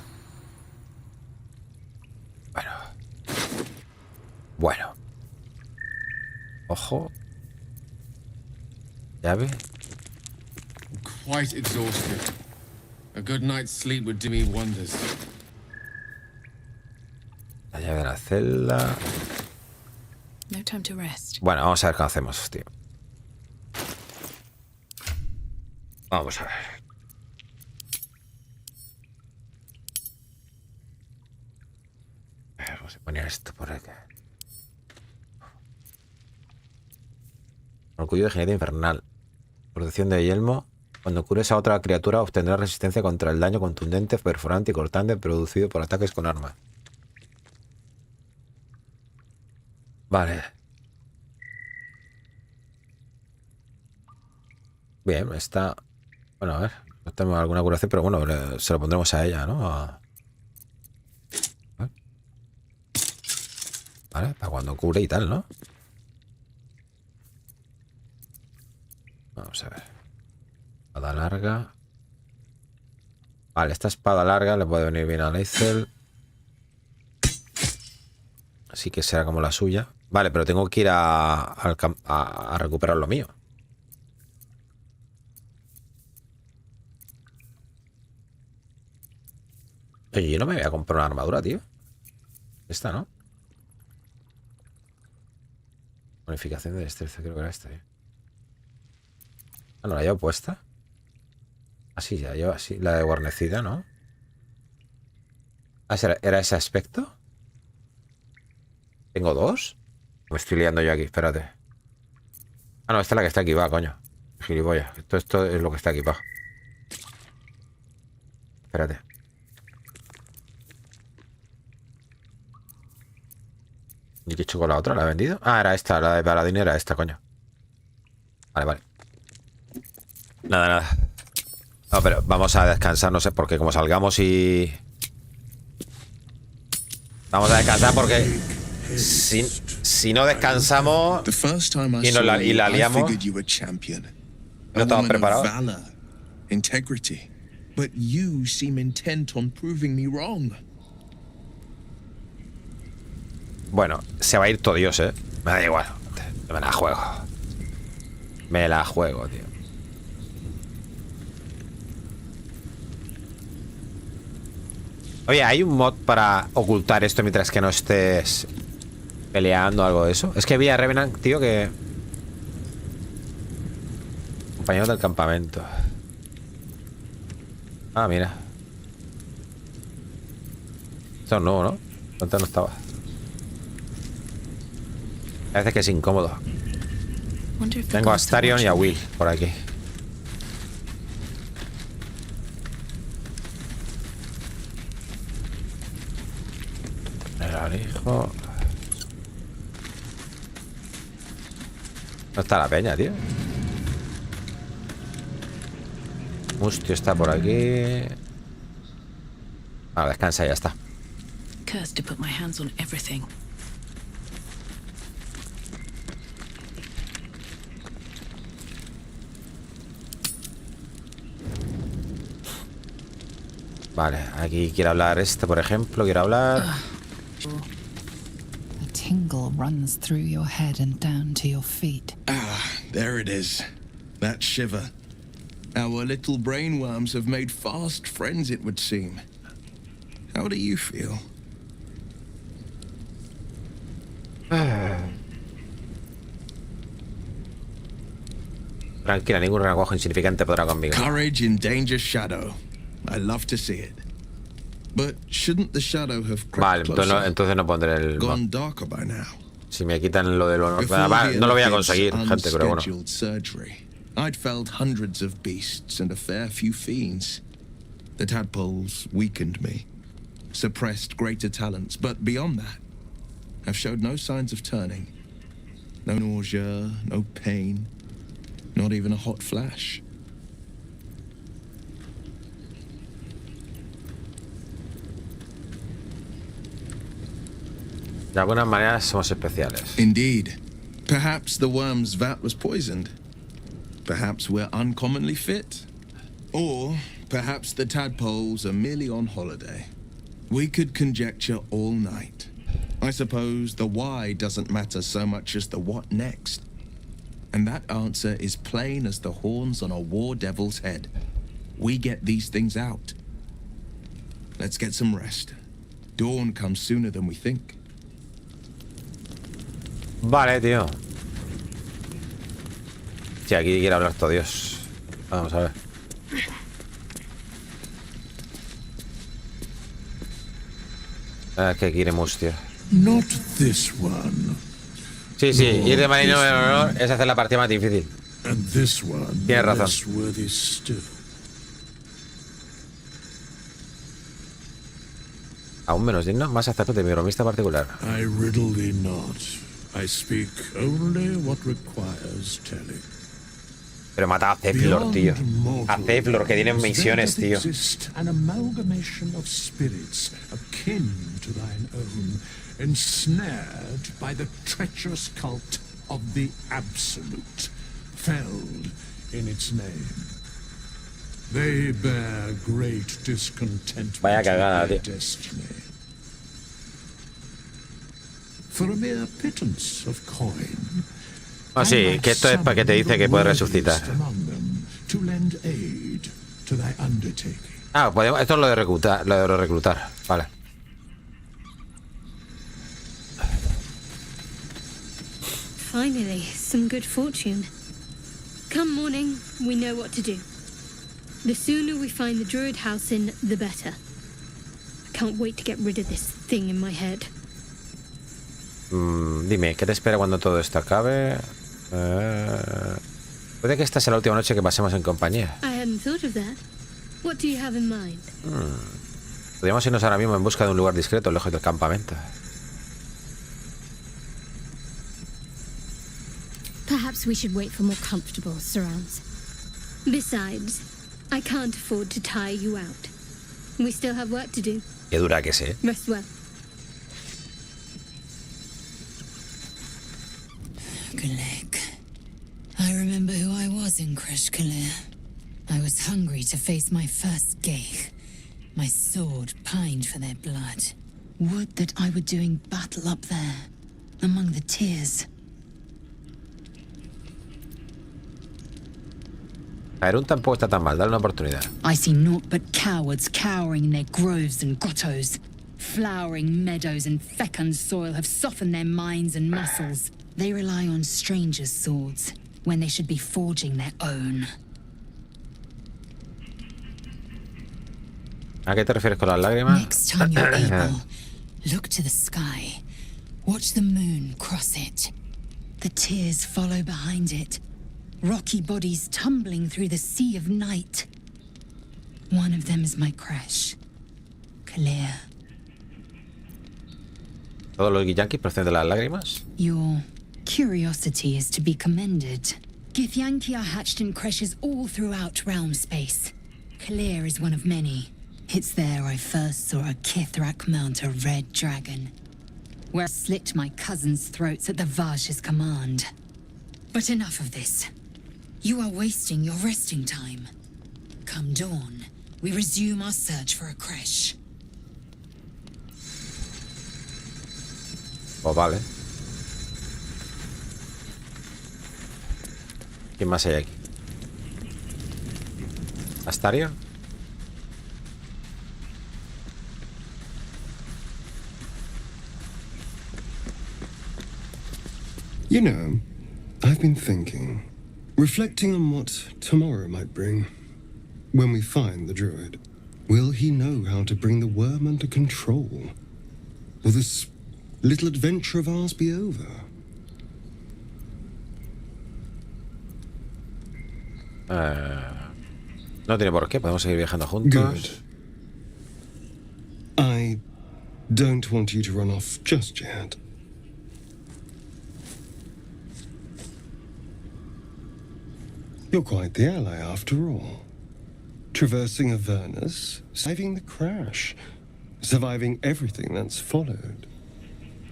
Bueno. Ojo. Llave. I'm quite exhausted. A good night's sleep would do me wonders. La llave de la celda. No time to rest. Bueno, vamos a ver qué hacemos, tío. Vamos a ver. Vamos a poner esto por acá. Orgullo de jinete infernal. Protección de yelmo. Cuando cures a otra criatura obtendrá resistencia contra el daño contundente, perforante y cortante producido por ataques con armas. Vale. Bien, está... Bueno, a ver. No tenemos alguna curación, pero bueno, se lo pondremos a ella, ¿no? Vale, para cuando cure y tal, ¿no? Vamos a ver. Espada larga. Vale, esta espada larga le puede venir bien a Leicel. Así que será como la suya. Vale, pero tengo que ir a recuperar lo mío. Oye, yo no me voy a comprar una armadura, tío. Esta, ¿no? Bonificación de destreza, creo que era esta, tío. Ah, no, la llevo puesta. Así, ya llevo así. La de guarnecida, ¿no? Ah, ¿era ese aspecto? ¿Tengo dos? Me estoy liando yo aquí, espérate. Ah, no, esta es la que está equipada, coño. Gilipollas. Esto es lo que está equipado. Espérate. ¿Y qué he hecho con la otra? ¿La he vendido? Ah, era esta, la de paladín era esta, coño. Vale, vale. Nada. No, pero vamos a descansar, no sé, porque como salgamos y... Vamos a descansar porque... Si no descansamos y la liamos, no estamos preparados. Integrity, but you seem intent on proving me wrong. Bueno, se va a ir todo Dios, ¿eh? Me da igual. Me la juego. Me la juego, tío. Oye, ¿hay un mod para ocultar esto mientras que no estés peleando o algo de eso? Es que vi a Revenant, tío, que... Compañero del campamento. Ah, mira. Esto es nuevo, ¿no? Antes no estaba. A veces que es incómodo. Tengo a Astarion y a Will por aquí. El alijo. No está la peña, tío. Mustio está por aquí. Vale, descansa y ya está. Cursed to put my hands on everything. Vale, aquí quiero hablar por ejemplo, quiero hablar. A tingle runs through your head and down to your feet. Ah, there it is. That shiver. Our little brainworms have made fast friends, it would seem. How do you feel? Tranquila, ningún renacuajo insignificante podrá conmigo. Courage in danger's shadow. I love to see it. But shouldn't the shadow have Vale, entonces no pondré el... Gone darker by now. Si me quitan lo de lo... No lo voy a conseguir, gente, pero bueno. Surgery, I'd felled hundreds of beasts and a fair few fiends. The tadpoles weakened me, suppressed greater talents, but beyond that, have showed no signs of turning. No nausea, no pain, not even a hot flash. De alguna manera somos especiales. Indeed. Perhaps the worm's vat was poisoned. Perhaps we're uncommonly fit. Or perhaps the tadpoles are merely on holiday. We could conjecture all night. I suppose the why doesn't matter so much as the what next. And that answer is plain as the horns on a war devil's head. We get these things out. Let's get some rest. Dawn comes sooner than we think. Vale, tío. Sí, aquí quiere hablar todo Dios. Vamos a ver. ¿Qué quiere Mustio? Not this one. Sí, ir de marino en honor es hacer la partida más difícil. And this one. Tienes razón. Aún menos digno, más acerca de mi bromista particular. I riddle thee not. I speak only what requires telling. Pero mata a Zeflor, tío. A Zeflor, que tiene misiones, tío. An amalgamation of spirits akin to thine own, ensnared by the treacherous cult of the absolute, felled in its name. They bear great discontentment. Vaya cagada, tío. Destiny. for a mere pittance of coin. Ah, sí, que esto es para que te dice que puedes resucitar. To lend aid to thy undertaking. Ah, podemos, esto es lo de reclutar, vale. Finally, some good fortune. Come morning, we know what to do. The sooner we find the druid house in, the better. I can't wait to get rid of this thing in my head. Dime, ¿qué te espera cuando todo esto acabe? Puede que esta sea la última noche que pasemos en compañía. I hadn't thought of that. What do you have in mind? Podríamos irnos ahora mismo en busca de un lugar discreto, lejos del campamento. Perhaps we should wait for more comfortable surrounds. Besides, I can't afford to tire you out. We still have work to do. Qué dura que sé. Rest well. Galek. I remember who I was in Kresh Kalir. I was hungry to face my first Geich. My sword pined for their blood. Would that I were doing battle up there, among the tears. Reúne tampoco está tan mal, dale una oportunidad. I see naught but cowards cowering in their groves and grottos. Flowering meadows and fecund soil have softened their minds and muscles. They rely on strangers' swords when they should be forging their own. ¿A qué te refieres con las lágrimas? Next time you're able, look to the sky. Watch the moon cross it. The tears follow behind it. Rocky bodies tumbling through the sea of night. One of them is my crash. Kalir. ¿Todos los Githyanki proceden de las lágrimas? Your curiosity is to be commended. Githyanki are hatched in creches all throughout realm space. Kalir is one of many. It's there I first saw a Kithrak mount a red dragon, where I slit my cousins' throats at the Vash's command. But enough of this. You are wasting your resting time. Come dawn, we resume our search for a creche. Pues vale. ¿Quién más hay aquí? ¿Astaria? You know, I've been thinking, reflecting on what tomorrow might bring. When we find the druid, will he know how to bring the worm under control? Will this little adventure of ours be over? No tiene por qué, podemos seguir viajando juntos. Good. I don't want you to run off just yet. You're quite the ally after all. Traversing Avernus, surviving the crash, surviving everything that's followed.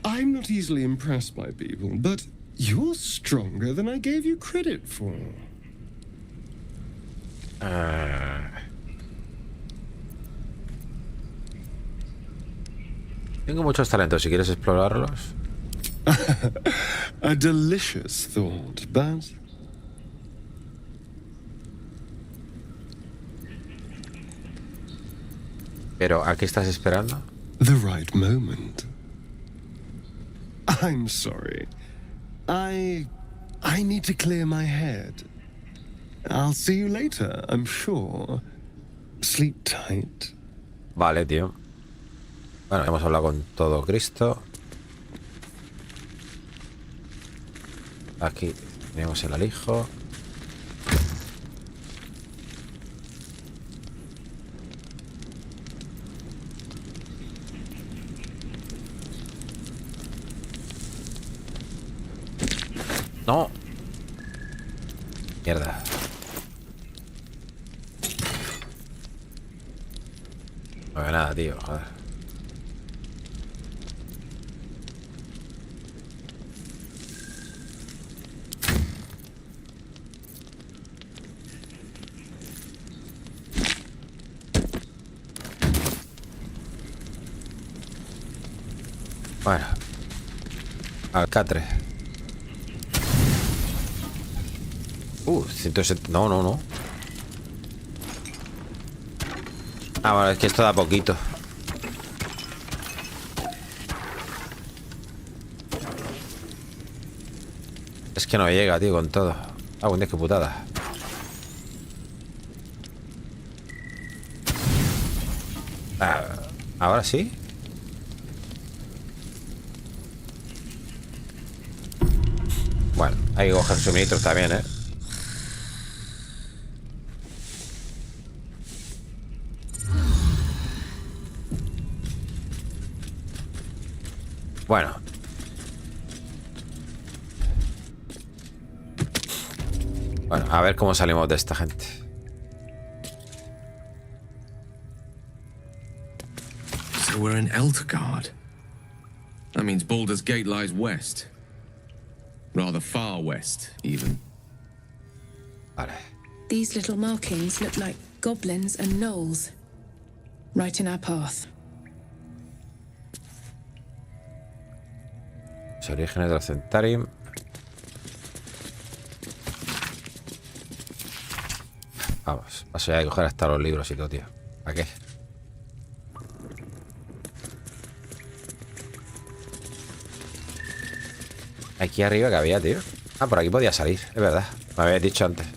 I'm not easily impressed by people, but you're stronger than I gave you credit for. Tengo muchos talentos, si quieres explorarlos. A delicious thought, but... Pero, ¿a qué estás esperando? The right moment. I'm sorry. I need to clear my head. I'll see you later, I'm sure. Sleep tight. Vale, tío. Bueno, hemos hablado con todo Cristo. Aquí tenemos el alijo. No. Mierda. No veo nada, tío. Joder. Bueno. Al K3. 170. No, no, no. Ah, bueno, es que esto da poquito. Es que no llega, tío, con todo. Ah, buen día, qué putada. Ah, ahora sí. Bueno, hay que coger suministros también, ¿eh? Bueno. Bueno, a ver cómo salimos de esta gente. So we're in Eltergard. That means Baldur's Gate lies west. Rather far west, even. Vale. These little markings look like goblins and gnolls. Right in our path. Los orígenes del Centarium. Vamos, paso ya de coger hasta los libros y todo, tío. ¿Para qué? Aquí arriba que había, tío. Ah, por aquí podía salir, es verdad. Me habías dicho antes.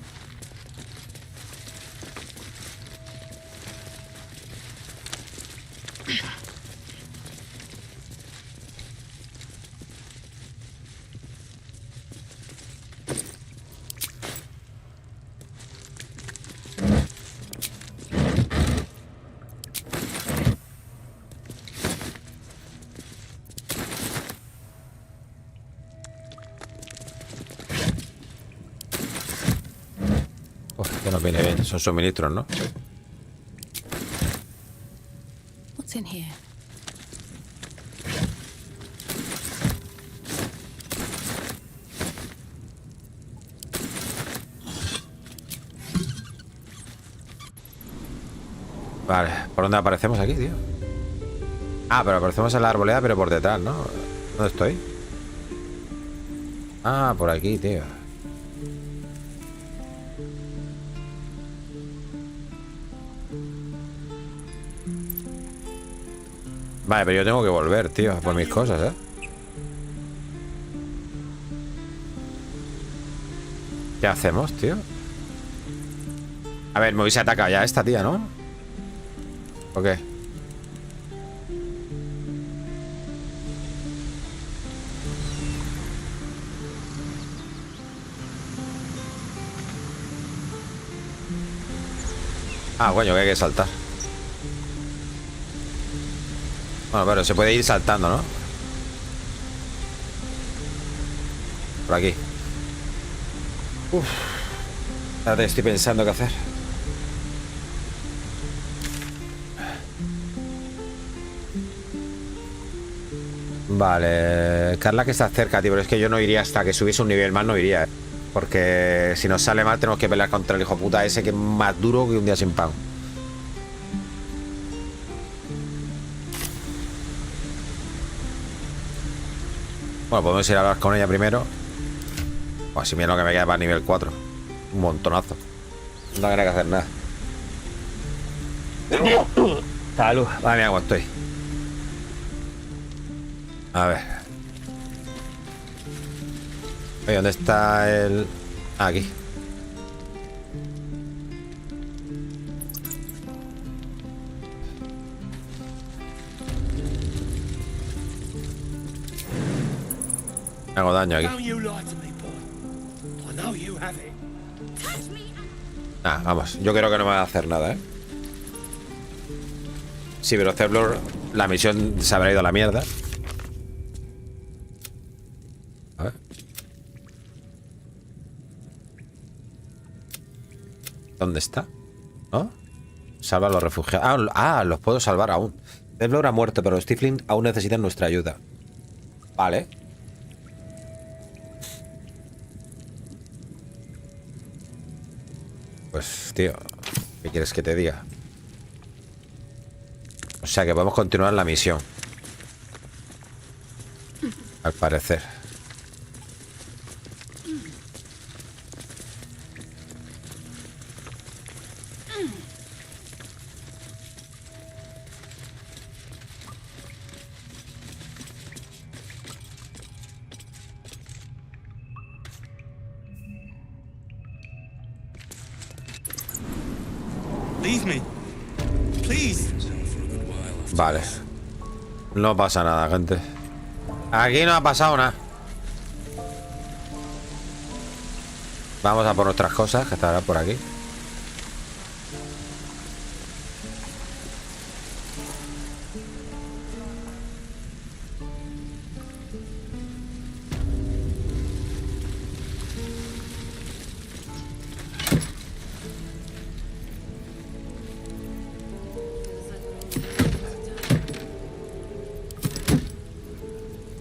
Que nos viene bien, son suministros, ¿no? What's in here? Vale, ¿por dónde aparecemos aquí, tío? Ah, pero aparecemos en la arboleda, pero por detrás, ¿no? ¿Dónde estoy? Ah, por aquí, tío. Vale, pero yo tengo que volver, tío, por mis cosas, ¿eh? ¿Qué hacemos, tío? A ver, me hubiese atacado ya esta tía, ¿no? ¿O qué? Ah, coño, que hay que saltar. Bueno, pero se puede ir saltando, ¿no? Por aquí. Uf. Ahora estoy pensando qué hacer. Vale. Carla que está cerca, tío. Pero es que yo no iría hasta que subiese un nivel más, no iría, ¿eh? Porque si nos sale mal tenemos que pelear contra el hijo puta ese que es más duro que un día sin pan. Bueno, podemos ir a hablar con ella primero. Pues si mira lo que me queda para nivel 4. Un montonazo. No tengo que hacer nada. Salud. Madre mía, cómo estoy. A ver. Oye, ¿dónde está el...? Ah, aquí. Hago daño aquí. Ah, vamos. Yo creo que no me va a hacer nada, ¿eh? Sí, pero cerebro, la misión se habrá ido a la mierda. A ver. ¿Dónde está? ¿No? Salva a los refugiados. Los puedo salvar aún. Cerebro ha muerto, pero los Tiflin aún necesitan nuestra ayuda. Vale. Pues, tío, ¿qué quieres que te diga? O sea, que podemos continuar la misión. Al parecer. Leave me. Please. Vale. No pasa nada, gente. Aquí no ha pasado nada. Vamos a por nuestras cosas, que estarán por aquí.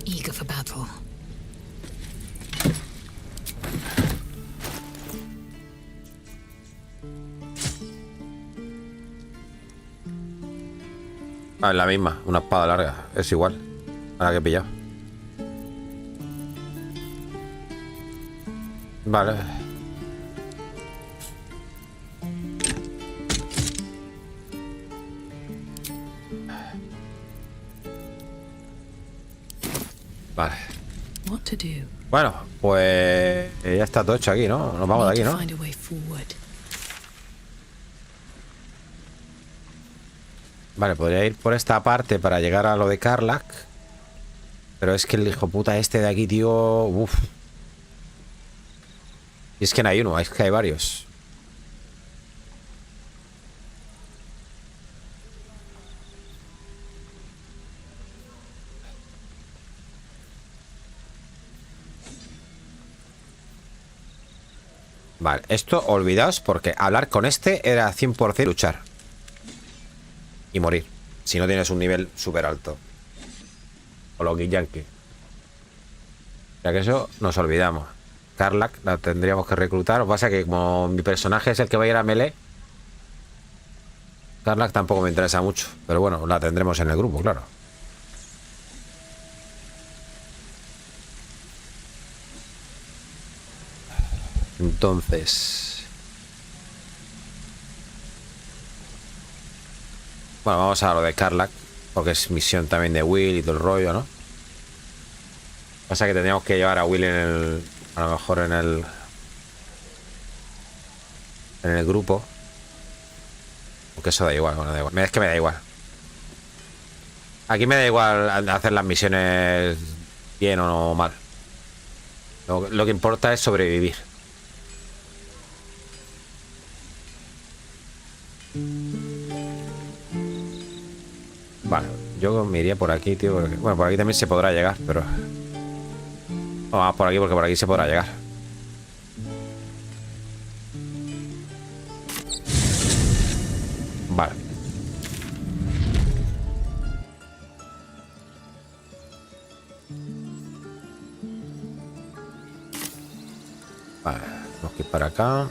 Eager for battle. Ah, es la misma, una espada larga. Es igual a la que he pillado. Vale. Vale. What to do? Bueno, pues ya está todo hecho aquí, ¿no? Nos vamos de aquí, ¿no? Find a way forward. Vale, podría ir por esta parte para llegar a lo de Karlak. Pero es que el hijo puta este de aquí, tío. Uf. Y es que no hay uno, es que hay varios. Vale, esto olvidaos porque hablar con este era 100% luchar. Y morir. Si no tienes un nivel súper alto. O lo que yankee. Ya que eso nos olvidamos. Karlak la tendríamos que reclutar. Lo que pasa es que como mi personaje es el que va a ir a melee, Karlak tampoco me interesa mucho. Pero bueno, la tendremos en el grupo, claro. Entonces... Bueno, vamos a lo de Karlak, porque es misión también de Will y todo el rollo, ¿no? Pasa que tendríamos que llevar a Will en el... A lo mejor en el grupo. Porque eso da igual, bueno, da igual. Es que me da igual. Aquí me da igual hacer las misiones bien o no mal. Lo que importa es sobrevivir. Vale, yo me iría por aquí, tío. Porque... Bueno, por aquí también se podrá llegar, pero... Vamos por aquí porque por aquí se podrá llegar. Vale. Vale, tenemos que ir para acá.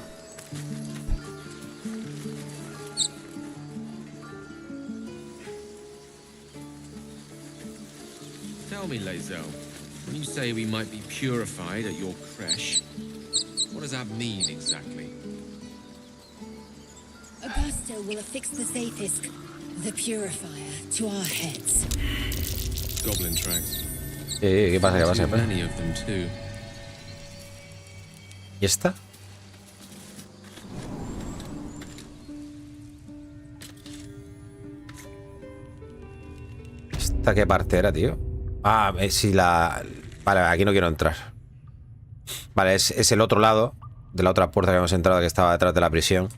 Tell me, Lazel, when you say we might be purified at your creche, what does that mean exactly? Augusta will affix the Zaithisk, the purifier, to our heads. Goblin tracks. ¿Qué pasa? ¿Qué pasa? Many of them too. ¿Y esta? ¿Esta qué parte era, tío? Ah, si la... Vale, aquí no quiero entrar. Vale, es el otro lado de la otra puerta que hemos entrado, que estaba detrás de la prisión.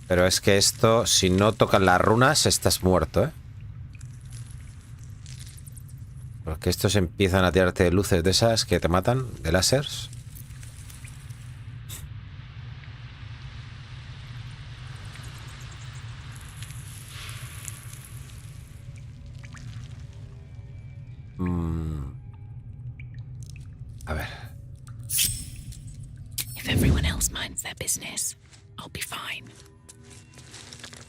Pero es que esto, si no tocan las runas, estás muerto, ¿eh? Porque estos empiezan a tirarte luces de esas que te matan, de láseres. A ver. If everyone else minds their business, I'll be fine.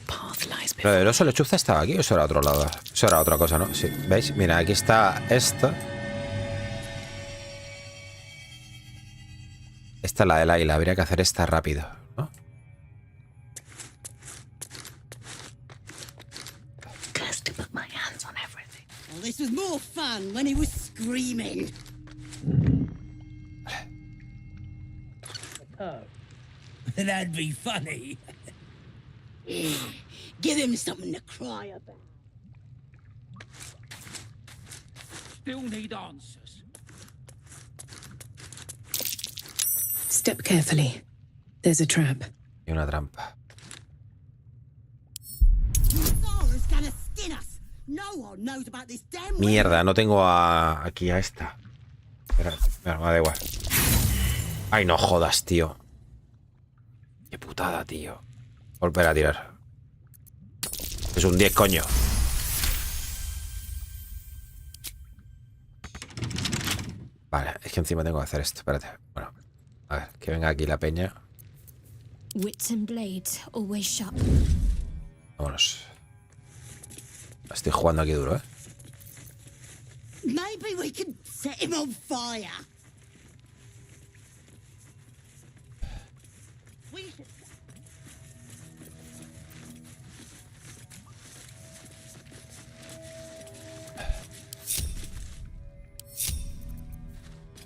Path lies Pero el oso lechuza estaba aquí o eso era otro lado. Eso era otra cosa, ¿no? Sí. ¿Veis? Mira, aquí está esto. Esta es la del águila. Habría que hacer esta rápido, ¿no? Well, this was more fun when he was screaming. Oh, that'd be funny. Give him something to cry about. Still need answers. Step carefully. There's a trap. Y una trampa. Zara's gonna skin us. No one knows about this damn. Mierda, no tengo aquí a esta. Espera, me da igual. Ay, no jodas, tío. Qué putada, tío. Volver a tirar. Es un 10, coño. Vale, es que encima tengo que hacer esto. Espérate. Bueno, a ver, que venga aquí la peña. Wits and blades, always sharp. Vámonos. Estoy jugando aquí duro, ¿eh? Maybe we can set him on fire.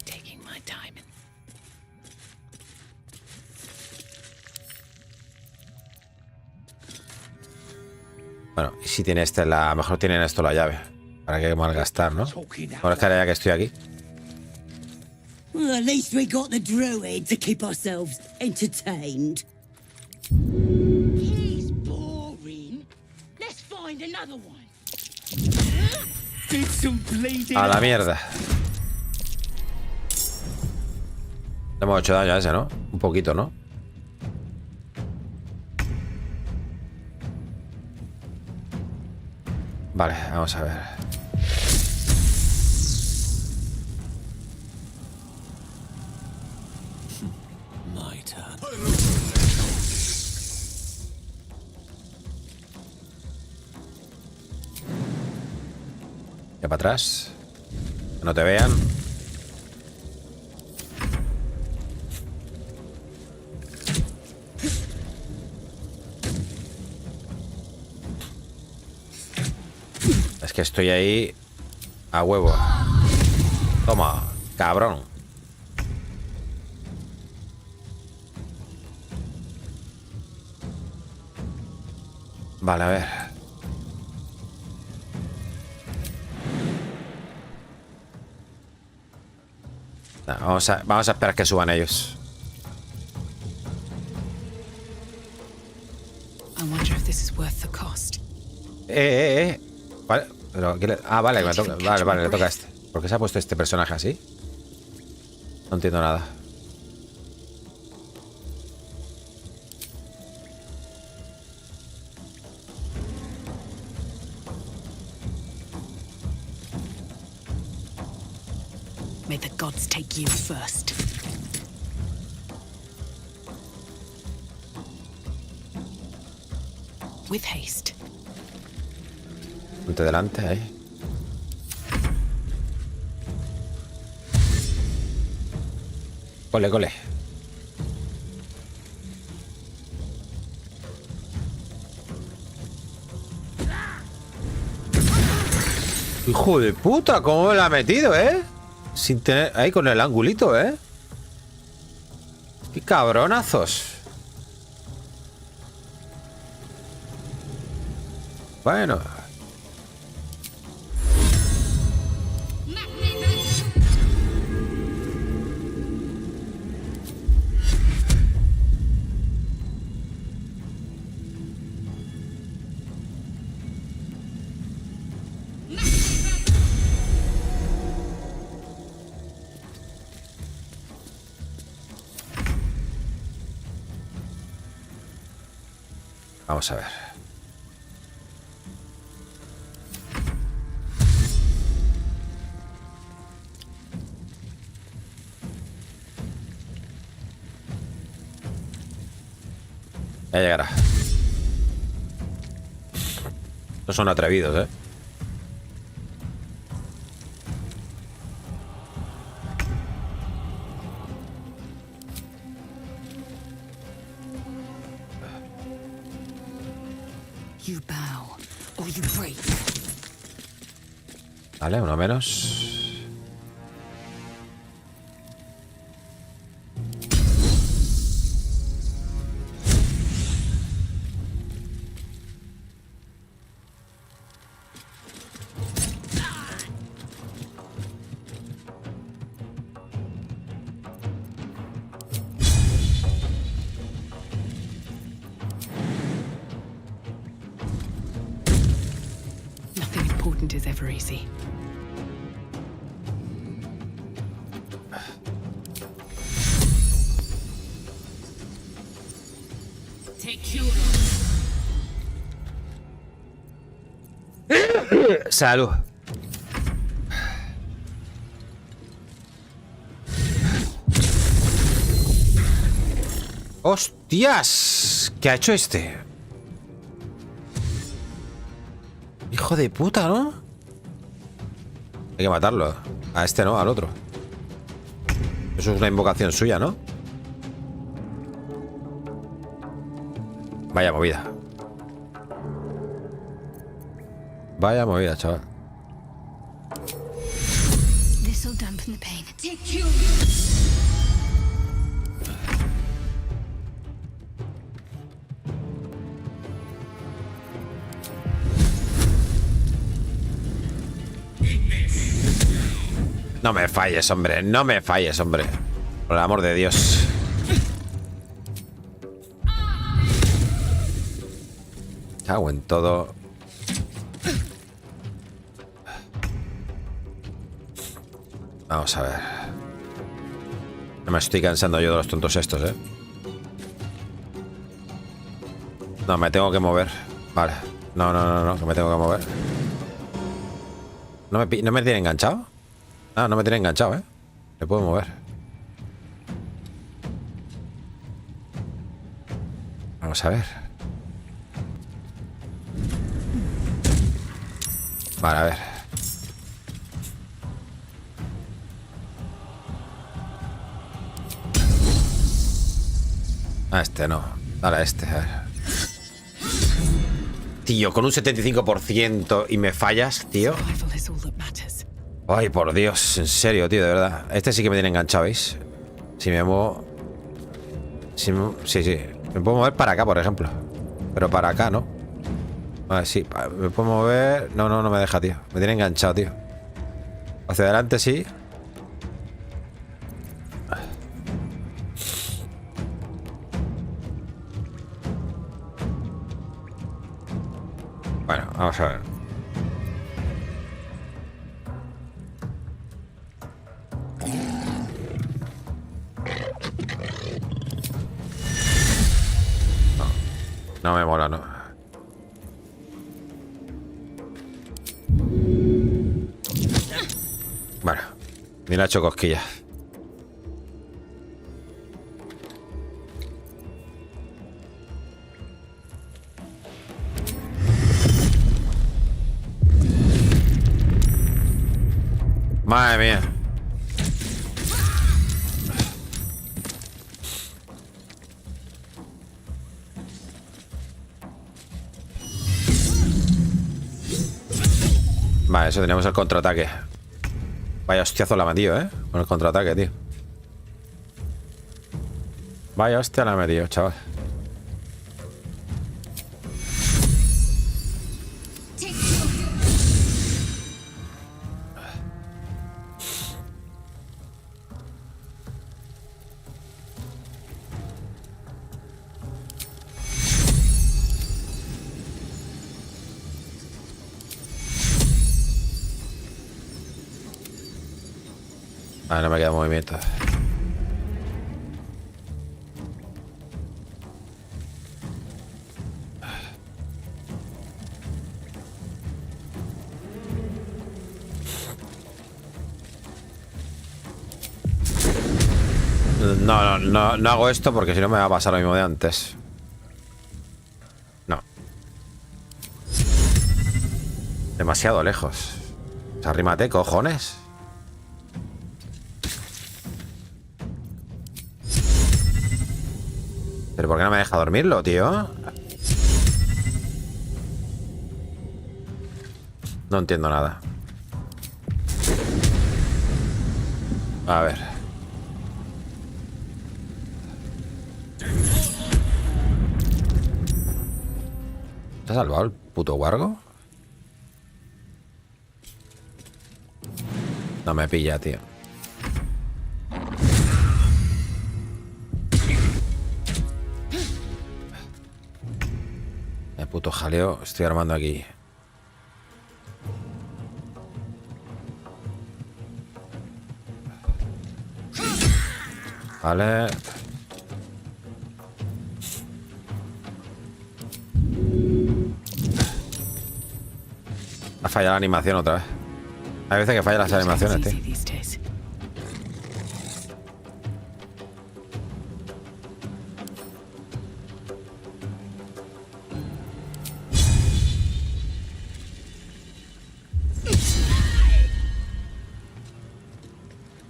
Taking my time. Bueno, y si tiene a lo mejor tienen esto la llave. Para que malgastar, ¿no? Ahora es que ya que estoy aquí. Well, at least we got the druid to keep ourselves entertained. He's boring. Let's find another one. Did some bleeding. A la mierda. Le hemos hecho daño a ese, ¿no? Un poquito, ¿no? Vale, vamos a ver. Ya para atrás. Que no te vean. Es que estoy ahí a huevo. Toma, cabrón. Vale, a ver. Nah, vamos a esperar que suban ellos. I wonder if this is worth the cost. Vale, pero vale, me toca. Vale, le toca a este. ¿Por qué se ha puesto este personaje así? No entiendo nada. May the gods take you first. With haste. Ponte delante, ahí. Cole, cole. Hijo de puta, ¿cómo me la ha metido, eh? Sin tener... Ahí con el angulito, ¿eh? ¡Qué cabronazos! Bueno. Vamos a ver. Ya llegará. No son atrevidos, ¿eh? You bow or you break. Vale, uno menos. never easy. Salud. ¡Hostias! ¿Qué ha hecho este? Hijo de puta, ¿no? Hay que matarlo. A este no, al otro. Eso es una invocación suya, ¿no? Vaya movida. Vaya movida, chaval. This'll dampen the pain. No me falles, hombre. No me falles, hombre. Por el amor de Dios. Cago en todo. Vamos a ver. No me estoy cansando yo de los tontos estos, ¿eh? No, me tengo que mover. Vale. No, que me tengo que mover. ¿No me tiene enganchado? Ah, no me tiene enganchado, ¿eh? Me puedo mover. Vamos a ver. Vale, a ver. A este no. Dale a este, a ver. Tío, con un 75% y me fallas, tío. Ay, por Dios, en serio, tío, de verdad. Este sí que me tiene enganchado, ¿veis? Si me muevo... Sí. Me puedo mover para acá, por ejemplo. Pero para acá, ¿no? Vale, sí. Me puedo mover... No me deja, tío. Me tiene enganchado, tío. Hacia adelante, sí. Bueno, vamos a ver. No me mola, no. Bueno, ni le ha hecho cosquillas. Madre mía. Vale, eso tenemos el contraataque. Vaya hostiazo la ha metido, ¿eh? Con el contraataque, tío. Vaya hostia la ha metido, chaval. Ah, no me queda movimiento. No hago esto porque si no me va a pasar lo mismo de antes. No. Demasiado lejos. O sea, arrímate, cojones. ¿Pero por qué no me deja dormirlo, tío? No entiendo nada. A ver. ¿Se ha salvado el puto guargo? No me pilla, tío. El puto jaleo estoy armando aquí. Vale. Ha fallado la animación otra vez. Hay veces que fallan las animaciones, tío.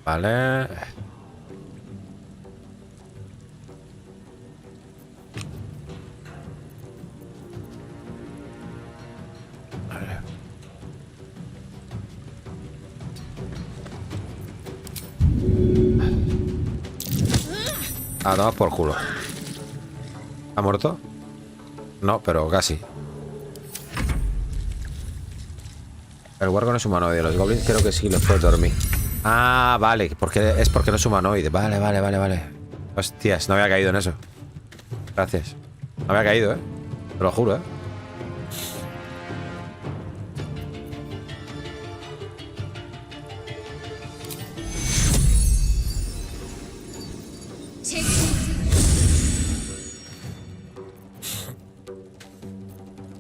Vale. Ah, no, por culo. ¿Ha muerto? No, pero casi. El huargo no es humanoide. Los goblins creo que sí los puedes dormir. Ah, vale. Es porque no es humanoide. Vale, vale, vale, vale. Hostias, no había caído en eso. Gracias. No había caído, te lo juro,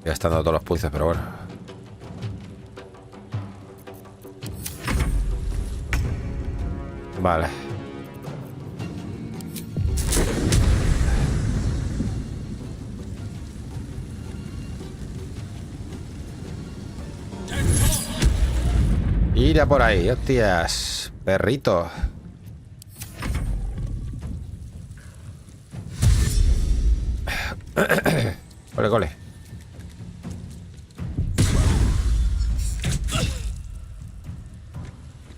Ya están dando todos los pulsos, pero bueno. Vale. Ira por ahí, hostias. Perrito. Cole, cole.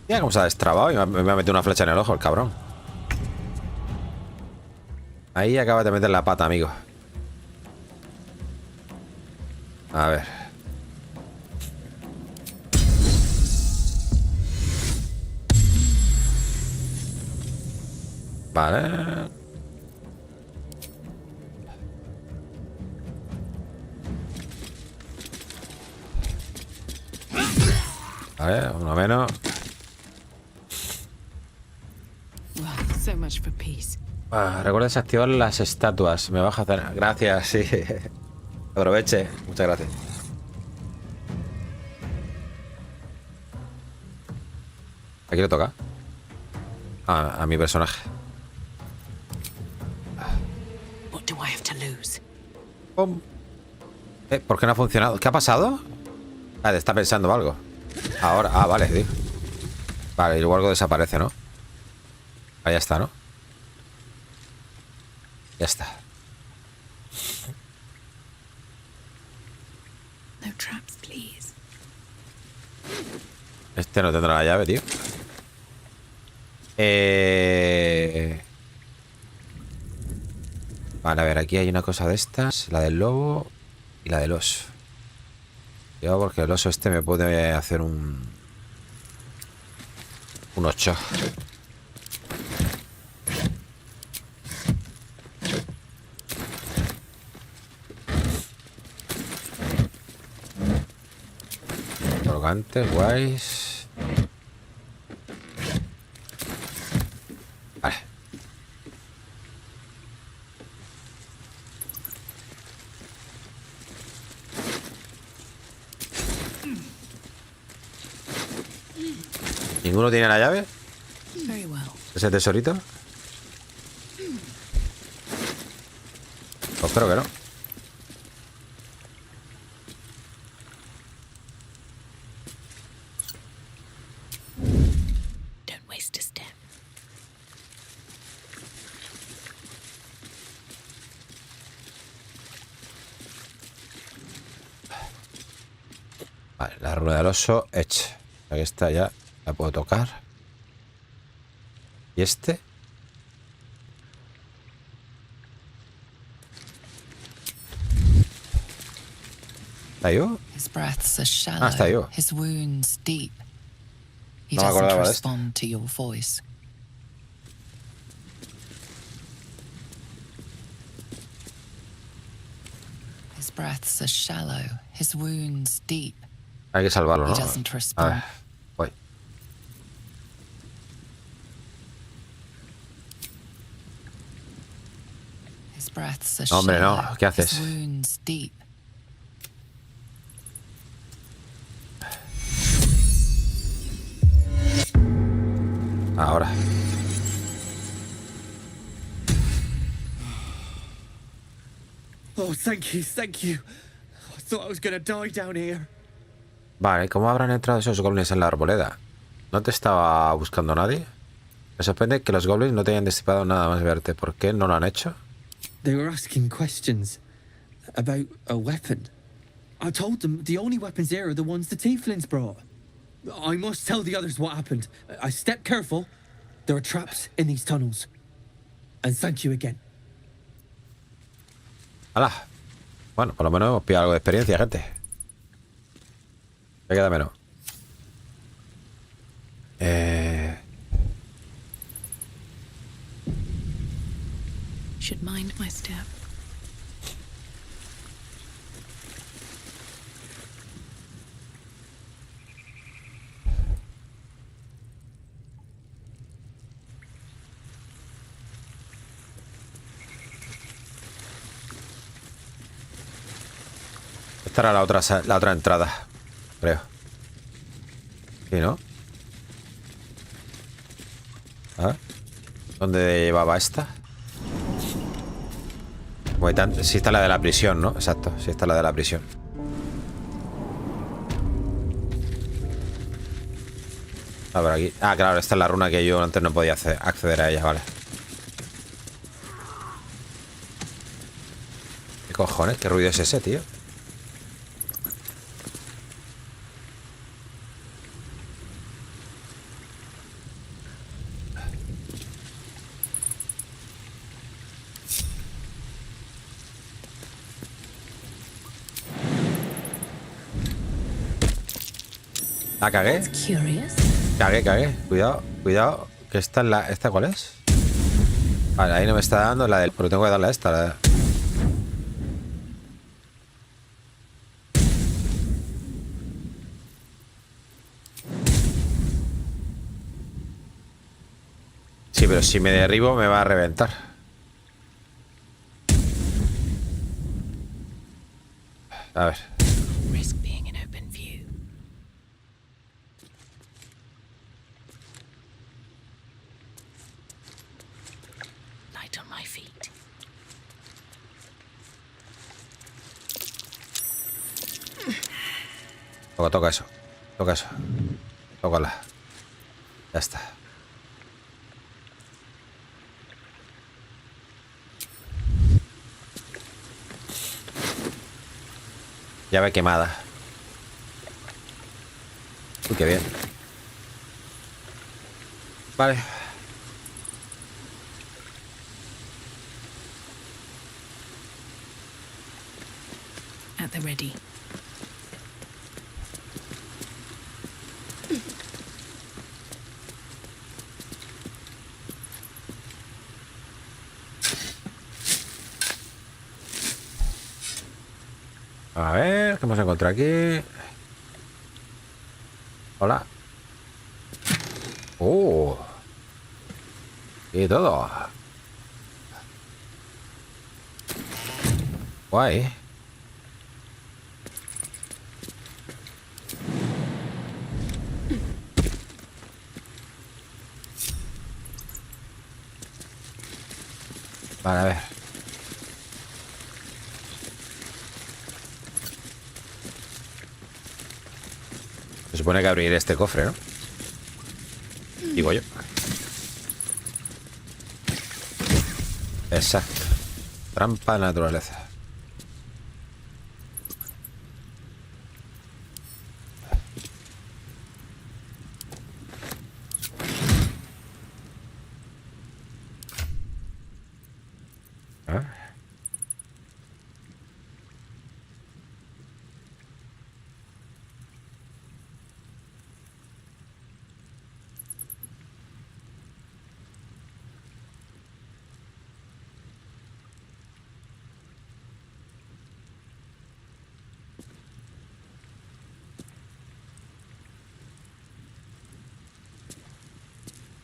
Mira cómo se ha destrabado y me ha metido una flecha en el ojo, el cabrón. Ahí acaba de meter la pata, amigo. A ver. Vale. Vale, uno menos. Recuerda desactivar las estatuas. Me baja a hacer. Gracias, sí. Aproveche. Muchas gracias. Aquí le toca. A mi personaje. ¿Por qué no ha funcionado? ¿Qué ha pasado? Ah, está pensando algo. Ahora, vale, tío. Vale, y luego algo desaparece, ¿no? Ahí ya está, ¿no? Ya está. Este no tendrá la llave, tío. Vale, a ver, aquí hay una cosa de estas. La del lobo y la del oso. Yo, porque el oso este me puede hacer un 8. Colgantes, guays. Vale. ¿Ninguno tiene la llave? ¿Ese tesorito? Pues creo que no. Vale, la rueda del oso hecha. Aquí está, ya la puedo tocar. ¿Y este? ¿Está yo? Ah, está yo. No me acordaba de esto. Hay que salvarlo, ¿no? A ver, voy. his breaths are Hombre, no. shallow, ¿Qué haces? his wounds deep. Ahora. Oh, thank you, thank you. I thought I was gonna die down here. Vale, ¿cómo habrán entrado esos goblins en la arboleda? ¿No te estaba buscando nadie? Me sorprende que los goblins no te hayan disipado nada más verte. ¿Por qué no lo han hecho? They were asking questions about a weapon. I told them the only weapons here are the ones the tieflings brought. I must tell the others what happened. I stepped careful. There are traps in these tunnels. And thank you again. ¡Hala! Bueno, por lo menos hemos pillado algo de experiencia, gente. Me queda menos. Should mind my step. Esta era la otra entrada, creo. ¿Sí, no? ¿Ah? ¿Dónde llevaba esta? Sí, está la de la prisión, ¿no? Exacto, sí está la de la prisión. A ver aquí. Ah, claro, esta es la runa que yo antes no podía acceder a ella, vale. ¿Qué cojones? ¿Qué ruido es ese, tío? La cagué. Cagué. Cuidado, cuidado. Que esta es la. ¿Esta cuál es? Vale, ahí no me está dando la del. Pero tengo que darle a esta. Sí, pero si me derribo me va a reventar. A ver. Toca eso. Toca eso. Tócala. Ya está. Llave quemada. Uy, qué bien. Vale. At the ready. A ver, ¿qué hemos encontrado aquí? Hola. Y todo. Guay. Vale, a ver. Se supone que abrir este cofre, ¿no? Digo yo. Exacto. Trampa de naturaleza.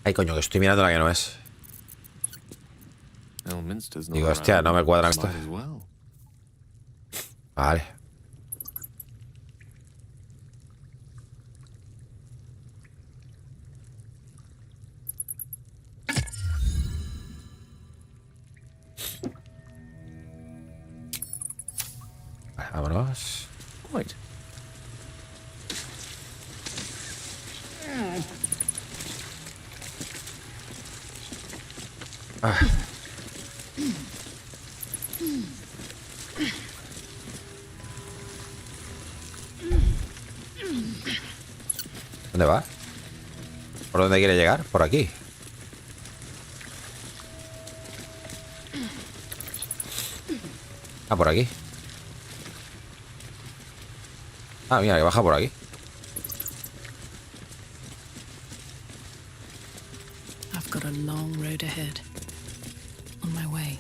Ay, coño, que estoy mirando la que no es. Digo, hostia, no me cuadran esto. Vale. Vámonos. Wait. Ah. ¿Dónde va? ¿Por dónde quiere llegar? Por aquí. Ah, por aquí. Ah, mira, que baja por aquí. I've got a long road ahead. On my way.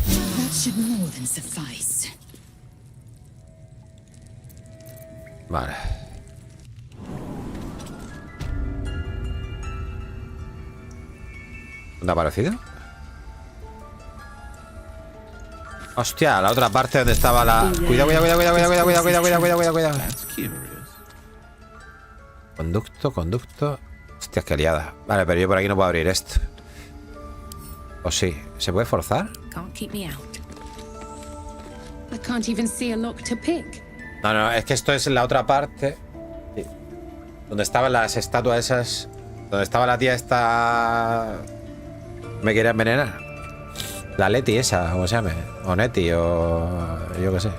That should more than suffice. Vale. ¿Dónde ha aparecido? Hostia, la otra parte donde estaba la... Cuidado. Conducto. Hostia, qué liada. Vale, pero yo por aquí no puedo abrir esto. ¿O sí? ¿Se puede forzar? Can't keep me out. I can't even see a lock to pick. No, es que esto es la otra parte. Sí. Donde estaban las estatuas esas. Donde estaba la tía esta... Me quería envenenar. La Leti esa, ¿cómo se llama? O Neti, o... yo qué sé.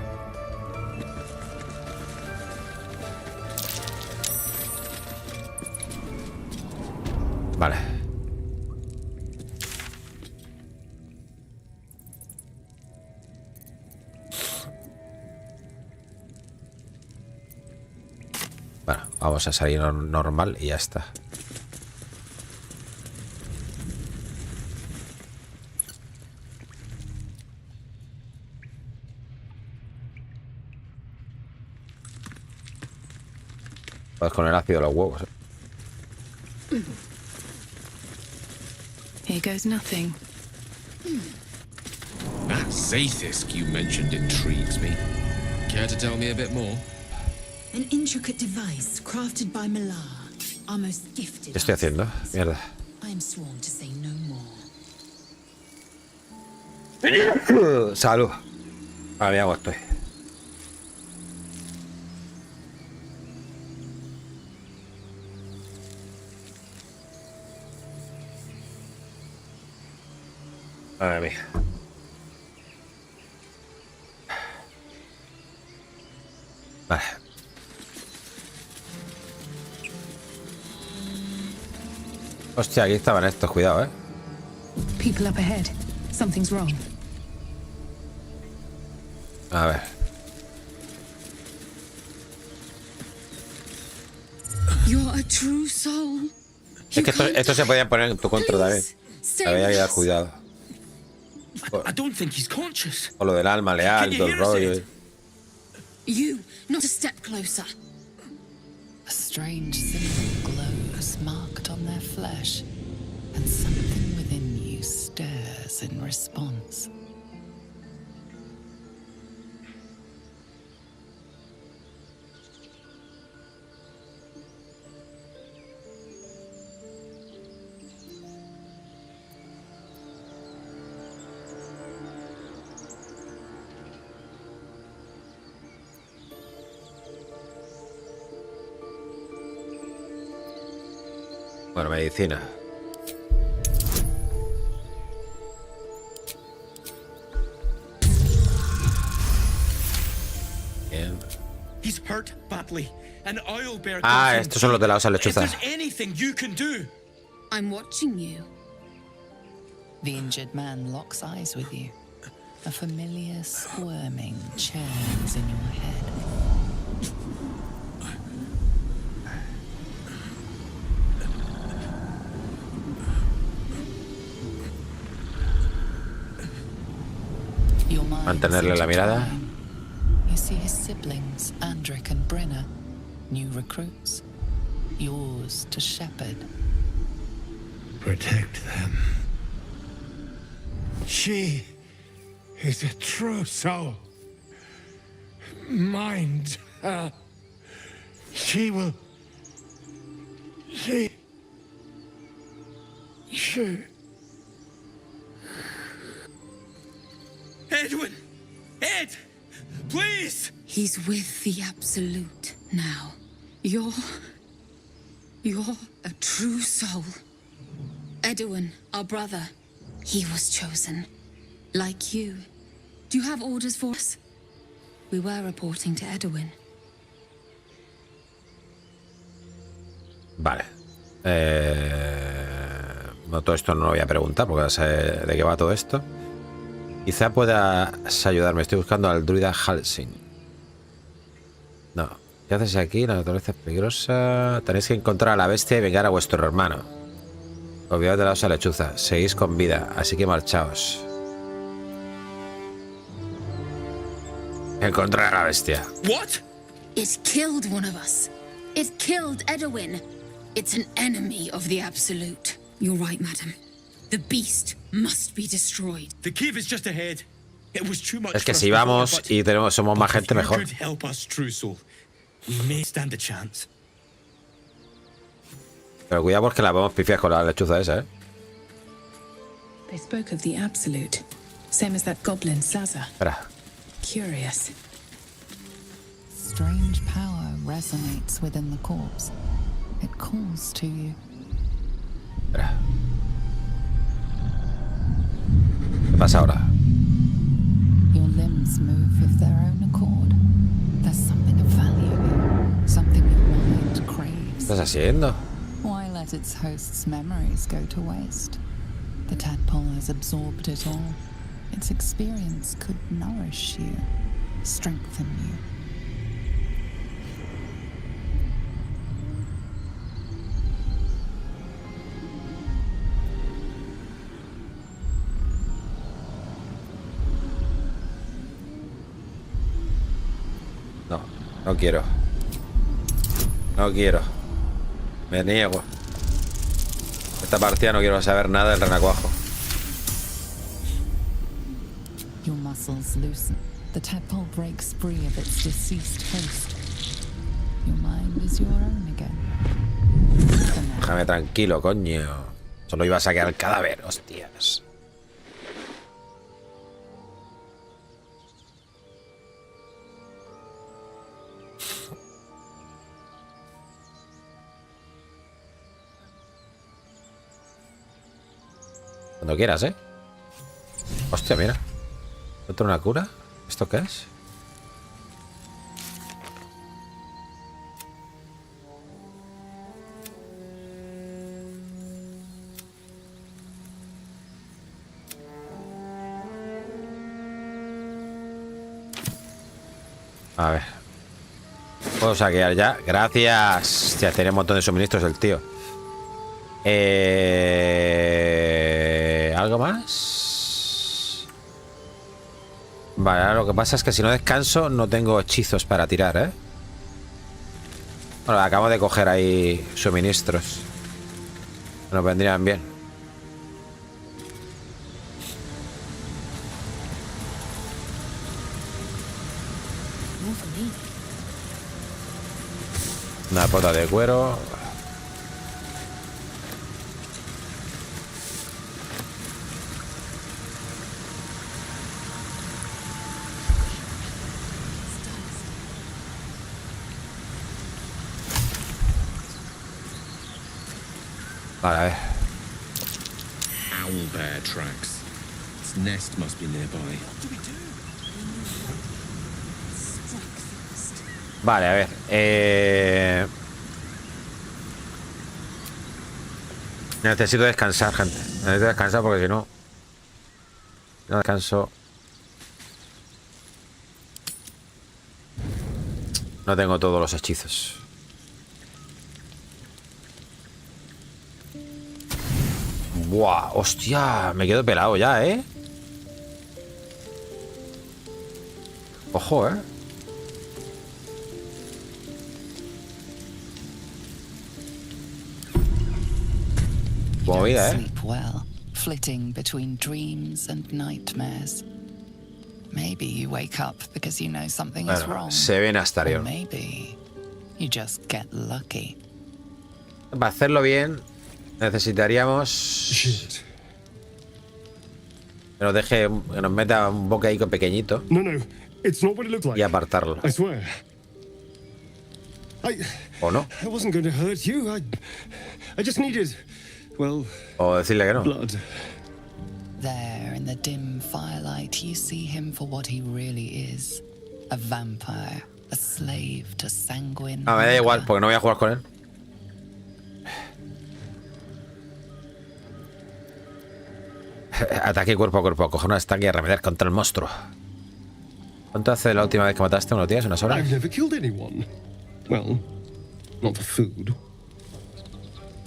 Vale. Bueno, vamos a salir normal y ya está. Pues con el ácido de los huevos. Here goes nothing. That Zathis you mentioned intrigues me. Care to tell me a bit more? An intricate device crafted by Malar, our most gifted. ¿Qué estoy haciendo? Mierda. I am sworn to say no more. Salud. A ver, hago estoy. Madre mía. Vale. Hostia, aquí estaban estos, cuidado, People up ahead. Something's wrong. A ver. You're a true soul. Es que esto se podía poner en tu control también. Había que dar cuidado. I don't think he's conscious. O lo del alma leal, todo el rollo. You, not a step closer. A strange symbol glows marked on their flesh, and something within you stirs in response. Bueno, medicina. Bien. He's hurt badly. An oil bear. Ah, estos son los de la osa lechuza. If there's anything you can do. I'm watching you. The injured man locks eyes with you. A familiar squirming churns in your head. Mantenerle la mirada. You see his siblings, Andric and Brenna, new recruits. Yours to shepherd. Protect them. She is a true soul. Mind her. She will... She... Edwin! Ed! Please! He's with the absolute now. You're a true soul. Edwin, our brother, he was chosen. Like you. Do you have orders for us? We were reporting to Edwin. Vale. No, todo esto no lo voy a preguntar porque sé de qué va todo esto. Quizá puedas ayudarme. Estoy buscando al druida Halsing. No. ¿Qué haces aquí? La naturaleza es peligrosa. Tenéis que encontrar a la bestia y vengar a vuestro hermano. Olvidad de la osa lechuza. Seguís con vida, así que marchaos. Encontrar a la bestia. What? It killed one of us. It killed Edwin. It's an enemy of the absolute. You're right, madam. The beast must be destroyed. The cave is just ahead. It was too much. Es que si vamos y somos más gente, mejor. Could help us, true soul. We may stand a chance. Pero cuidado porque la vamos pifiar con la lechuza esa, They spoke of the absolute. Same as that goblin Saza. Espera. Curious. Strange power resonates within the corpse. It calls to you. Espera. ¿Qué pasa ahora? Your limbs move of their own accord. There's something of value here. Something your mind craves. ¿Qué estás haciendo? Why let its host's memories go to waste? The tadpole has absorbed it all. Its experience could nourish you, strengthen you. No, no quiero. No quiero. Me niego. Esta partida no quiero saber nada del renacuajo. Your muscles loosen. The tadpole breaks free of its deceased host. Your mind is your own again. Déjame tranquilo, coño. Solo iba a saquear el cadáver, hostias. Cuando quieras, Hostia, mira. ¿Otra una cura? ¿Esto qué es? A ver. Puedo saquear ya. Gracias. Hostia, tiene un montón de suministros el tío. ¿Algo más? Vale, ahora lo que pasa es que si no descanso no tengo hechizos para tirar, Bueno, acabo de coger ahí suministros. Nos vendrían bien. Una pota de cuero. Vale, a ver. Owl bear tracks. Its nest must be nearby. Vale, a ver. Necesito descansar, gente. Necesito descansar porque si no... No descanso. No tengo todos los hechizos. Buah, hostia, me quedo pelado ya, Ojo, Movida, Sleep well. flitting between dreams and nightmares. Maybe you wake up because you know something is wrong. Se viene Astarion. Or maybe you just get lucky. Para hacerlo bien, necesitaríamos que nos deje, que nos meta un bocadillo pequeñito. No, it's not what it looks like. Y apartarlo. I swear. ¿O no? I wasn't going to hurt you. I just needed, well, o decirle que no. Blood. There in the dim firelight, you see him for what he really is. A vampire, a slave to sanguine. Ah, me da igual, porque no voy a jugar con él. Ataque cuerpo a cuerpo, coger una estaca y arremeter contra el monstruo. ¿Cuánto hace la última vez que mataste? ¿Unos días? ¿Unas horas? I've never killed anyone. Well, not for food.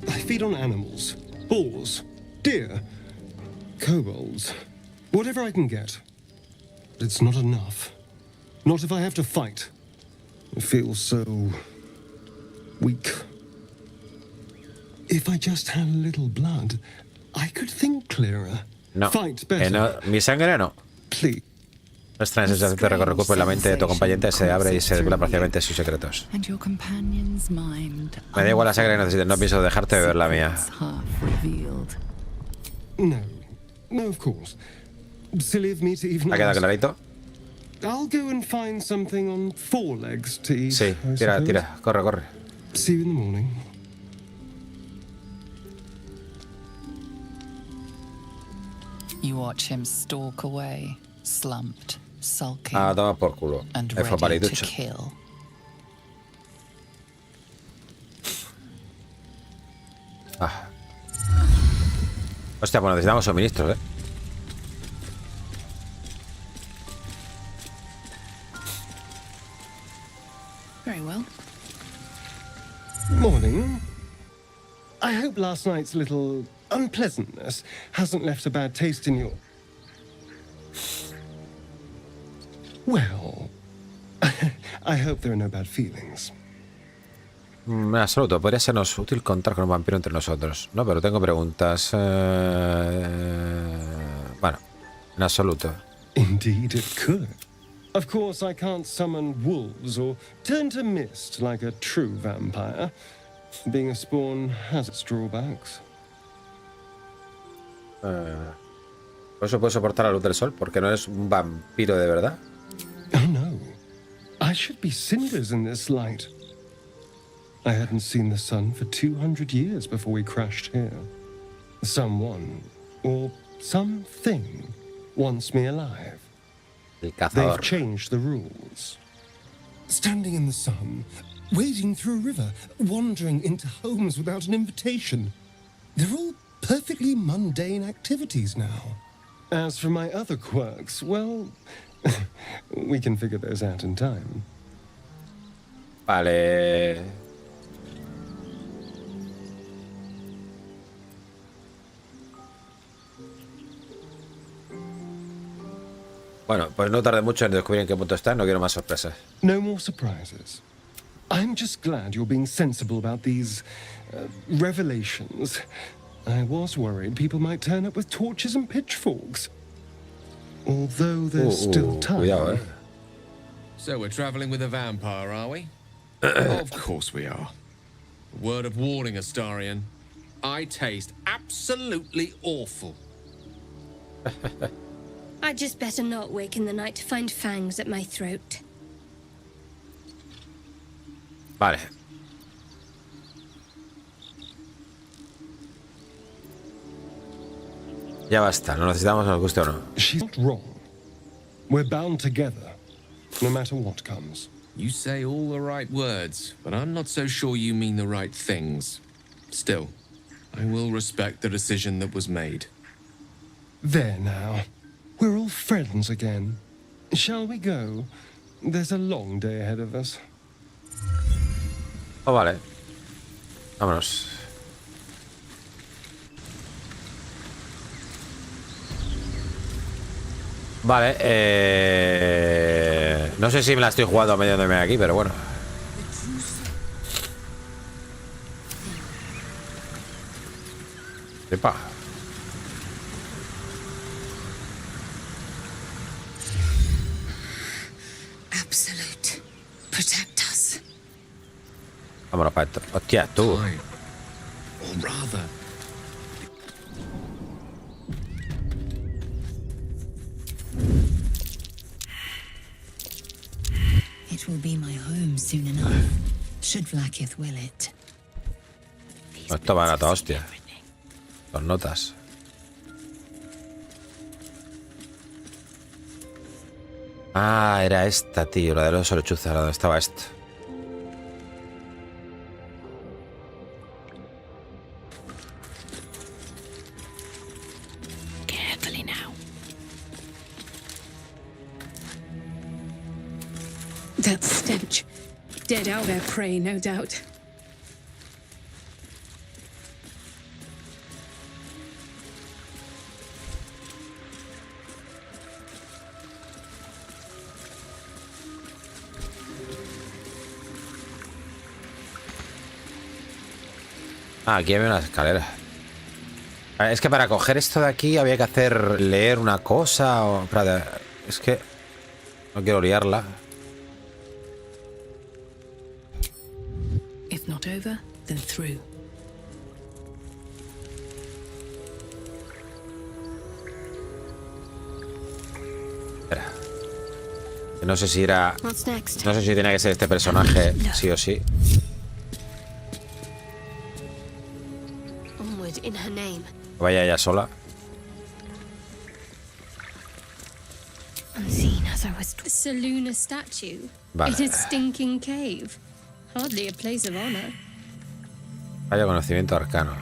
I feed on animals, boars, deer, kobolds, whatever I can get. But it's not enough. Not if I have to fight. I feel so weak. If I just had a little blood, I could think clearer. No, Fight better. no, mi sangre no. Please. No extraña sensación de recorrer el cuerpo y la mente de tu acompañante se abre y se desvela parcialmente sus secretos. Me da igual la sangre que necesites, no pienso dejarte beber la mía. No, of course. Silly of me to even ¿Ha quedado clarito? I'll go and find something on four legs to eat. Sí, tira, corre. See you in the morning. You watch him stalk away, slumped, sulking, Ah, toma por culo. and Fue ready to paliducho. kill. Hostia, pues necesitamos suministros, Very well. Morning. I hope last night's little unpleasantness hasn't left a bad taste in your... Well, I hope there are no bad feelings. En absoluto, podría sernos útil contar con un vampiro entre nosotros. No, pero tengo preguntas. Bueno, en absoluto. Indeed it could. Of course, I can't summon wolves or turn to mist like a true vampire. Being a spawn has its drawbacks. ¿Por eso puedo soportar la luz del sol? ¿Porque no eres un vampiro de verdad? Oh no. I should be cinders in this light. I hadn't seen the sun for 200 years before we crashed here. Someone, or something, wants me alive. El cazador. They've changed the rules. Standing in the sun, wading through a river, wandering into homes without an invitation. They're all perfectly mundane activities now. As for my other quirks, well, we can figure those out in time. Vale. Bueno, pues no tarde mucho en descubrir en qué punto está. No quiero más sorpresas. No more surprises. I'm just glad you're being sensible about these revelations. I was worried people might turn up with torches and pitchforks. Although there's still time. Cuidado, So we're traveling with a vampire, are we? Of course we are. Word of warning, Astarion. I taste absolutely awful. I'd just better not wake in the night to find fangs at my throat. Vale. Ya basta, no necesitamos, nos guste o no. She's not wrong. We're bound together, no matter what comes. You say all the right words, but I'm not so sure you mean the right things. Still, I will respect the decision that was made. There now. We're all friends again. Shall we go? There's a long day ahead of us. Oh, vale. Vámonos. Vale, no sé si me la estoy jugando a medio de aquí, pero bueno. Epa. Vámonos para esto. Hostia, tú. Or rather, It will be my home soon enough. Should Vlaakith will it. Esto va a nota, hostia. Son notas. Ah, era esta, tío. La de los Lechuza. ¿Dónde estaba esto? Carefully now. That stench. Dead owlbear prey, no doubt. Ah, aquí había una escalera. Es que para coger esto de aquí había que hacer leer una cosa o... Espérate, es que no quiero liarla. If not over, then through. Espera. No sé si era... What's next? No sé si tenía que ser este personaje, sí o sí. Onward in her name. Vaya ella sola. Unseen as I was. Seluna statue. Vale. In a stinking cave. Hardly a place of honor. Vaya conocimiento arcano.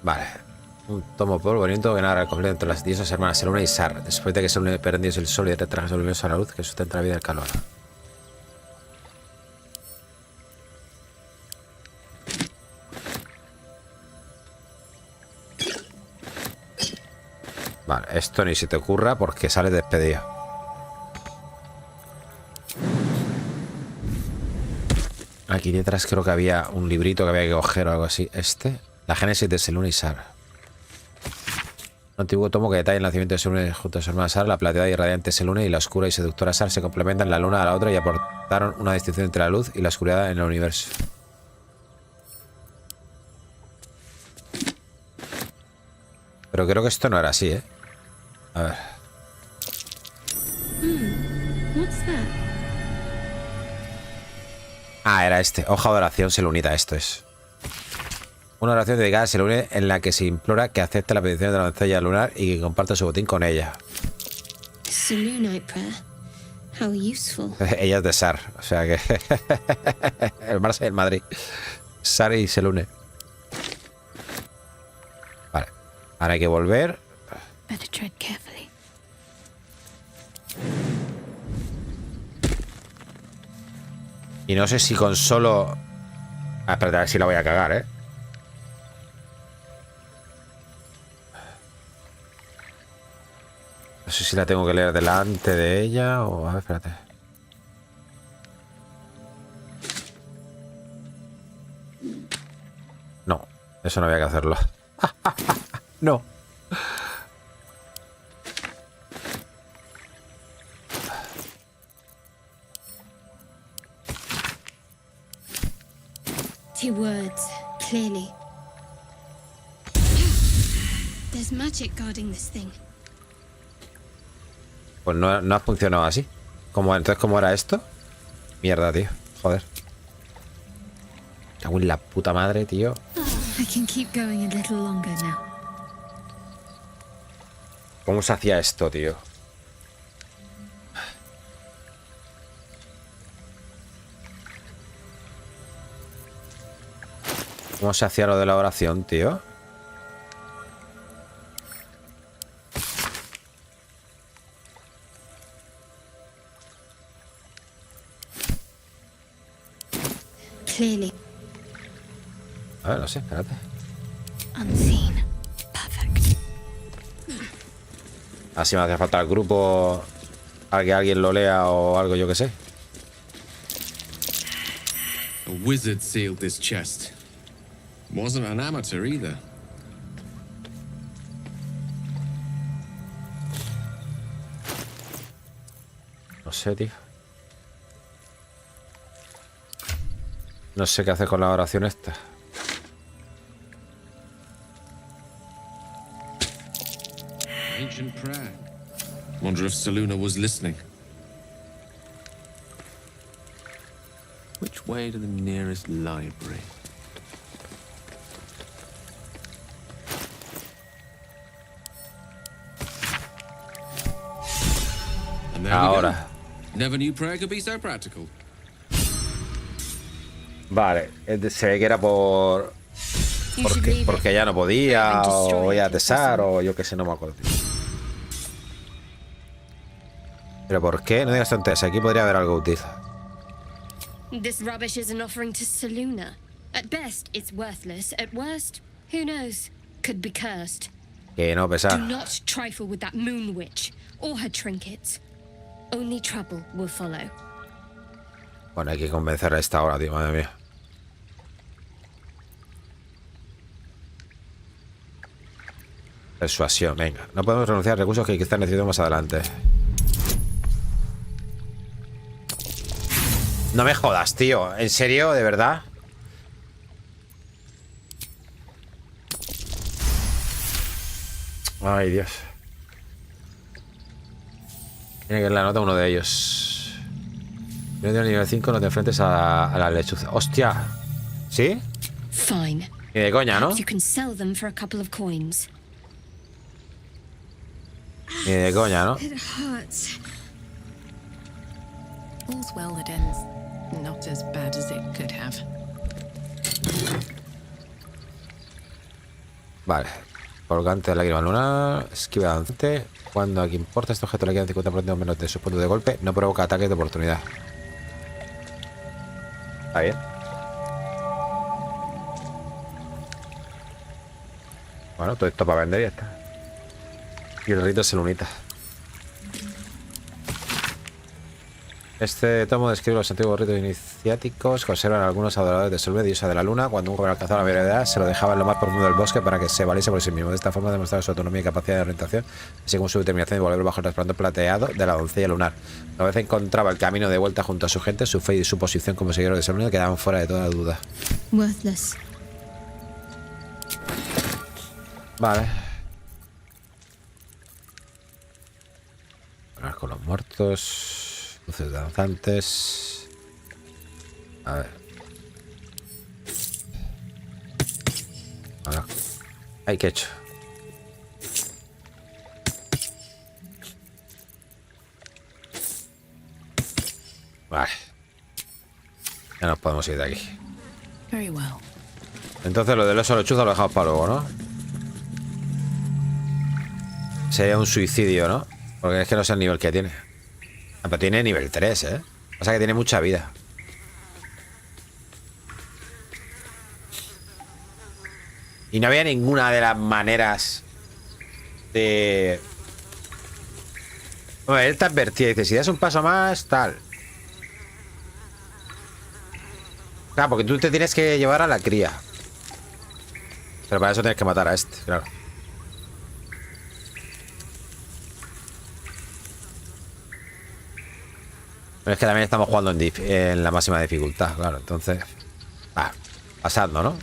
Vale. Un tomo polvoriento que narra el conflicto entre las diosas hermanas Seluna y Sar. Después de que Seluna perdió el sol y retrajo el universo a la luz que sustenta la vida del calor. Vale, esto ni se te ocurra porque sale despedido. Aquí detrás creo que había un librito que había que coger o algo así. La génesis de Seluna y Sar. Un antiguo tomo que detalla el nacimiento de Seluna junto a su hermana Sar. La plateada y radiante Seluna y la oscura y seductora Sar se complementan la luna a la otra y aportaron una distinción entre la luz y la oscuridad en el universo. Pero creo que esto no era así, ¿eh? A ver. What's that? Ah, era este. Hoja de oración selunita, esto es. Una oración dedicada a Selune en la que se implora que acepte la petición de la doncella lunar y que comparta su botín con ella. Selunite prayer. How useful. Ella es de Sar, o sea que... el Barça y el Madrid. Sar y Selune. Vale. Ahora hay que volver. Better tread carefully. Y no sé si con solo... Ah, espérate, a ver si la voy a cagar, ¿eh? No sé si la tengo que leer delante de ella o... A ver, espérate. No, eso no había que hacerlo. No. Two words, clearly. There's magic guarding this thing. Pues no ha funcionado así. Entonces, ¿cómo era esto? Mierda, tío. Joder. Cago en la puta madre, tío. I can keep going a little longer now. ¿Cómo se hacía esto, tío? ¿Cómo se hacía lo de la oración, tío? Clearly. A ver, no sé, espérate. Unseen. Perfect. Así me hace falta el grupo a que alguien lo lea o algo, yo que sé. a wizard sealed this chest. Wasn't an amateur either. No sé, tío. No sé qué hacer con la oración esta. Ancient prayer. Wonder if Seluna was listening. Which way to the nearest library? And there we go. Never knew prayer could be so practical. Vale, se ve que era porque ya no podía, o voy a tesar, o yo qué sé, no me acuerdo. Pero ¿por qué? No digas tonterías, aquí podría haber algo útil. This rubbish is an offering to Seluna. At best, it's worthless. At worst, who knows? Could be cursed. Que no, pesar. Do not trifle with that moon witch or her trinkets. Only trouble will follow. Bueno, hay que convencerla a esta hora, tío, madre mía. Persuasión, venga. No podemos renunciar a recursos que quizás necesitemos más adelante. No me jodas, tío. ¿En serio? ¿De verdad? Ay, Dios. Tiene que ver la nota uno de ellos. Si no tienes nivel 5, no te enfrentes a la lechuza. ¡Hostia! ¿Sí? Fine. Ni de coña, ¿no? You can sell them for a couple of coins. Ni de coña, ¿no? It hurts. All's well that ends not as bad as it could have. Vale. Colgante de lágrima lunar. Esquiva danzante. Cuando a quien importa este objeto le quedan 50% menos de sus puntos de golpe, no provoca ataques de oportunidad. Está bien. Bueno, todo esto para vender y ya está. Y el rito se lo unita. Este tomo describe los antiguos ritos iniciáticos que observan algunos adoradores de Solve, diosa de la luna. Cuando un joven alcanzaba la mayoría de edad, se lo dejaba en lo más profundo del bosque para que se valiese por sí mismo. De esta forma demostraba su autonomía y capacidad de orientación, así como su determinación de volver bajo el resplandor plateado de la doncella lunar. Una vez encontraba el camino de vuelta junto a su gente, su fe y su posición como seguidor de Solve quedaban fuera de toda duda. Worthless. Vale. Hablar con los muertos. Luces danzantes. A ver. Ahora. Ay, ¿qué he hecho? Vale. Ya nos podemos ir de aquí. Very well. Entonces lo del oso lechuza lo dejamos para luego, ¿no? Sería un suicidio, ¿no? Porque es que no sé el nivel que tiene. Ah, pero tiene nivel 3, ¿eh? O sea que tiene mucha vida. Y no había ninguna de las maneras de... Bueno, él te advertía, dice, si das un paso más, tal. Claro, porque tú te tienes que llevar a la cría. Pero para eso tienes que matar a este, claro. Pero es que también estamos jugando en la máxima dificultad, claro. Entonces, pasando, ¿no?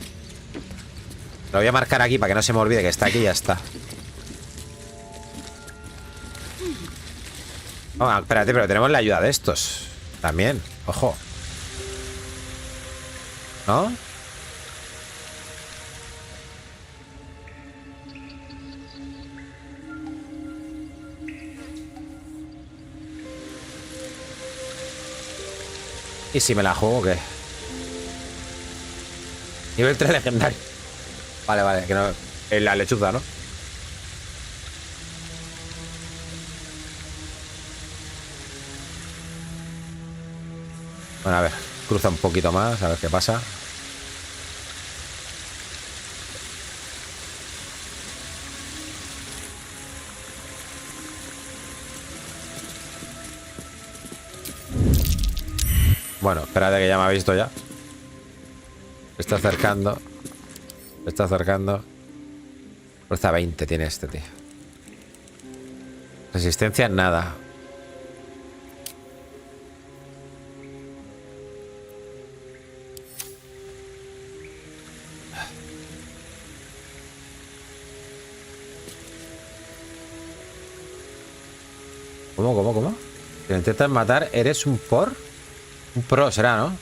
Lo voy a marcar aquí para que no se me olvide que está aquí y ya está. Oh, espérate, pero tenemos la ayuda de estos también, ojo. ¿No? ¿Y si me la juego o qué? Nivel 3 legendario. Vale, vale, que no. En la lechuza, ¿no? Bueno, a ver. Cruza un poquito más, a ver qué pasa. Bueno, espérate que ya me ha visto ya. Se está acercando. Se está acercando. Fuerza 20 tiene este, tío. Resistencia, nada. ¿Cómo? Si lo intentas matar, eres un por. Un pro será, ¿no?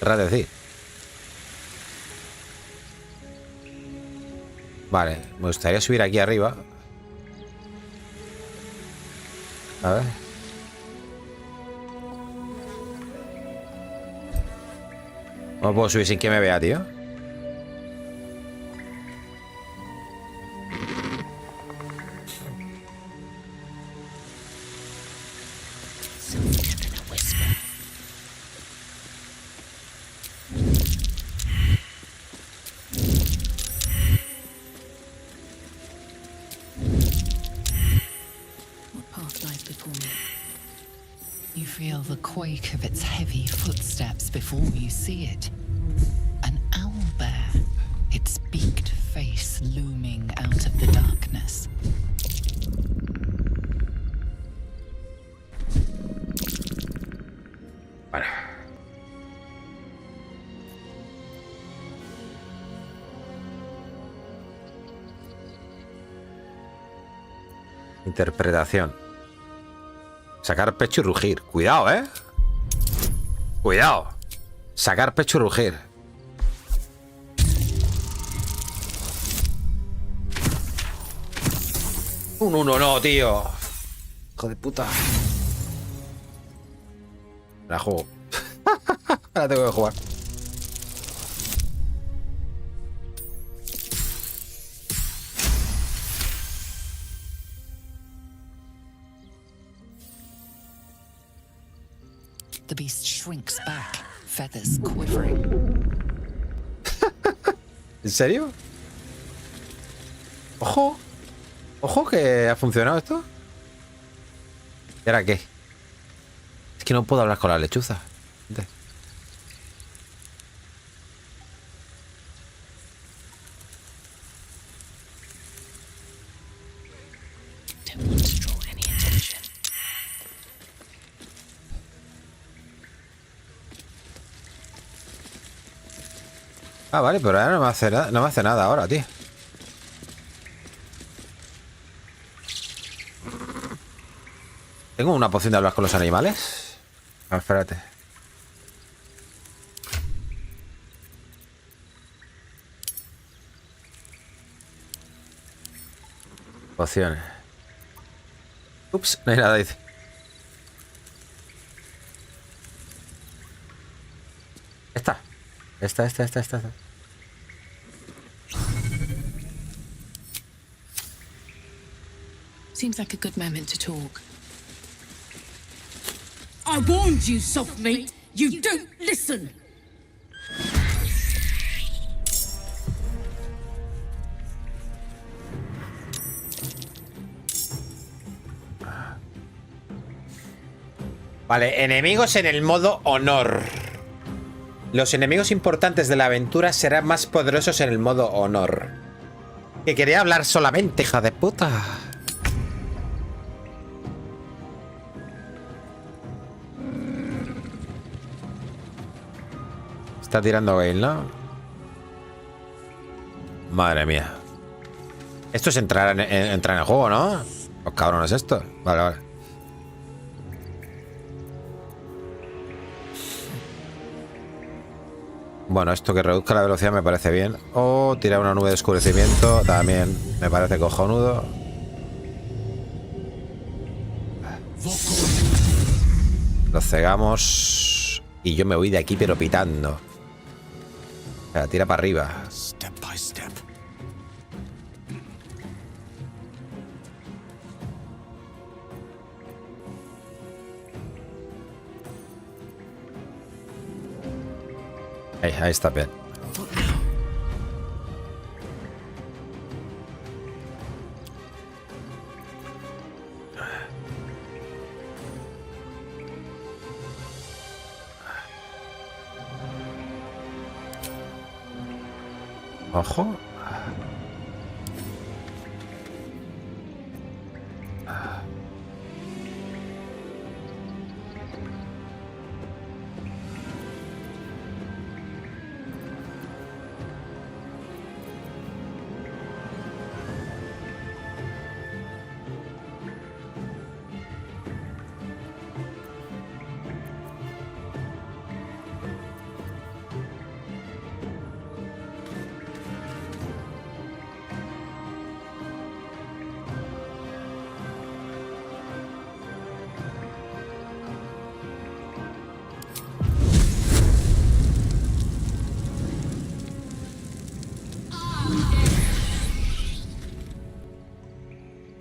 Querrás decir. Vale, me gustaría subir aquí arriba. A ver. ¿Cómo puedo subir sin que me vea, tío? You feel the quake of its heavy footsteps before you see it. An owlbear, its beaked face looming out of the darkness. Bueno. Interpretación. Sacar pecho y rugir. Cuidado, ¿eh? Cuidado. Sacar pecho y rugir. Un 1 no, tío. Hijo de puta. La juego. Ahora tengo que jugar. The beast shrinks back, feathers quivering. ¿En serio? Ojo. Ojo que ha funcionado esto. ¿Y ahora qué? Es que no puedo hablar con la lechuza. Ah, vale, pero ahora no me hace nada, no me hace nada ahora, tío. ¿Tengo una poción de hablar con los animales? Ah, espérate. Pociones. Ups, no hay nada, dice. Esta. Seems like a good moment to talk. I warned you, soft meat. You don't listen. Vale, enemigos en el modo honor. Los enemigos importantes de la aventura serán más poderosos en el modo honor. Que quería hablar solamente, hija de puta. Está tirando Gale, ¿no? Madre mía. Esto es entrar en el juego, ¿no? Los cabrones esto. Vale. Bueno, esto que reduzca la velocidad me parece bien. O tirar una nube de oscurecimiento también me parece cojonudo. Lo cegamos. Y yo me voy de aquí pero pitando. O sea, tira para arriba. Step by step. Ahí está bien. Ojo.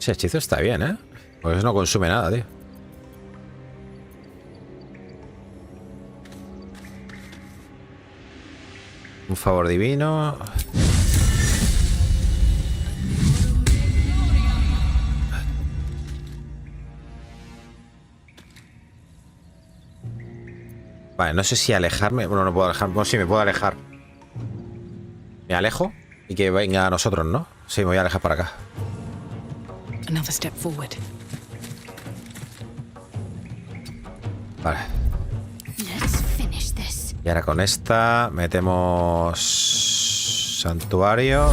Ese hechizo está bien, ¿eh? Porque eso no consume nada, tío. Un favor divino. Vale, no sé si alejarme. Bueno, no puedo alejar. Bueno, sí, me puedo alejar. Me alejo y que venga a nosotros, ¿no? Sí, me voy a alejar para acá. Another step forward. Vale. Let's finish this. Y ahora con esta metemos santuario.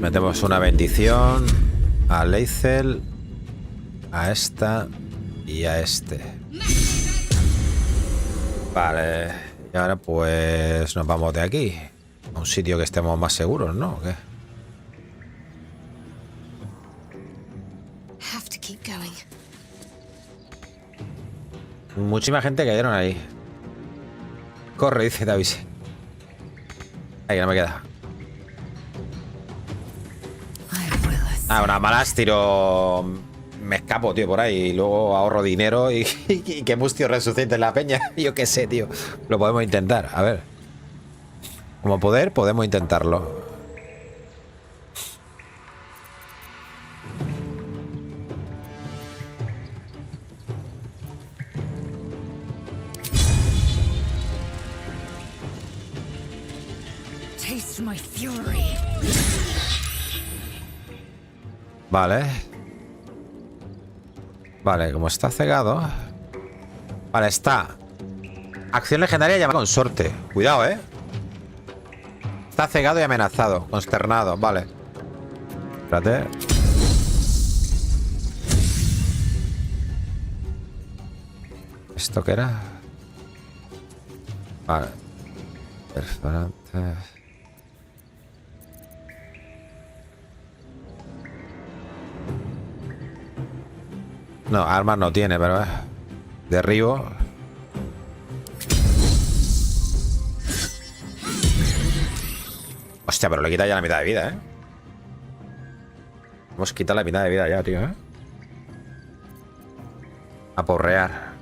Metemos una bendición a Leicel, a esta y a este. Vale. Y ahora pues nos vamos de aquí. A un sitio que estemos más seguros, ¿no? ¿O qué? Have to keep going. Muchísima gente cayeron ahí. Corre, dice David. Ahí no me queda. Ah, unas balas tiro. Me escapo, tío, por ahí. Y luego ahorro dinero y que Mustio resucite en la peña. Yo qué sé, tío. Lo podemos intentar. A ver. Como poder, podemos intentarlo. Taste my fury. Vale. Vale, como está cegado. Vale, está. Acción legendaria llamada consorte. Cuidado, Está cegado y amenazado. Consternado, vale. Espérate. ¿Esto qué era? Vale. Perforante. No, armas no tiene, pero derribo. Hostia, pero le quita ya la mitad de vida, Hemos quitado la mitad de vida ya, tío, A porrear.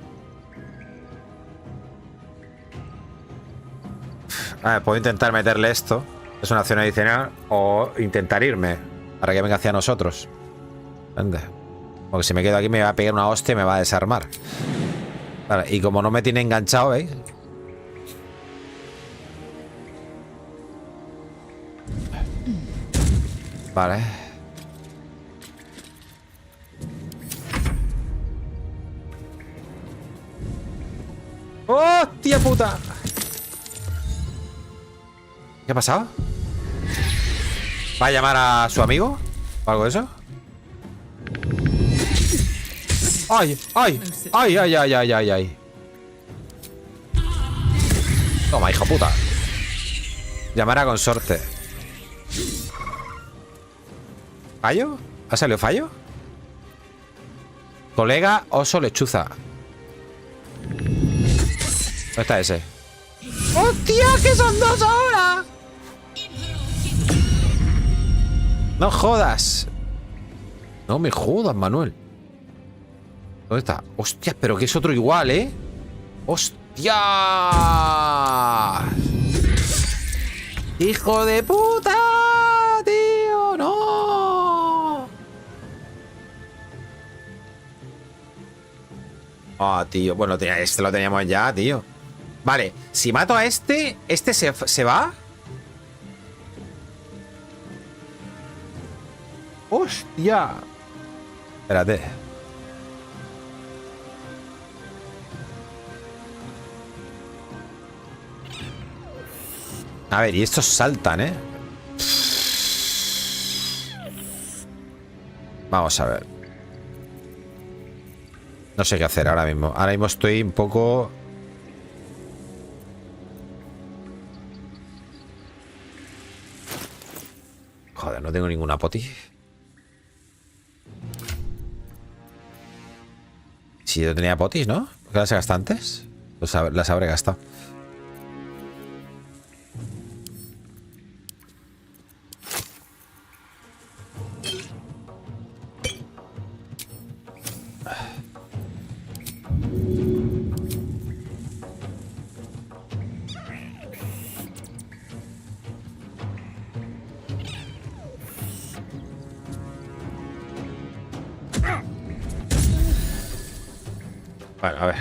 A ver, puedo intentar meterle esto. Es una acción adicional. O intentar irme para que venga hacia nosotros. ¿Entiendes? Porque si me quedo aquí me va a pegar una hostia y me va a desarmar. Vale, y como no me tiene enganchado, ¿veis? Vale. ¡Hostia puta! ¿Qué ha pasado? ¿Va a llamar a su amigo? ¿O algo de eso? ¡Ay! ¡Ay! ¡Ay, ay, ay, ay, ay, ay! Toma, hijo puta. Llamar a consorte. ¿Fallo? ¿Ha salido fallo? Colega Oso Lechuza. ¿Dónde está ese? ¡Hostia! ¡Que son dos ahora! No jodas. No me jodas, Manuel. ¿Dónde está? ¡Hostia! Pero que es otro igual, ¡Hostia! ¡Hijo de puta! ¡Tío! ¡No! Ah, tío. Bueno, este lo teníamos ya, tío. Vale. Si mato a este se va. ¡Hostia! Espérate. A ver, y estos saltan, Vamos a ver. No sé qué hacer ahora mismo. Ahora mismo estoy un poco... Joder, no tengo ninguna poti. Si yo tenía potis, ¿no? ¿Por qué las he gastado antes? Pues las habré gastado. Bueno, a ver.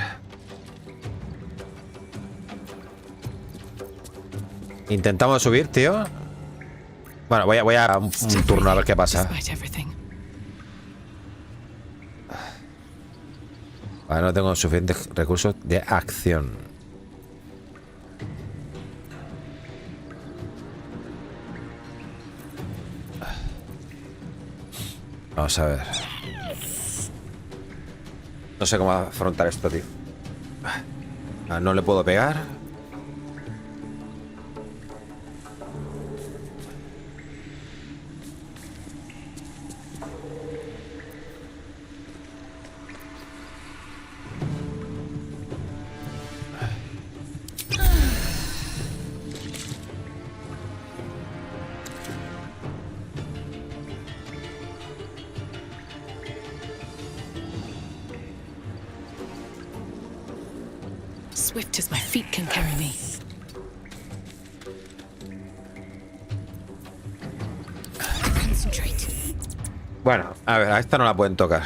Intentamos subir, tío. Bueno, voy a un turno a ver qué pasa. Vale, no tengo suficientes recursos de acción. Vamos a ver. No sé cómo afrontar esto, tío. No le puedo pegar. Swift as my feet can carry me. Concentrate. Bueno, a ver, a esta no la pueden tocar.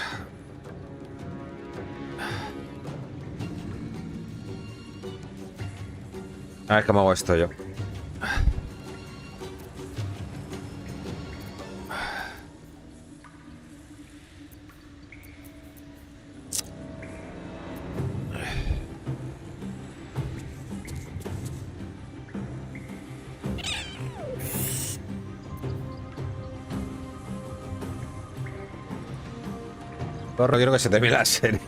A ver cómo hago esto yo. Corro, quiero que se termine la serie.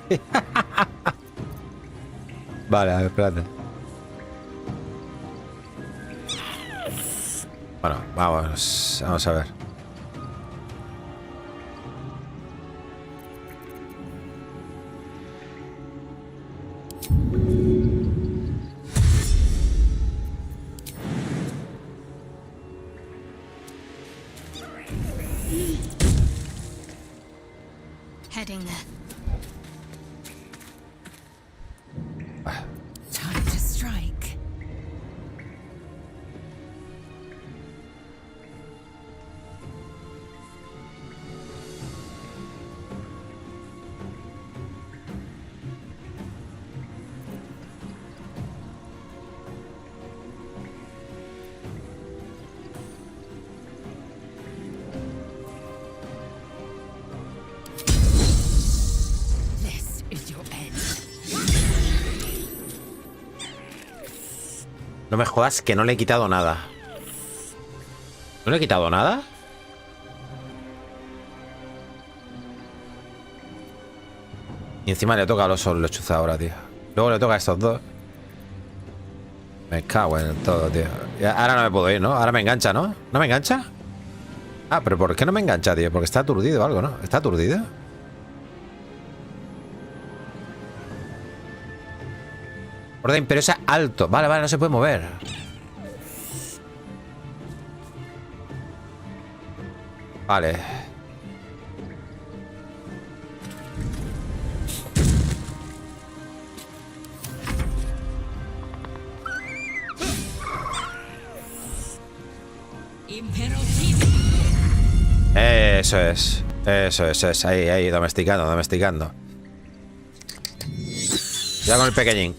Vale, a ver, espérate. Bueno, vamos a ver. Heading there. Time to strike. This is your end. No me jodas que no le he quitado nada. ¿No le he quitado nada? Y encima le toca a los Osos Lechuza ahora, tío. Luego le toca a estos dos. Me cago en todo, tío. Y ahora no me puedo ir, ¿no? Ahora me engancha, ¿no? ¿No me engancha? Ah, pero ¿por qué no me engancha, tío? Porque está aturdido o algo, ¿no? ¿Está aturdido? Orden imperiosa alto. Vale, vale, no se puede mover. Vale. Eso es. Eso es. Ahí, domesticando, domesticando. Ya con el pequeñín.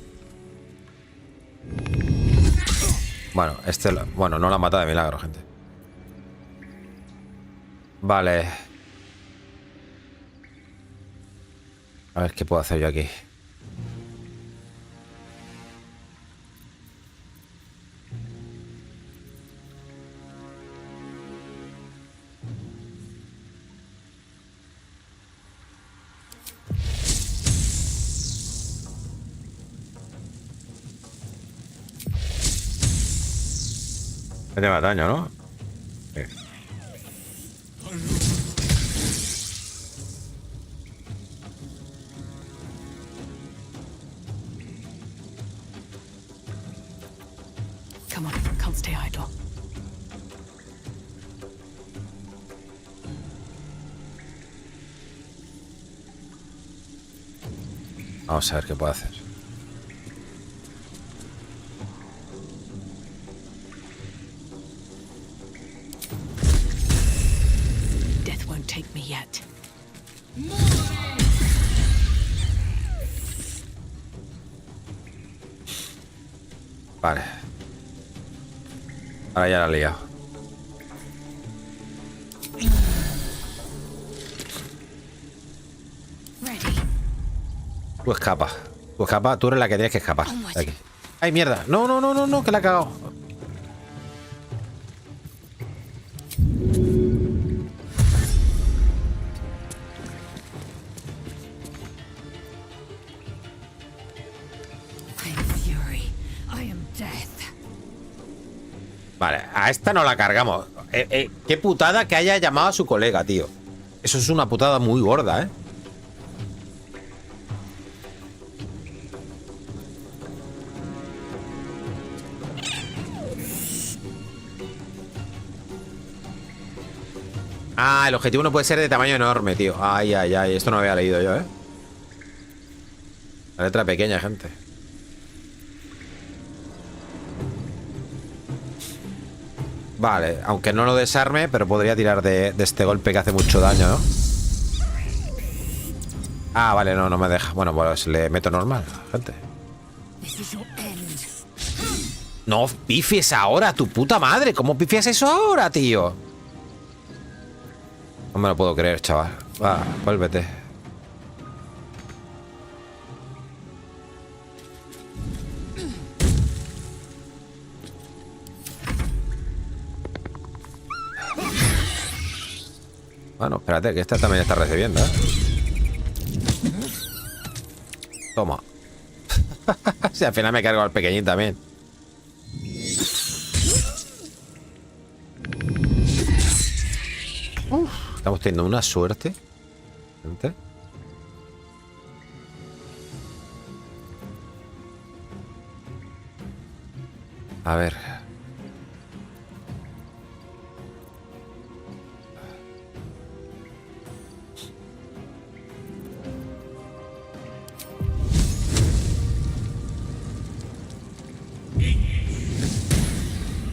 Bueno, bueno, no lo ha matado de milagro, gente. Vale. A ver qué puedo hacer yo aquí. Me lleva daño, ¿no? Sí. Come on, can't stay idle. Vamos a ver qué puedo hacer. Death won't take me yet. Vale. Ahora ya la he liado. Tú escapa. Tú escapa. Tú eres la que tienes que escapar. De aquí. ¡Ay, mierda! No, no, no, no, no, que la he cagado. Vale, a esta no la cargamos. Qué putada que haya llamado a su colega, tío. Eso es una putada muy gorda, ¿eh? Ah, el objetivo no puede ser de tamaño enorme, tío. Ay, ay, ay. Esto no lo había leído yo, ¿eh? La letra pequeña, gente. Vale, aunque no lo desarme, pero podría tirar de este golpe que hace mucho daño, ¿no? Ah, vale, no me deja. Bueno, pues le meto normal, gente. No pifies ahora, tu puta madre. ¿Cómo pifias eso ahora, tío? No me lo puedo creer, chaval. Va, vuélvete. Bueno, espérate, que esta también está recibiendo, ¿eh? Toma. Si al final me cargo al pequeñín también. Estamos teniendo una suerte. Gente. A ver.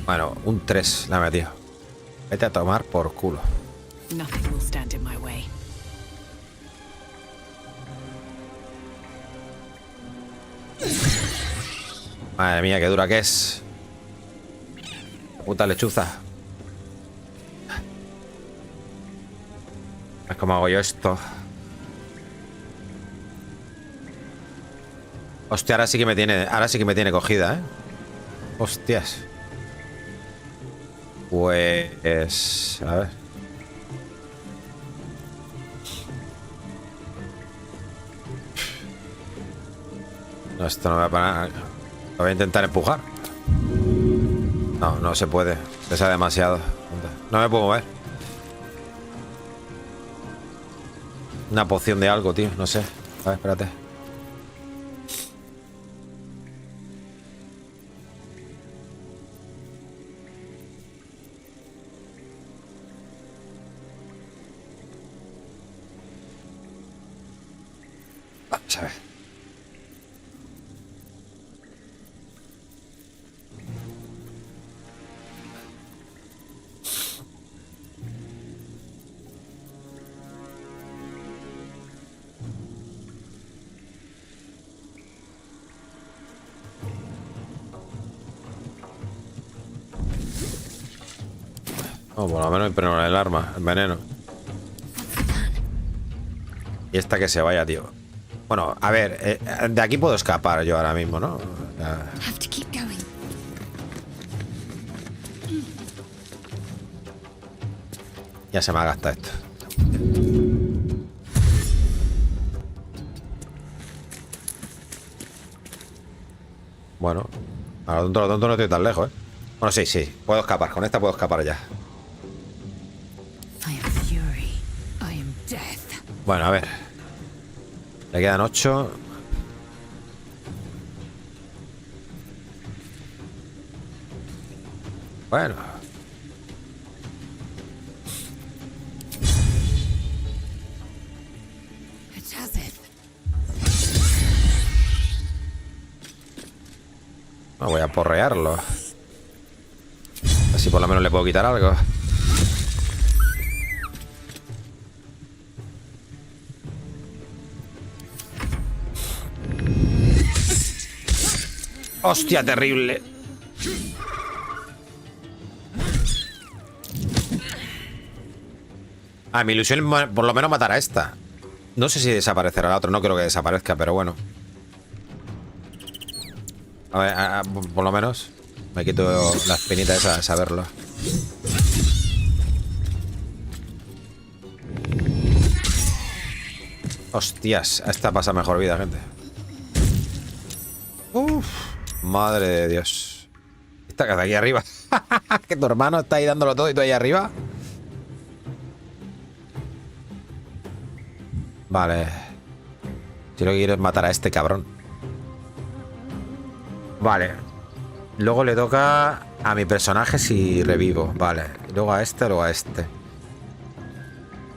Bueno, un 3 la he metido. Vete a tomar por culo. Nothing will stand in my way. Madre mía, qué dura que es. Puta lechuza. Es como hago yo esto. Hostia, ahora sí que me tiene cogida, ¿eh? Hostias. Pues... a ver. No, esto no me va a parar. Lo voy a intentar empujar. No, no se puede. Pesa demasiado. No me puedo mover. Una poción de algo, tío. No sé. A ver, espérate. Vamos a ver. Oh, por lo menos pero el arma, el veneno. Y esta que se vaya, tío. Bueno, a ver, de aquí puedo escapar yo ahora mismo, ¿no? Ya se me ha gastado esto. Bueno, a lo tonto no estoy tan lejos, ¿eh? Bueno, sí, sí, puedo escapar. Con esta puedo escapar ya. Bueno, a ver. Le quedan 8. Bueno. Bueno, voy a porrearlo. Así por lo menos le puedo quitar algo. ¡Hostia, terrible! Ah, mi ilusión es por lo menos matar a esta. No sé si desaparecerá la otra. No creo que desaparezca, pero bueno. A ver, por lo menos me quito la espinita esa de saberlo. Hostias, esta pasa mejor vida, gente. Uf, madre de Dios. Esta que está aquí arriba. Que tu hermano está ahí dándolo todo y tú ahí arriba. Vale. Yo lo que quiero es matar a este cabrón. Vale. Luego le toca a mi personaje si revivo. Vale. Luego a este, luego a este.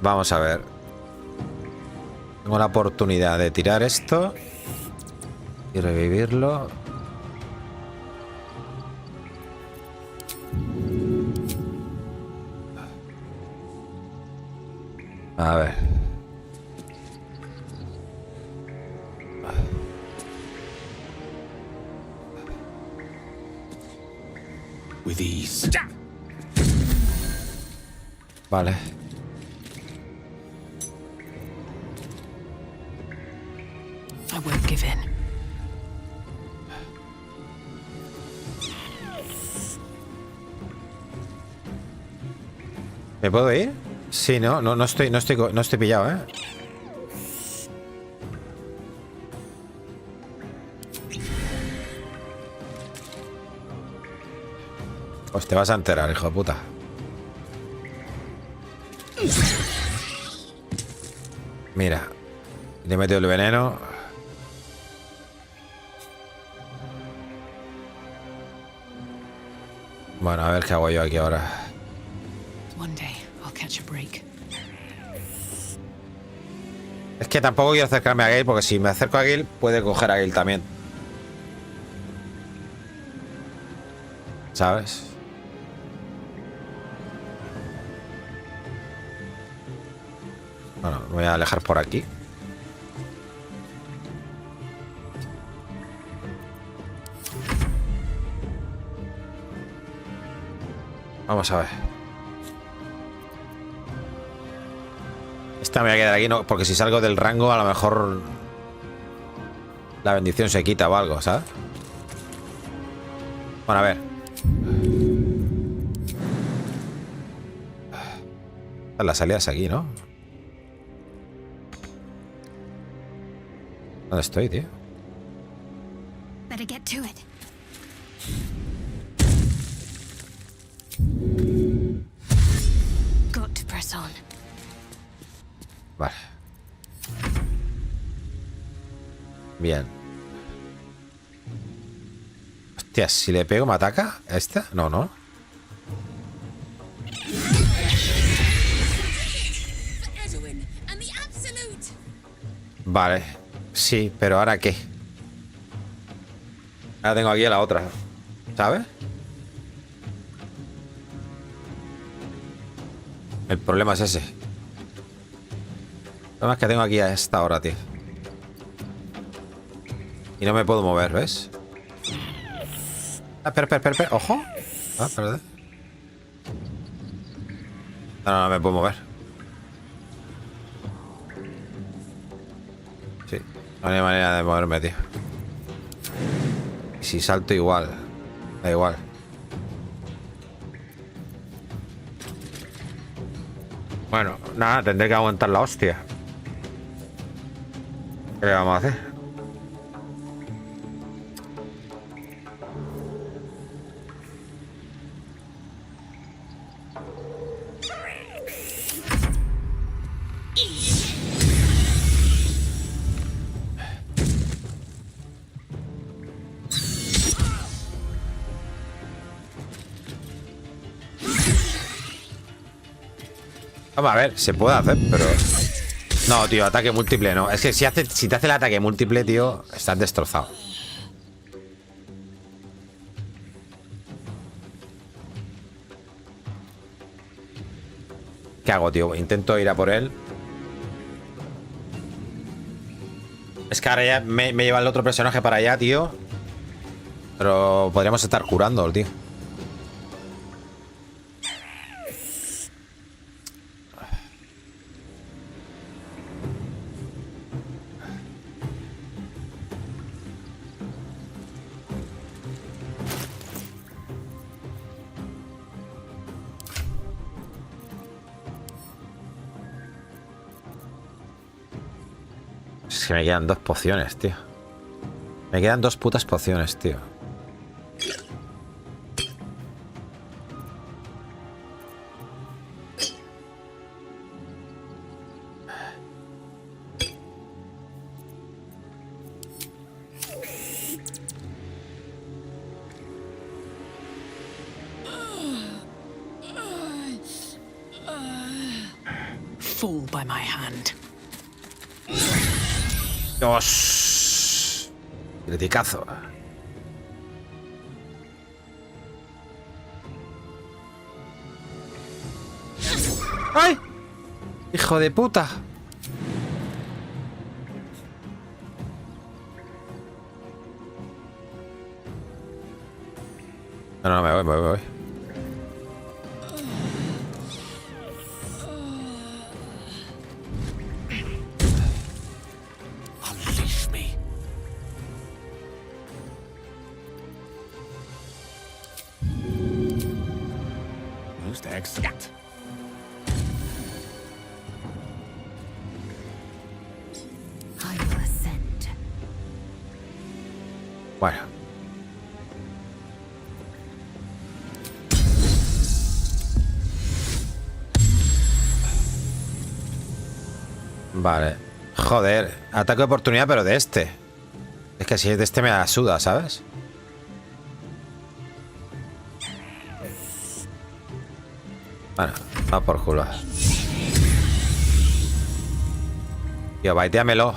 Vamos a ver. Tengo la oportunidad de tirar esto y revivirlo. A ver. With ease. Vale. I won't give in. ¿Me puedo ir? Sí, no estoy pillado, ¿eh? Pues te vas a enterar, hijo de puta. Mira, le he metido el veneno. Bueno, a ver qué hago yo aquí ahora. One day I'll catch a break. Es que tampoco quiero acercarme a Gale, porque si me acerco a Gale, puede coger a Gale también. ¿Sabes? Bueno, me voy a alejar por aquí. Vamos a ver. Esta me voy a quedar aquí, no, porque si salgo del rango a lo mejor la bendición se quita o algo, ¿sabes? Bueno, a ver. La salida es aquí, ¿no? ¿Dónde estoy, tío? Better get to it. Got to press on. Vale. Bien. Hostia, si le pego, ¿me ataca? ¿Esta? No, no. Vale. Sí, pero ¿ahora qué? Ahora tengo aquí a la otra. ¿Sabes? El problema es ese. El problema es que tengo aquí a esta hora, tío. Y no me puedo mover, ¿ves? Ah, espera. Ojo. Ah, perdón. No me puedo mover. Sí, no hay manera de moverme, tío. Y si salto igual. Da igual. Bueno, nada, tendré que aguantar la hostia. ¿Qué le vamos a hacer? Vamos a ver, se puede hacer, pero... No, tío, ataque múltiple no. Es que si te hace el ataque múltiple, tío, estás destrozado. ¿Qué hago, tío? Intento ir a por él. Es que ahora ya me lleva el otro personaje para allá, tío. Pero podríamos estar curando, tío. Es que me quedan 2 pociones, tío. Me quedan 2 putas pociones, tío. Fall by my hand. Dios. Criticazo. ¡Ay! ¡Hijo de puta! No, me voy. Excellent. I will ascend. Bueno. Vale. Joder. Ataque de oportunidad, pero de este. Es que si es de este me la suda, ¿sabes? Bueno, va por culo. Tío, baiteamelo.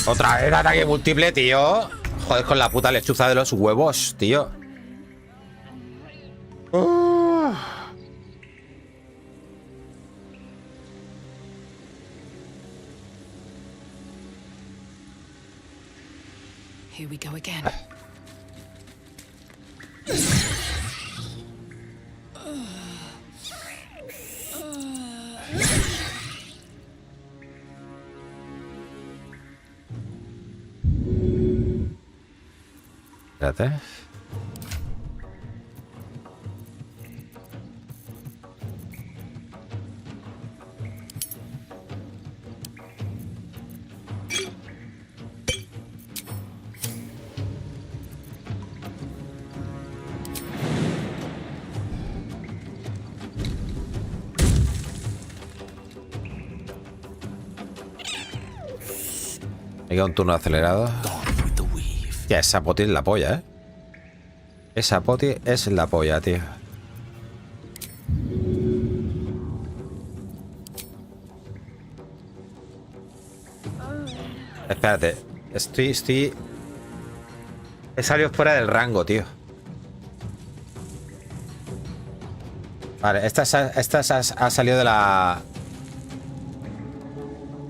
Otra vez ataque múltiple, tío. Joder, con la puta lechuza de los huevos, tío. Here we go again. Espérate. Me queda un turno acelerado. Ya, esa poti es la polla, ¿eh? Esa poti es la polla, tío. Espérate. Estoy... He salido fuera del rango, tío. Vale, esta ha salido de la...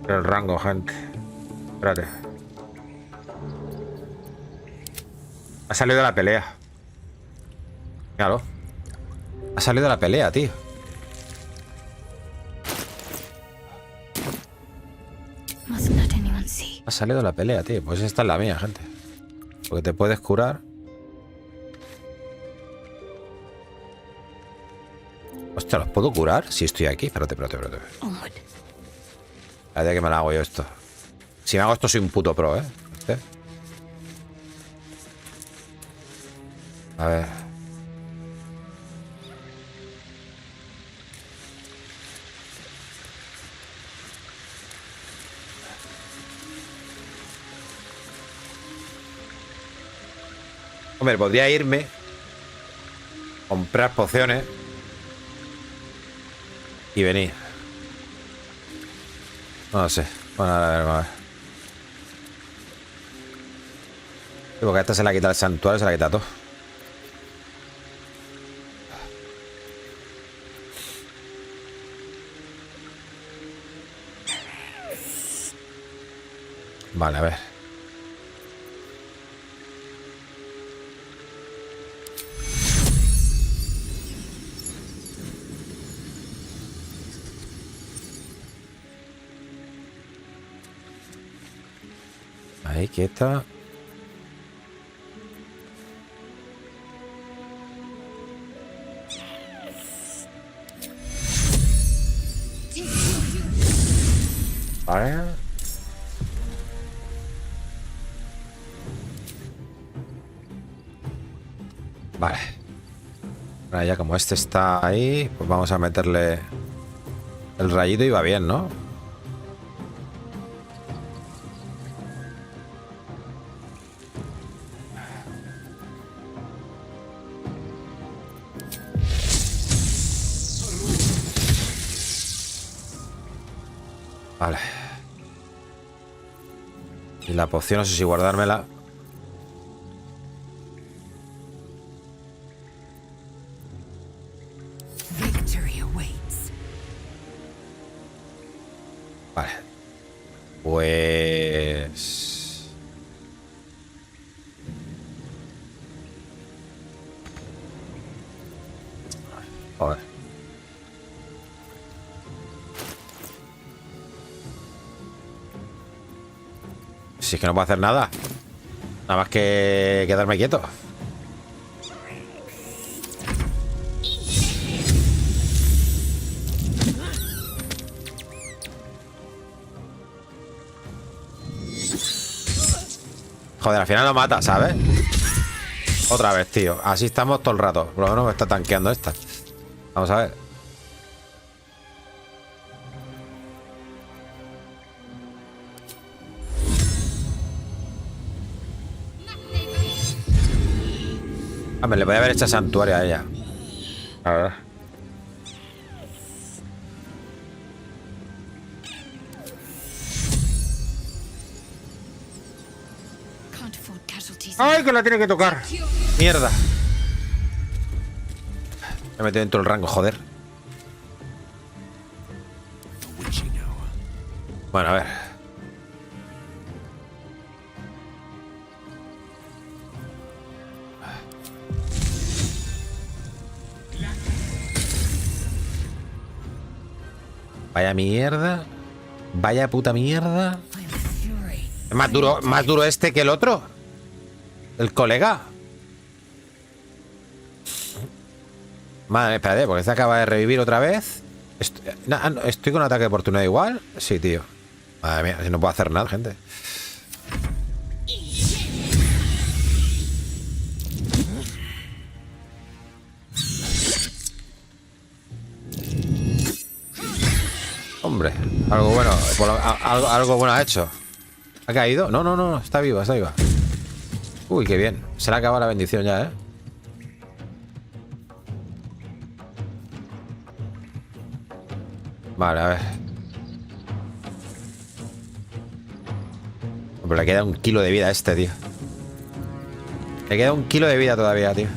del rango, gente. Espérate. Ha salido de la pelea. Míralo. Ha salido de la pelea, tío. Ha salido de la pelea, tío. Pues esta es la mía, gente. Porque te puedes curar. Hostia, ¿los puedo curar? Si estoy aquí. Espérate. Espérate que me la hago yo esto. Si me hago esto soy un puto pro, ¿eh? A ver. Hombre, podría irme, comprar pociones y venir. No lo sé. Bueno, a ver. porque a esta se la quita el santuario, se la quita todo. Vale, a ver. Ahí, quieta. Vale. Vale. Ahora ya como este está ahí, pues vamos a meterle el rayito y va bien, ¿no? Vale. Y la poción no sé si guardármela. Vale. Pues... Joder. Si es que no puedo hacer nada. Nada más que quedarme quieto. Joder, al final lo mata, ¿sabes? Otra vez, tío. Así estamos todo el rato. Por lo menos me está tanqueando esta. Vamos a ver. Ah, me le podía haber hecho santuario a ella. A ver. ¡Ay, que la tiene que tocar! ¡Mierda! Me he metido dentro del rango, joder. Bueno, a ver. Vaya mierda. Vaya puta mierda. Es más duro este que el otro. El colega. Madre, espérate, porque este acaba de revivir otra vez. Estoy con ataque de oportunidad igual. Sí, tío. Madre mía, si no puedo hacer nada, gente. Hombre, algo bueno. Algo bueno ha hecho. ¿Ha caído? No, no, no, está viva, está viva. Uy, qué bien. Se le ha acabado la bendición ya, ¿eh? Vale, a ver. Pero le queda 1 kilo de vida a este, tío. Le queda 1 kilo de vida todavía, tío.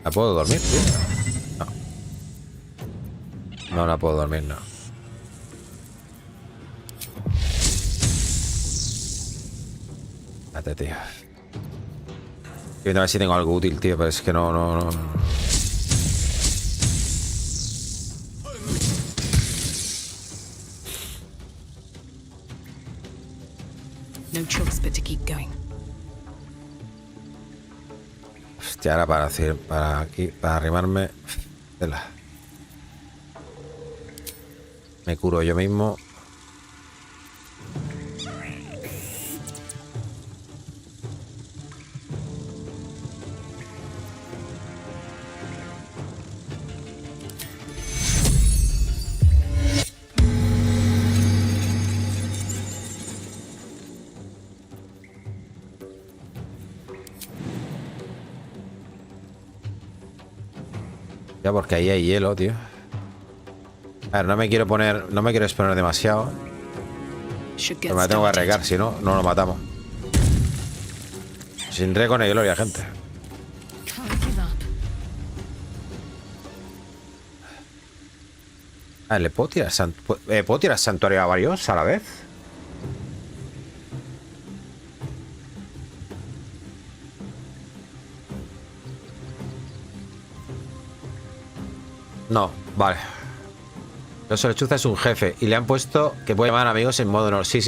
¿La puedo dormir, tío? No. No la puedo dormir, no. Espérate, tío. Estoy viendo a ver si tengo algo útil, tío, pero es que no. No choice but to keep going. Hostia, ahora para arrimarme. Me curo yo mismo. Ya, porque ahí hay hielo, tío. A ver, no me quiero exponer demasiado. Pero me la tengo que arreglar, si no, no lo matamos. Sin re con gloria, gente. A ver, ¿le puedo tirar, ¿puedo tirar santuario a varios a la vez? No, vale. Los Lechuza es un jefe y le han puesto que puede llamar amigos en modo honor. Sí.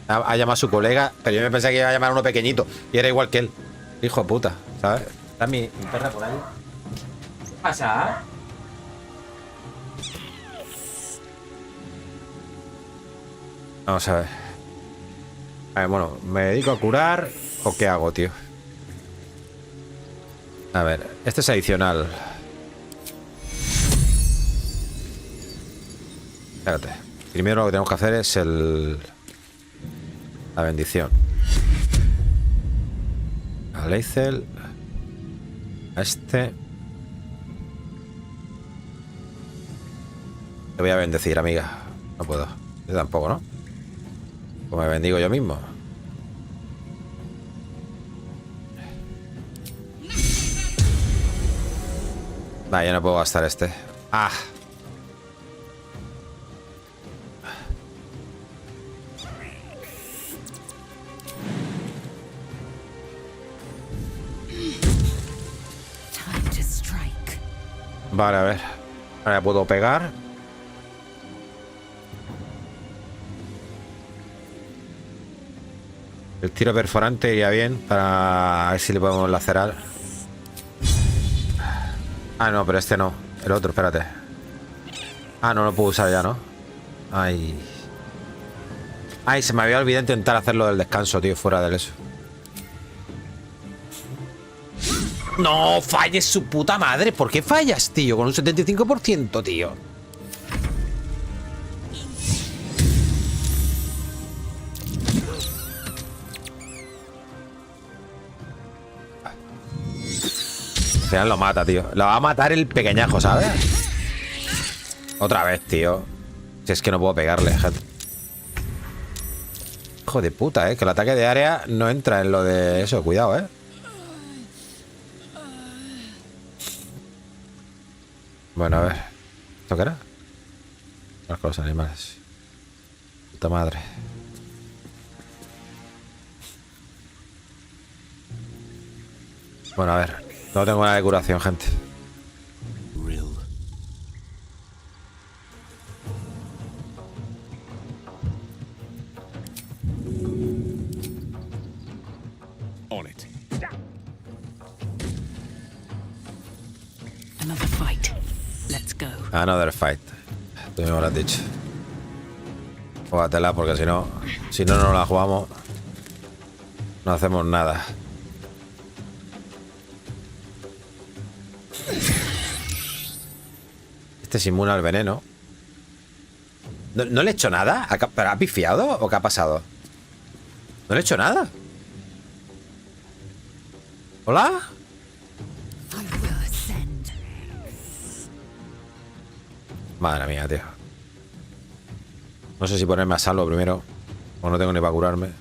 Ha llamado a su colega, pero yo me pensé que iba a llamar a uno pequeñito y era igual que él. Hijo de puta, ¿sabes? Está mi perra por ahí. ¿Qué pasa? Vamos a ver. A ver, bueno, ¿me dedico a curar o qué hago, tío? A ver, este es adicional. Espérate. Primero lo que tenemos que hacer es la bendición. A Leicel. A este. Te voy a bendecir, amiga. No puedo. Yo tampoco, ¿no? Pues me bendigo yo mismo. Vale, ya no puedo gastar este. ¡Ah! Vale, a ver. Ahora puedo pegar. El tiro perforante iría bien para ver si le podemos lacerar. Ah, no, pero este no. El otro, espérate. Ah, no lo puedo usar ya, ¿no? Ay. Ay, se me había olvidado intentar hacerlo del descanso, tío, fuera del eso. No, falles su puta madre. ¿Por qué fallas, tío? Con un 75%, tío. Al final lo mata, tío. Lo va a matar el pequeñajo, ¿sabes? Otra vez, tío. Si es que no puedo pegarle, gente. Hijo de puta, que el ataque de área no entra en lo de eso. Cuidado, Bueno, a ver. ¿Esto qué era? Las cosas animales. Puta madre. Bueno, a ver. No tengo nada de curación, gente. On it. Another fight. Let's go. Another fight. Tú mismo lo has dicho. Júgatela porque si no no la jugamos. No hacemos nada. Este se inmune al veneno. ¿No le he hecho nada? ¿Pero ha pifiado o qué ha pasado? No le he hecho nada. ¿Hola? Madre mía, tío. No sé si ponerme a salvo primero. O no tengo ni para curarme. Voy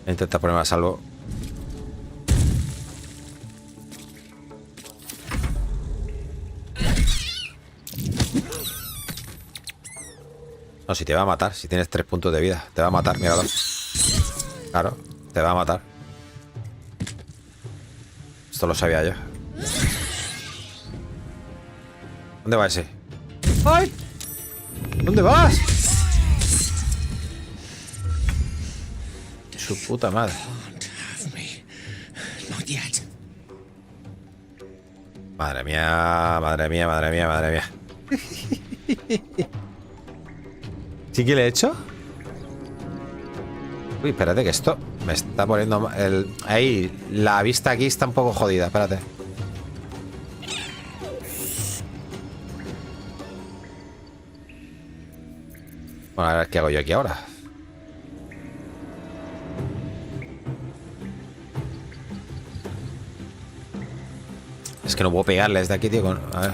a intentar ponerme a salvo. No, si te va a matar. Si tienes 3 puntos de vida. Te va a matar, míralo. Claro, te va a matar. Esto lo sabía yo. ¿Dónde va ese? ¡Ay! ¿Dónde vas? Su puta madre. Madre mía, madre mía, madre mía, madre mía. ¿Sí que le he hecho? Uy, espérate que esto me está poniendo ahí, la vista aquí está un poco jodida, espérate. Bueno, a ver qué hago yo aquí ahora. Es que no puedo pegarle desde aquí, tío. A ver.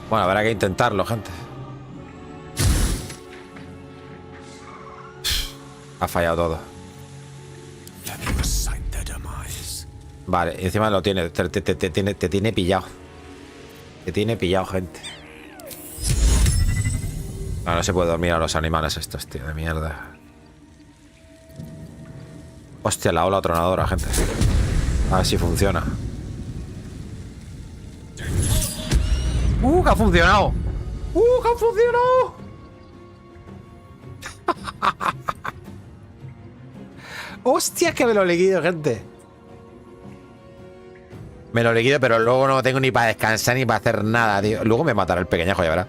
Bueno, habrá que intentarlo, gente. Ha fallado todo. Vale, y encima lo tiene. Te tiene pillado. Te tiene pillado, gente. No se puede dormir a los animales estos, tío, de mierda. Hostia, la ola tronadora, gente. A ver si funciona. ¡Que ha funcionado! ¡Que ha funcionado! ¡Hostia, que me lo he liquido, gente! Me lo liquido, pero luego no tengo ni para descansar ni para hacer nada, tío. Luego me matará el pequeñajo, ya verá.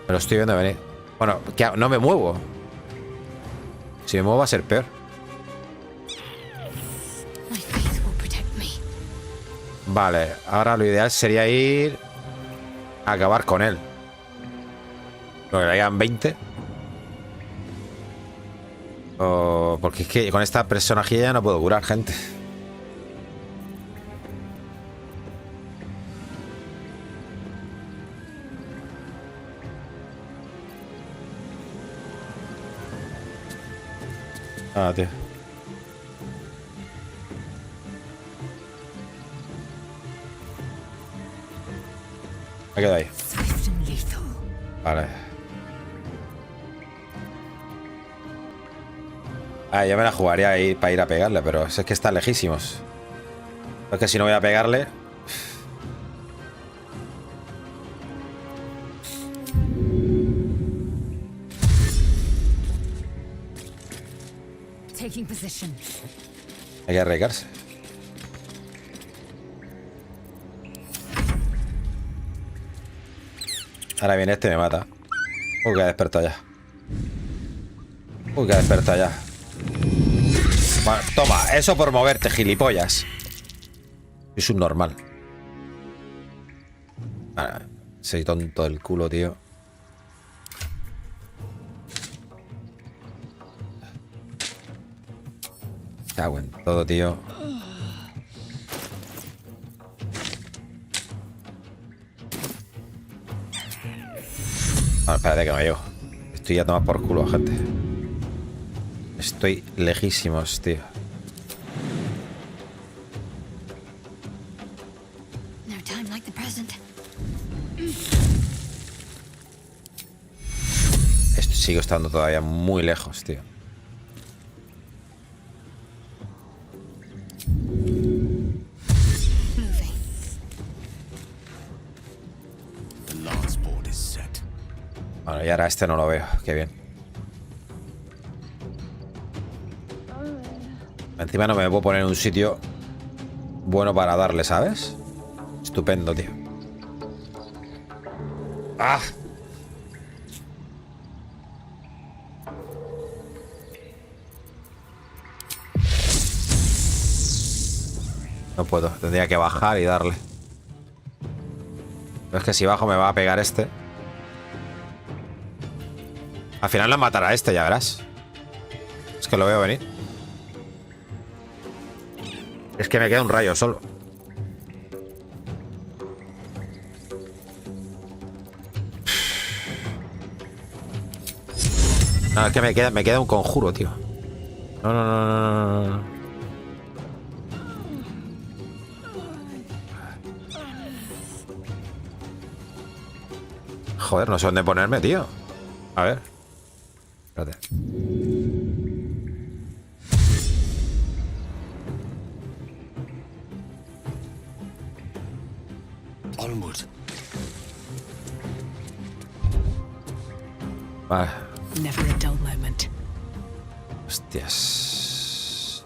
Me lo estoy viendo venir. Bueno, que no me muevo. Si me muevo va a ser peor. Vale, ahora lo ideal sería ir a acabar con él. Lo que le hagan 20. Porque es que con esta personajilla ya no puedo curar, gente. Ah, tío. Me quedo ahí. Vale. Ah, yo me la jugaría ahí para ir a pegarle, pero es que está lejísimos. Es que si no voy a pegarle... Hay que arriesgarse. Ahora viene este y me mata. Que ha despertado ya. Que ha despertado ya. Bueno, toma, eso por moverte, gilipollas. Es un normal. Soy tonto del culo, tío. Cago en todo, tío. Bueno, espérate que me llevo. Estoy ya tomando por culo, gente. Estoy lejísimos, tío. Esto sigo estando todavía muy lejos, tío. Bueno, y ahora este no lo veo. Qué bien. Encima no me puedo poner en un sitio bueno para darle, ¿sabes? Estupendo, tío. ¡Ah! No puedo. Tendría que bajar y darle. Pero es que si bajo me va a pegar este. Al final la matará este, ya verás. Es que lo veo venir. Es que me queda un rayo solo. No, es que me queda un conjuro, tío. No. Joder, no sé dónde ponerme, tío. A ver. Espérate. Onward. Vale. Never a dull moment. Hostias.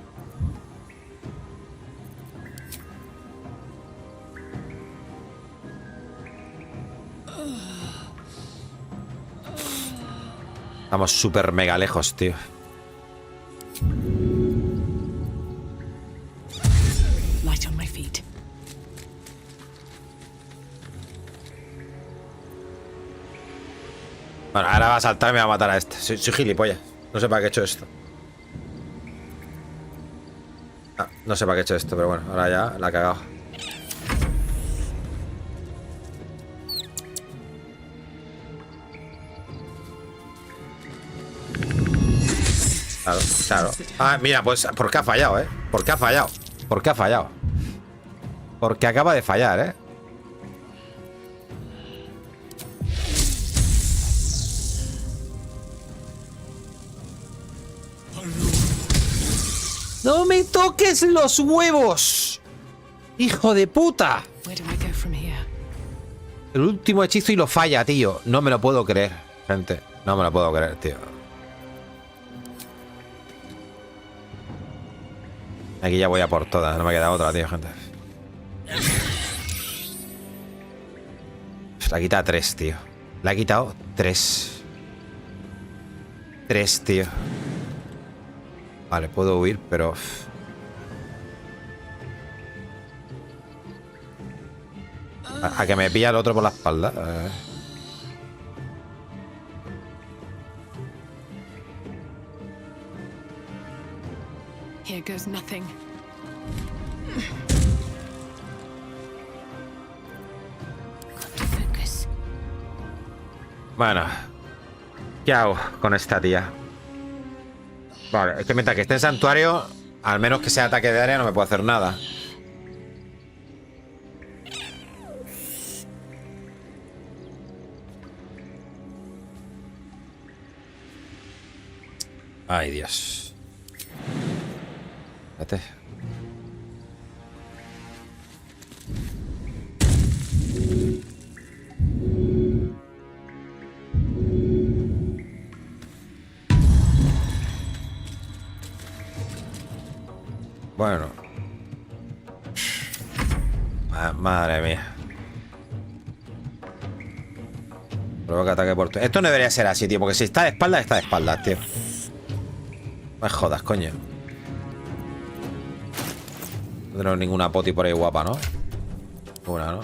Estamos súper mega lejos, tío. Light on my feet. Bueno, ahora va a saltar y me va a matar a este. Soy gilipollas. No sé para qué he hecho esto. No sé para qué he hecho esto, pero bueno, ahora ya la he cagado. Claro, claro. Ah, mira, pues porque ha fallado, ¿eh? Porque ha fallado. Porque ha fallado. Porque acaba de fallar, ¿eh? ¡No me toques los huevos! ¡Hijo de puta! El último hechizo y lo falla, tío. No me lo puedo creer, gente. No me lo puedo creer, tío. Aquí ya voy a por todas. No me queda otra, tío, gente. La quita 3, tío. Le ha quitado 3. 3, tío. Vale, puedo huir, pero... A que me pilla el otro por la espalda. Here goes nothing. Bueno, ¿qué hago con esta tía? Vale, es que mientras que esté en santuario, al menos que sea ataque de área, no me puedo hacer nada. Ay, Dios. Espérate. Bueno. Madre mía. Provoca ataque por... Esto no debería ser así, tío. Porque si está de espaldas, está de espaldas, tío. No me jodas, coño. No tengo ninguna poti por ahí guapa, ¿no? Una, ¿no?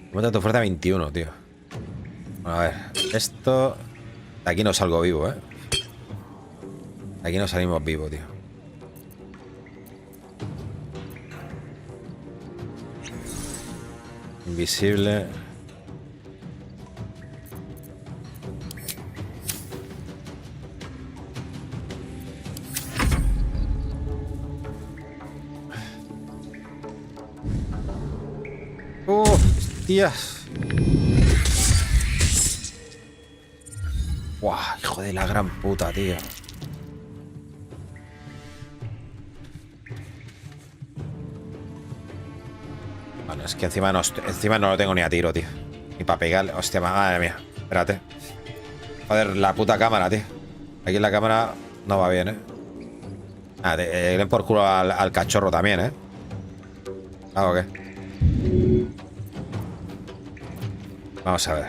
Aumenta tu fuerza 21, tío. Bueno, a ver. Esto... De aquí no salgo vivo, ¿eh? De aquí no salimos vivos, tío. Invisible. Hostias. Buah, hijo de la gran puta, tío. Bueno, es que encima no lo tengo ni a tiro, tío. Ni para pegarle. Hostia, madre mía. Espérate. Joder, la puta cámara, tío. Aquí en la cámara no va bien, ¿eh? Ah, le por culo al cachorro también, ¿eh? ¿Hago qué? Vamos a ver.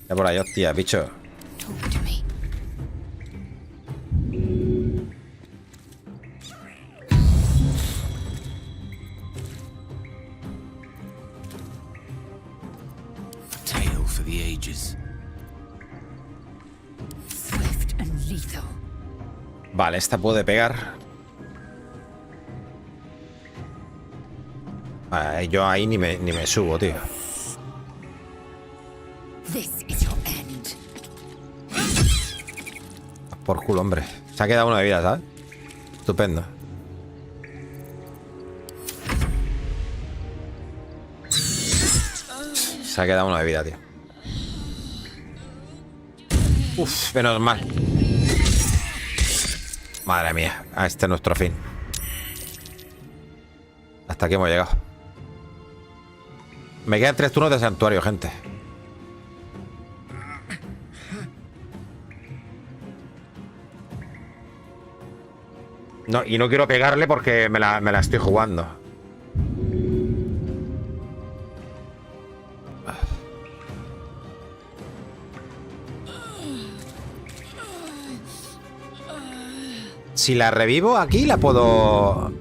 Ya por ahí, hostia, bicho. Tale for the ages. Swift and lethal. Vale, esta puede pegar. Vale, yo ahí ni me subo, tío. This is your end. Por culo, hombre. Se ha quedado una de vida, ¿sabes? Estupendo. Se ha quedado una de vida, tío. Uf, menos mal. Madre mía. Este es nuestro fin. Hasta aquí hemos llegado. Me quedan 3 turnos de santuario, gente. No, y no quiero pegarle porque me la estoy jugando. Si la revivo aquí, la puedo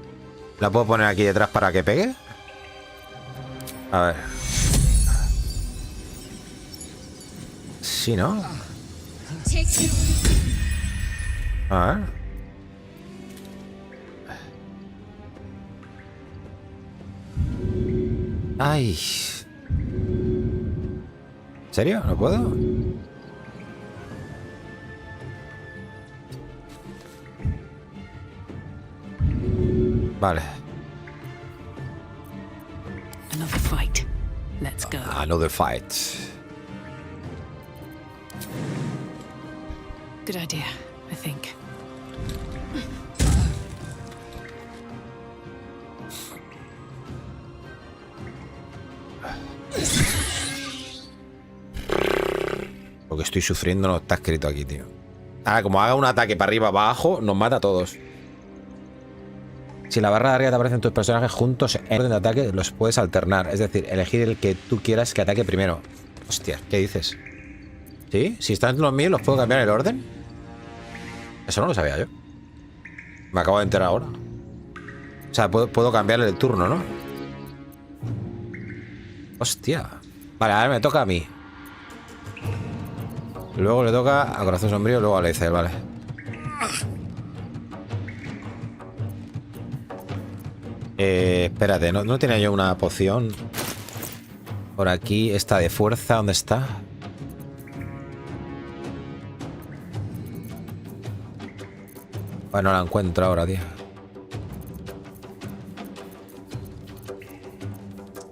poner aquí detrás para que pegue. A ver. Sí, ¿no? A ver. Ay. ¿En serio? ¿No puedo? Vale. Another fight. Let's go. Another fight. Good idea, I think. Lo que estoy sufriendo no está escrito aquí, tío. Ahora, como haga un ataque para arriba abajo, nos mata a todos. Si la barra de arriba te aparecen tus personajes juntos en orden de ataque, los puedes alternar. Es decir, elegir el que tú quieras que ataque primero. Hostia, ¿qué dices? ¿Sí? Si están los míos, ¿los puedo cambiar el orden? Eso no lo sabía yo. Me acabo de enterar ahora. O sea, puedo cambiarle el turno, ¿no? Hostia. Vale, ahora me toca a mí. Luego le toca a Corazón Sombrío, luego a Leicer, vale. Espérate, ¿no tenía yo una poción? Por aquí, esta de fuerza, ¿dónde está? Bueno, no la encuentro ahora, tío.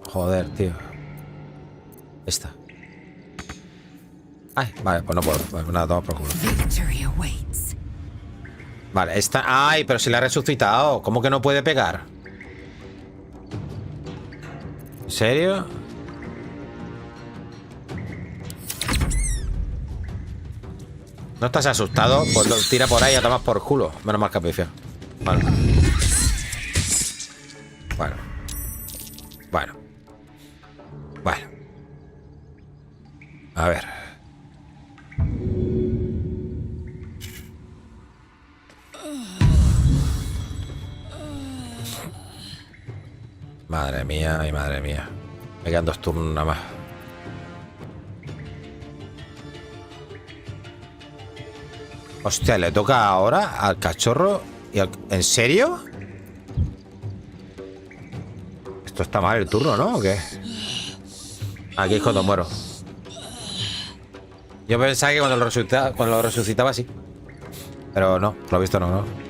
Joder, tío. Esta. Ay, vale, pues no puedo. Vale, nada, toma por culo. Vale, esta... Ay, pero si la ha resucitado. ¿Cómo que no puede pegar? ¿En serio? ¿No estás asustado? Pues lo tira por ahí y a tomar por culo. Menos mal que pifia. Vale. Bueno. Bueno. Bueno. A ver. Madre mía, ay madre mía. Me quedan 2 turnos nada más. Hostia, le toca ahora al cachorro y al... ¿En serio? Esto está mal el turno, ¿no? ¿O qué? Aquí es cuando muero. Yo pensaba que cuando lo resucitaba sí. Pero no, por lo visto no, ¿no?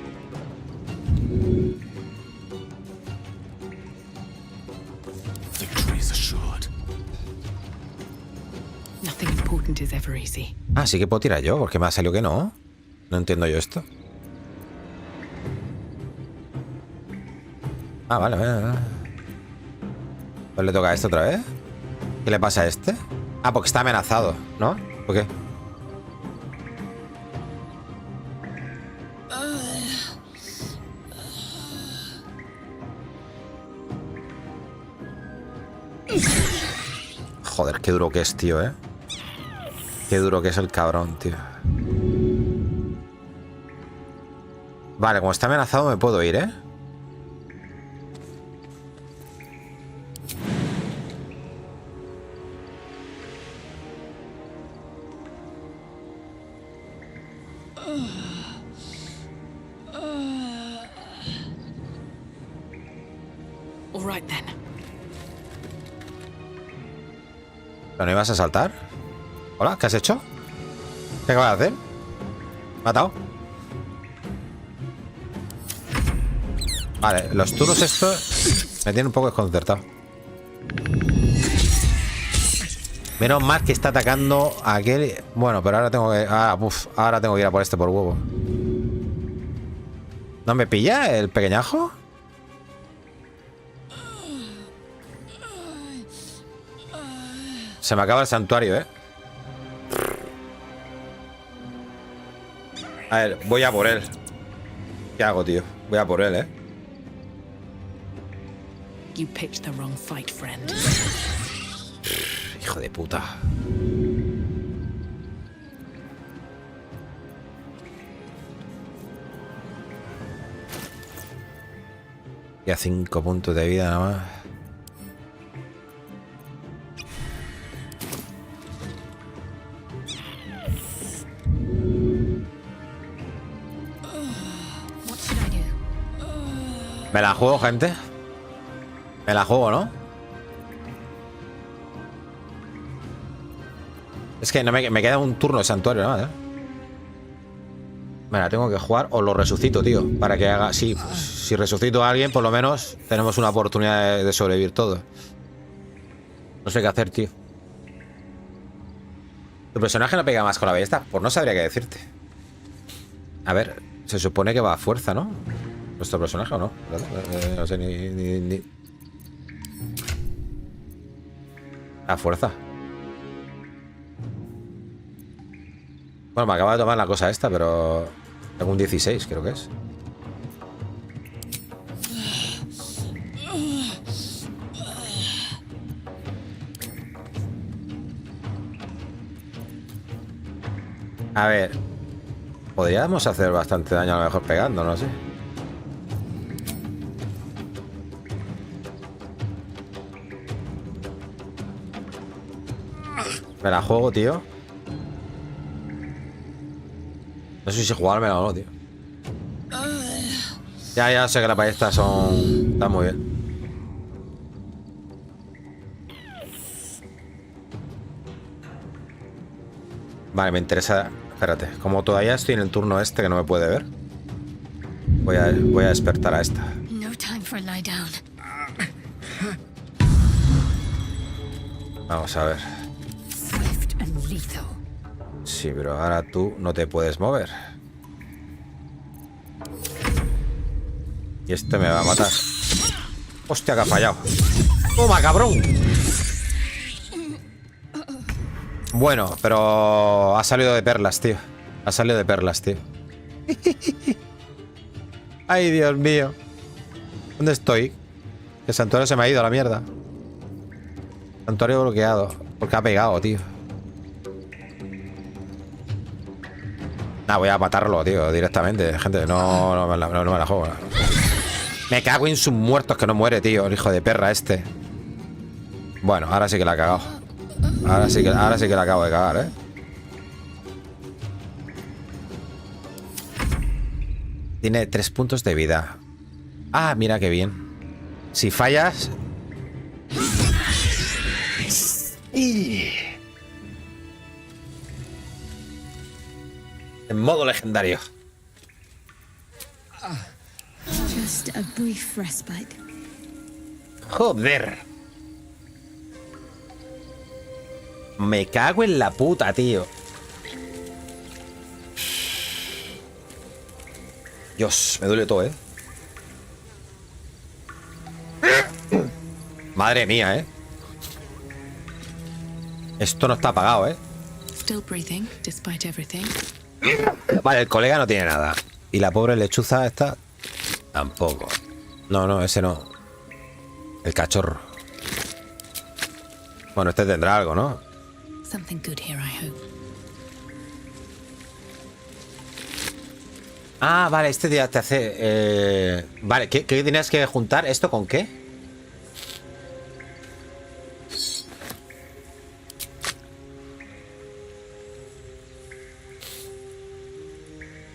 Ah, sí que puedo tirar yo, porque me ha salido que no. No entiendo yo esto. Ah, vale, vale. Pues le toca a este otra vez. ¿Qué le pasa a este? Ah, porque está amenazado, ¿no? ¿Por qué? Joder, qué duro que es, tío, ¿eh? Qué duro que es el cabrón, tío. Vale, como está amenazado me puedo ir, ¿eh? All right then. ¿Pero no ibas a saltar? Hola, ¿qué has hecho? ¿Qué acabas de hacer? ¿Matado? Vale, los turnos estos me tienen un poco desconcertado. Menos mal que está atacando a aquel... Bueno, pero ahora tengo que... ahora tengo que ir a por este por huevo. ¿No me pilla el pequeñajo? Se me acaba el santuario, ¿eh? A ver, voy a por él. ¿Qué hago, tío? Voy a por él, ¿eh? You picked the wrong fight, friend. Hijo de puta. Y a 5 puntos de vida nada más. Me la juego, gente. Me la juego, ¿no? Es que no me queda un turno de santuario nada, ¿eh? Me la tengo que jugar o lo resucito, tío. Para que haga... Sí, pues, si resucito a alguien, por lo menos tenemos una oportunidad de sobrevivir todo. No sé qué hacer, tío. ¿Tu personaje no pega más con la ballesta? Pues no sabría qué decirte. A ver, se supone que va a fuerza, ¿no? ¿Nuestro personaje o no? No sé ni... A fuerza. Bueno, me acaba de tomar la cosa esta, pero... Tengo un 16, creo que es. A ver... Podríamos hacer bastante daño a lo mejor pegando, no sé. Me la juego, tío. No sé si jugármela o no, tío. Ya sé que las ballestas son... Están muy bien. Vale, me interesa... Espérate, como todavía estoy en el turno este que no me puede ver, voy a despertar a esta. No time for lie down. Vamos a ver. Swift and lethal. Sí, pero ahora tú no te puedes mover. Y este me va a matar. Hostia, que ha fallado. ¡Toma, cabrón! Bueno, pero ha salido de perlas, tío. Ha salido de perlas, tío. Ay, Dios mío. ¿Dónde estoy? El santuario se me ha ido a la mierda. Santuario bloqueado. Porque ha pegado, tío. Nah, voy a matarlo, tío, directamente. Gente, no me la juego. Me cago en sus muertos que no muere, tío. El hijo de perra este. Bueno, ahora sí que la ha cagado. Ahora sí que la acabo de cagar, ¿eh? Tiene 3 puntos de vida. Ah, mira qué bien. Si fallas... En modo legendario. Just a brief respite. Joder. Me cago en la puta, tío. Dios, me duele todo, ¿eh? Madre mía, ¿eh? Esto no está apagado, ¿eh? Still breathing, despite everything. Vale, el colega no tiene nada. Y la pobre lechuza esta... Tampoco. No, ese no. El cachorro. Bueno, este tendrá algo, ¿no? Something good here, I hope. Ah, vale, este día te hace... Vale, ¿qué tenías que juntar? ¿Esto con qué?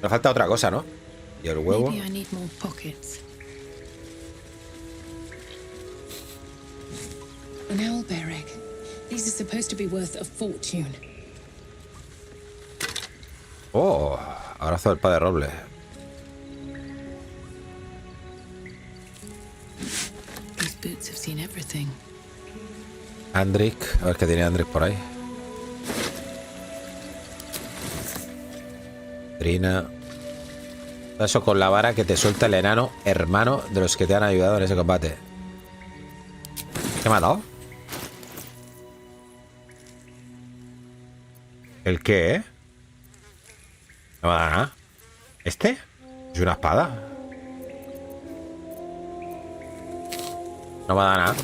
Me falta otra cosa, ¿no? Y el huevo. Maybe I need more pockets. An owlbear egg. These are supposed to be worth a fortune. Oh, abrazo del padre roble. These boots have seen everything. Andrick, a ver qué tiene Andrick por ahí. Trina. Eso con la vara que te suelta el enano hermano de los que te han ayudado en ese combate. ¿Qué me ha dado? ¿El qué, eh? No me da nada. ¿Este? Es una espada. No me da nada.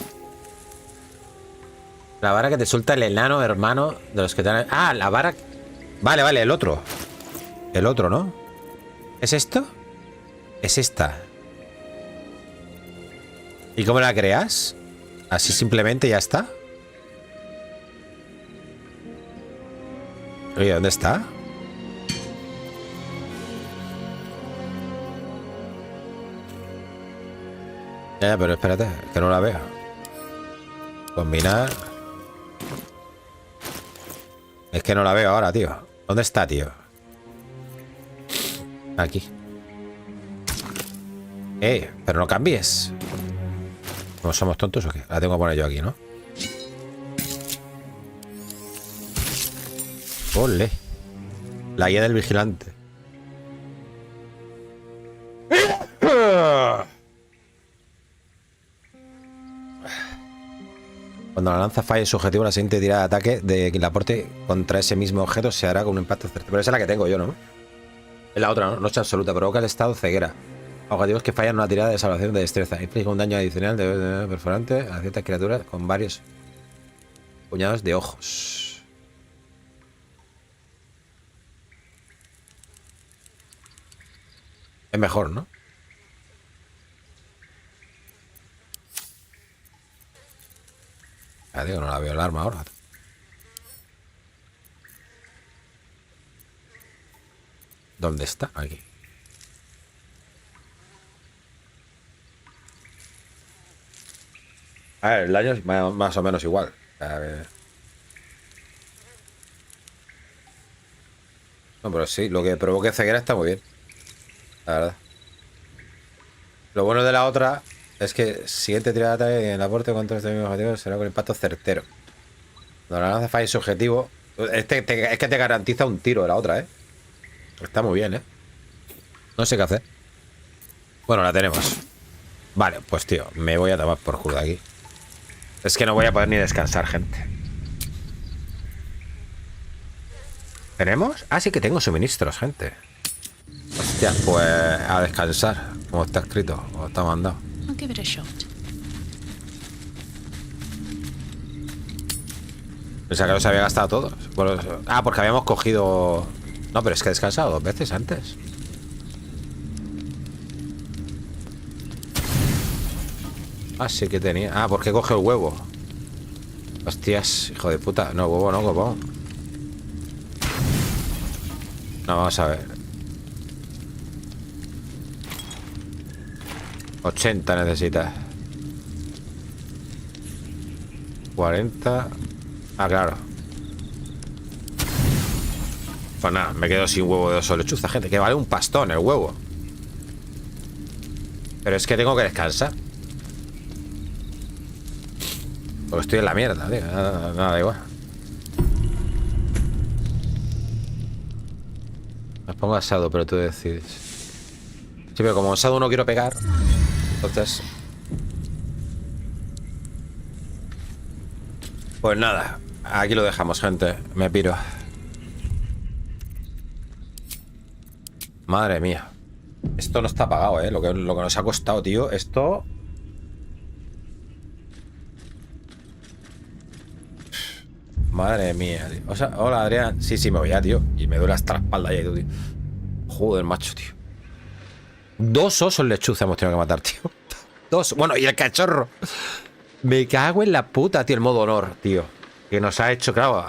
La vara que te suelta el enano hermano de los que te han... Ah, la vara... Vale, el otro. El otro, ¿no? ¿Es esto? Es esta. ¿Y cómo la creas? Así simplemente ya está. Oye, ¿dónde está? Ya, pero espérate, que no la veo. Combinar. Es que no la veo ahora, tío. ¿Dónde está, tío? Aquí. Pero no cambies. ¿No somos tontos o qué? La tengo que poner yo aquí, ¿no? ¡Ole! La guía del vigilante. Cuando la lanza falle su objetivo, la siguiente tirada de ataque de que le aporte contra ese mismo objeto se hará con un impacto certero. Pero esa es la que tengo yo, ¿no? Es la otra, ¿no? Noche absoluta. Provoca el estado ceguera. Objetivos que fallan en una tirada de salvación de destreza. Implica un daño adicional de perforante a ciertas criaturas con varios puñados de ojos. Es mejor, ¿no? Ya digo, no la veo el arma ahora. ¿Dónde está? Aquí. A ver, el daño es más o menos igual. A ver. No, pero sí, lo que provoque ceguera está muy bien. La verdad. Lo bueno de la otra es que siguiente tirada de ataque en el aporte contra este mismo objetivo será con impacto certero. Cuando la lanza falle su objetivo. Es que te garantiza un tiro de la otra, ¿eh? Está muy bien, ¿eh? No sé qué hacer. Bueno, la tenemos. Vale, pues tío, me voy a tomar por culo de aquí. Es que no voy a poder ni descansar, gente. ¿Tenemos? Ah, sí que tengo suministros, gente. Hostia, pues a descansar. Como está escrito, o está mandado. I'll give it a shot. Pensaba que los había gastado todos. Bueno, porque habíamos cogido... No, pero es que he descansado 2 veces antes. Ah, sí que tenía. Ah, porque coge el huevo. Hostias, hijo de puta. No, huevo no, huevo. No, vamos a ver. 80 necesitas. 40. Ah, claro. Pues nada, me quedo sin huevo de oso lechuza, gente. Que vale un pastón el huevo. Pero es que tengo que descansar. Porque estoy en la mierda, tío. Nada igual. Me pongo asado, pero tú decides. Sí, pero como asado no quiero pegar. Entonces... Pues nada. Aquí lo dejamos, gente. Me piro. Madre mía. Esto no está pagado, ¿eh? Lo que nos ha costado, tío. Esto... Madre mía, tío. O sea, hola, Adrián. Sí, me voy ya, tío. Y me duele hasta la espalda ya, tío. Joder, macho, tío. 2 osos lechuza hemos tenido que matar, tío. 2. Bueno, y el cachorro. Me cago en la puta, tío. El modo honor, tío. Que nos ha hecho, claro.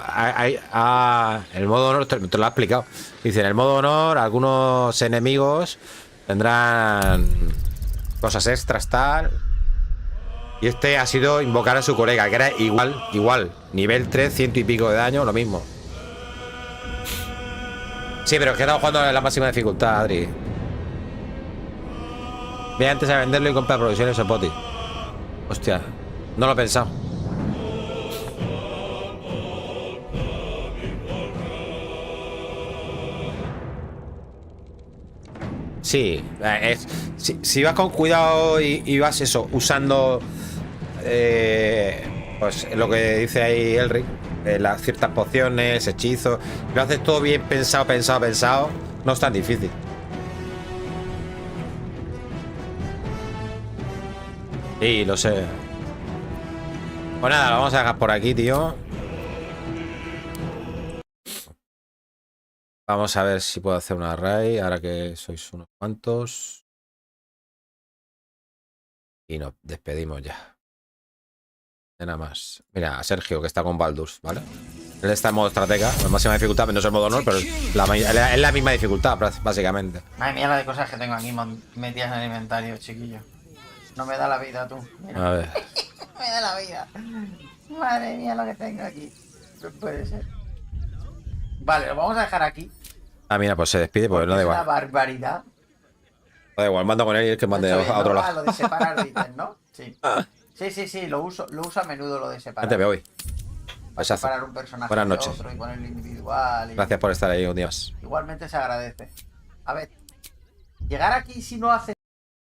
El modo honor, te lo ha explicado. Dice, en el modo honor, algunos enemigos tendrán cosas extras, tal. Y este ha sido invocar a su colega, que era igual. Nivel 3, 100 y pico de daño, lo mismo. Sí, pero es que estamos jugando en la máxima dificultad, Adri. Ve antes a venderlo y comprar provisiones o poti. Hostia, no lo he pensado. Sí, si vas con cuidado y vas eso, usando pues lo que dice ahí Elric, las ciertas pociones, hechizos, lo haces todo bien pensado, no es tan difícil. Sí, lo sé. Pues nada, lo vamos a dejar por aquí, tío. Vamos a ver si puedo hacer una raid ahora que sois unos cuantos. Y nos despedimos ya. Nada más. Mira, a Sergio, que está con Baldur, ¿vale? Él está en modo estratega, en máxima dificultad, no es el modo honor, pero es la misma dificultad, básicamente. Madre mía, la de cosas que tengo aquí metidas en el inventario, chiquillo. No me da la vida, tú. Mira. A ver. Me da la vida. Madre mía, lo que tengo aquí. No puede ser. Vale, lo vamos a dejar aquí. Ah, mira, pues se despide, pues no da Es una igual. barbaridad. Da igual, mando con él y el que mande Eso es, a otro ¿no? lado. Ah, lo de separar dices, ¿no? Sí. Sí, lo uso a menudo lo de separar. Ya te veo hoy. Pasazo. Separar un personaje Buenas de noches. otro y ponerlo individual. Gracias por estar ahí un día más. Igualmente se agradece. A ver, llegar aquí si no hace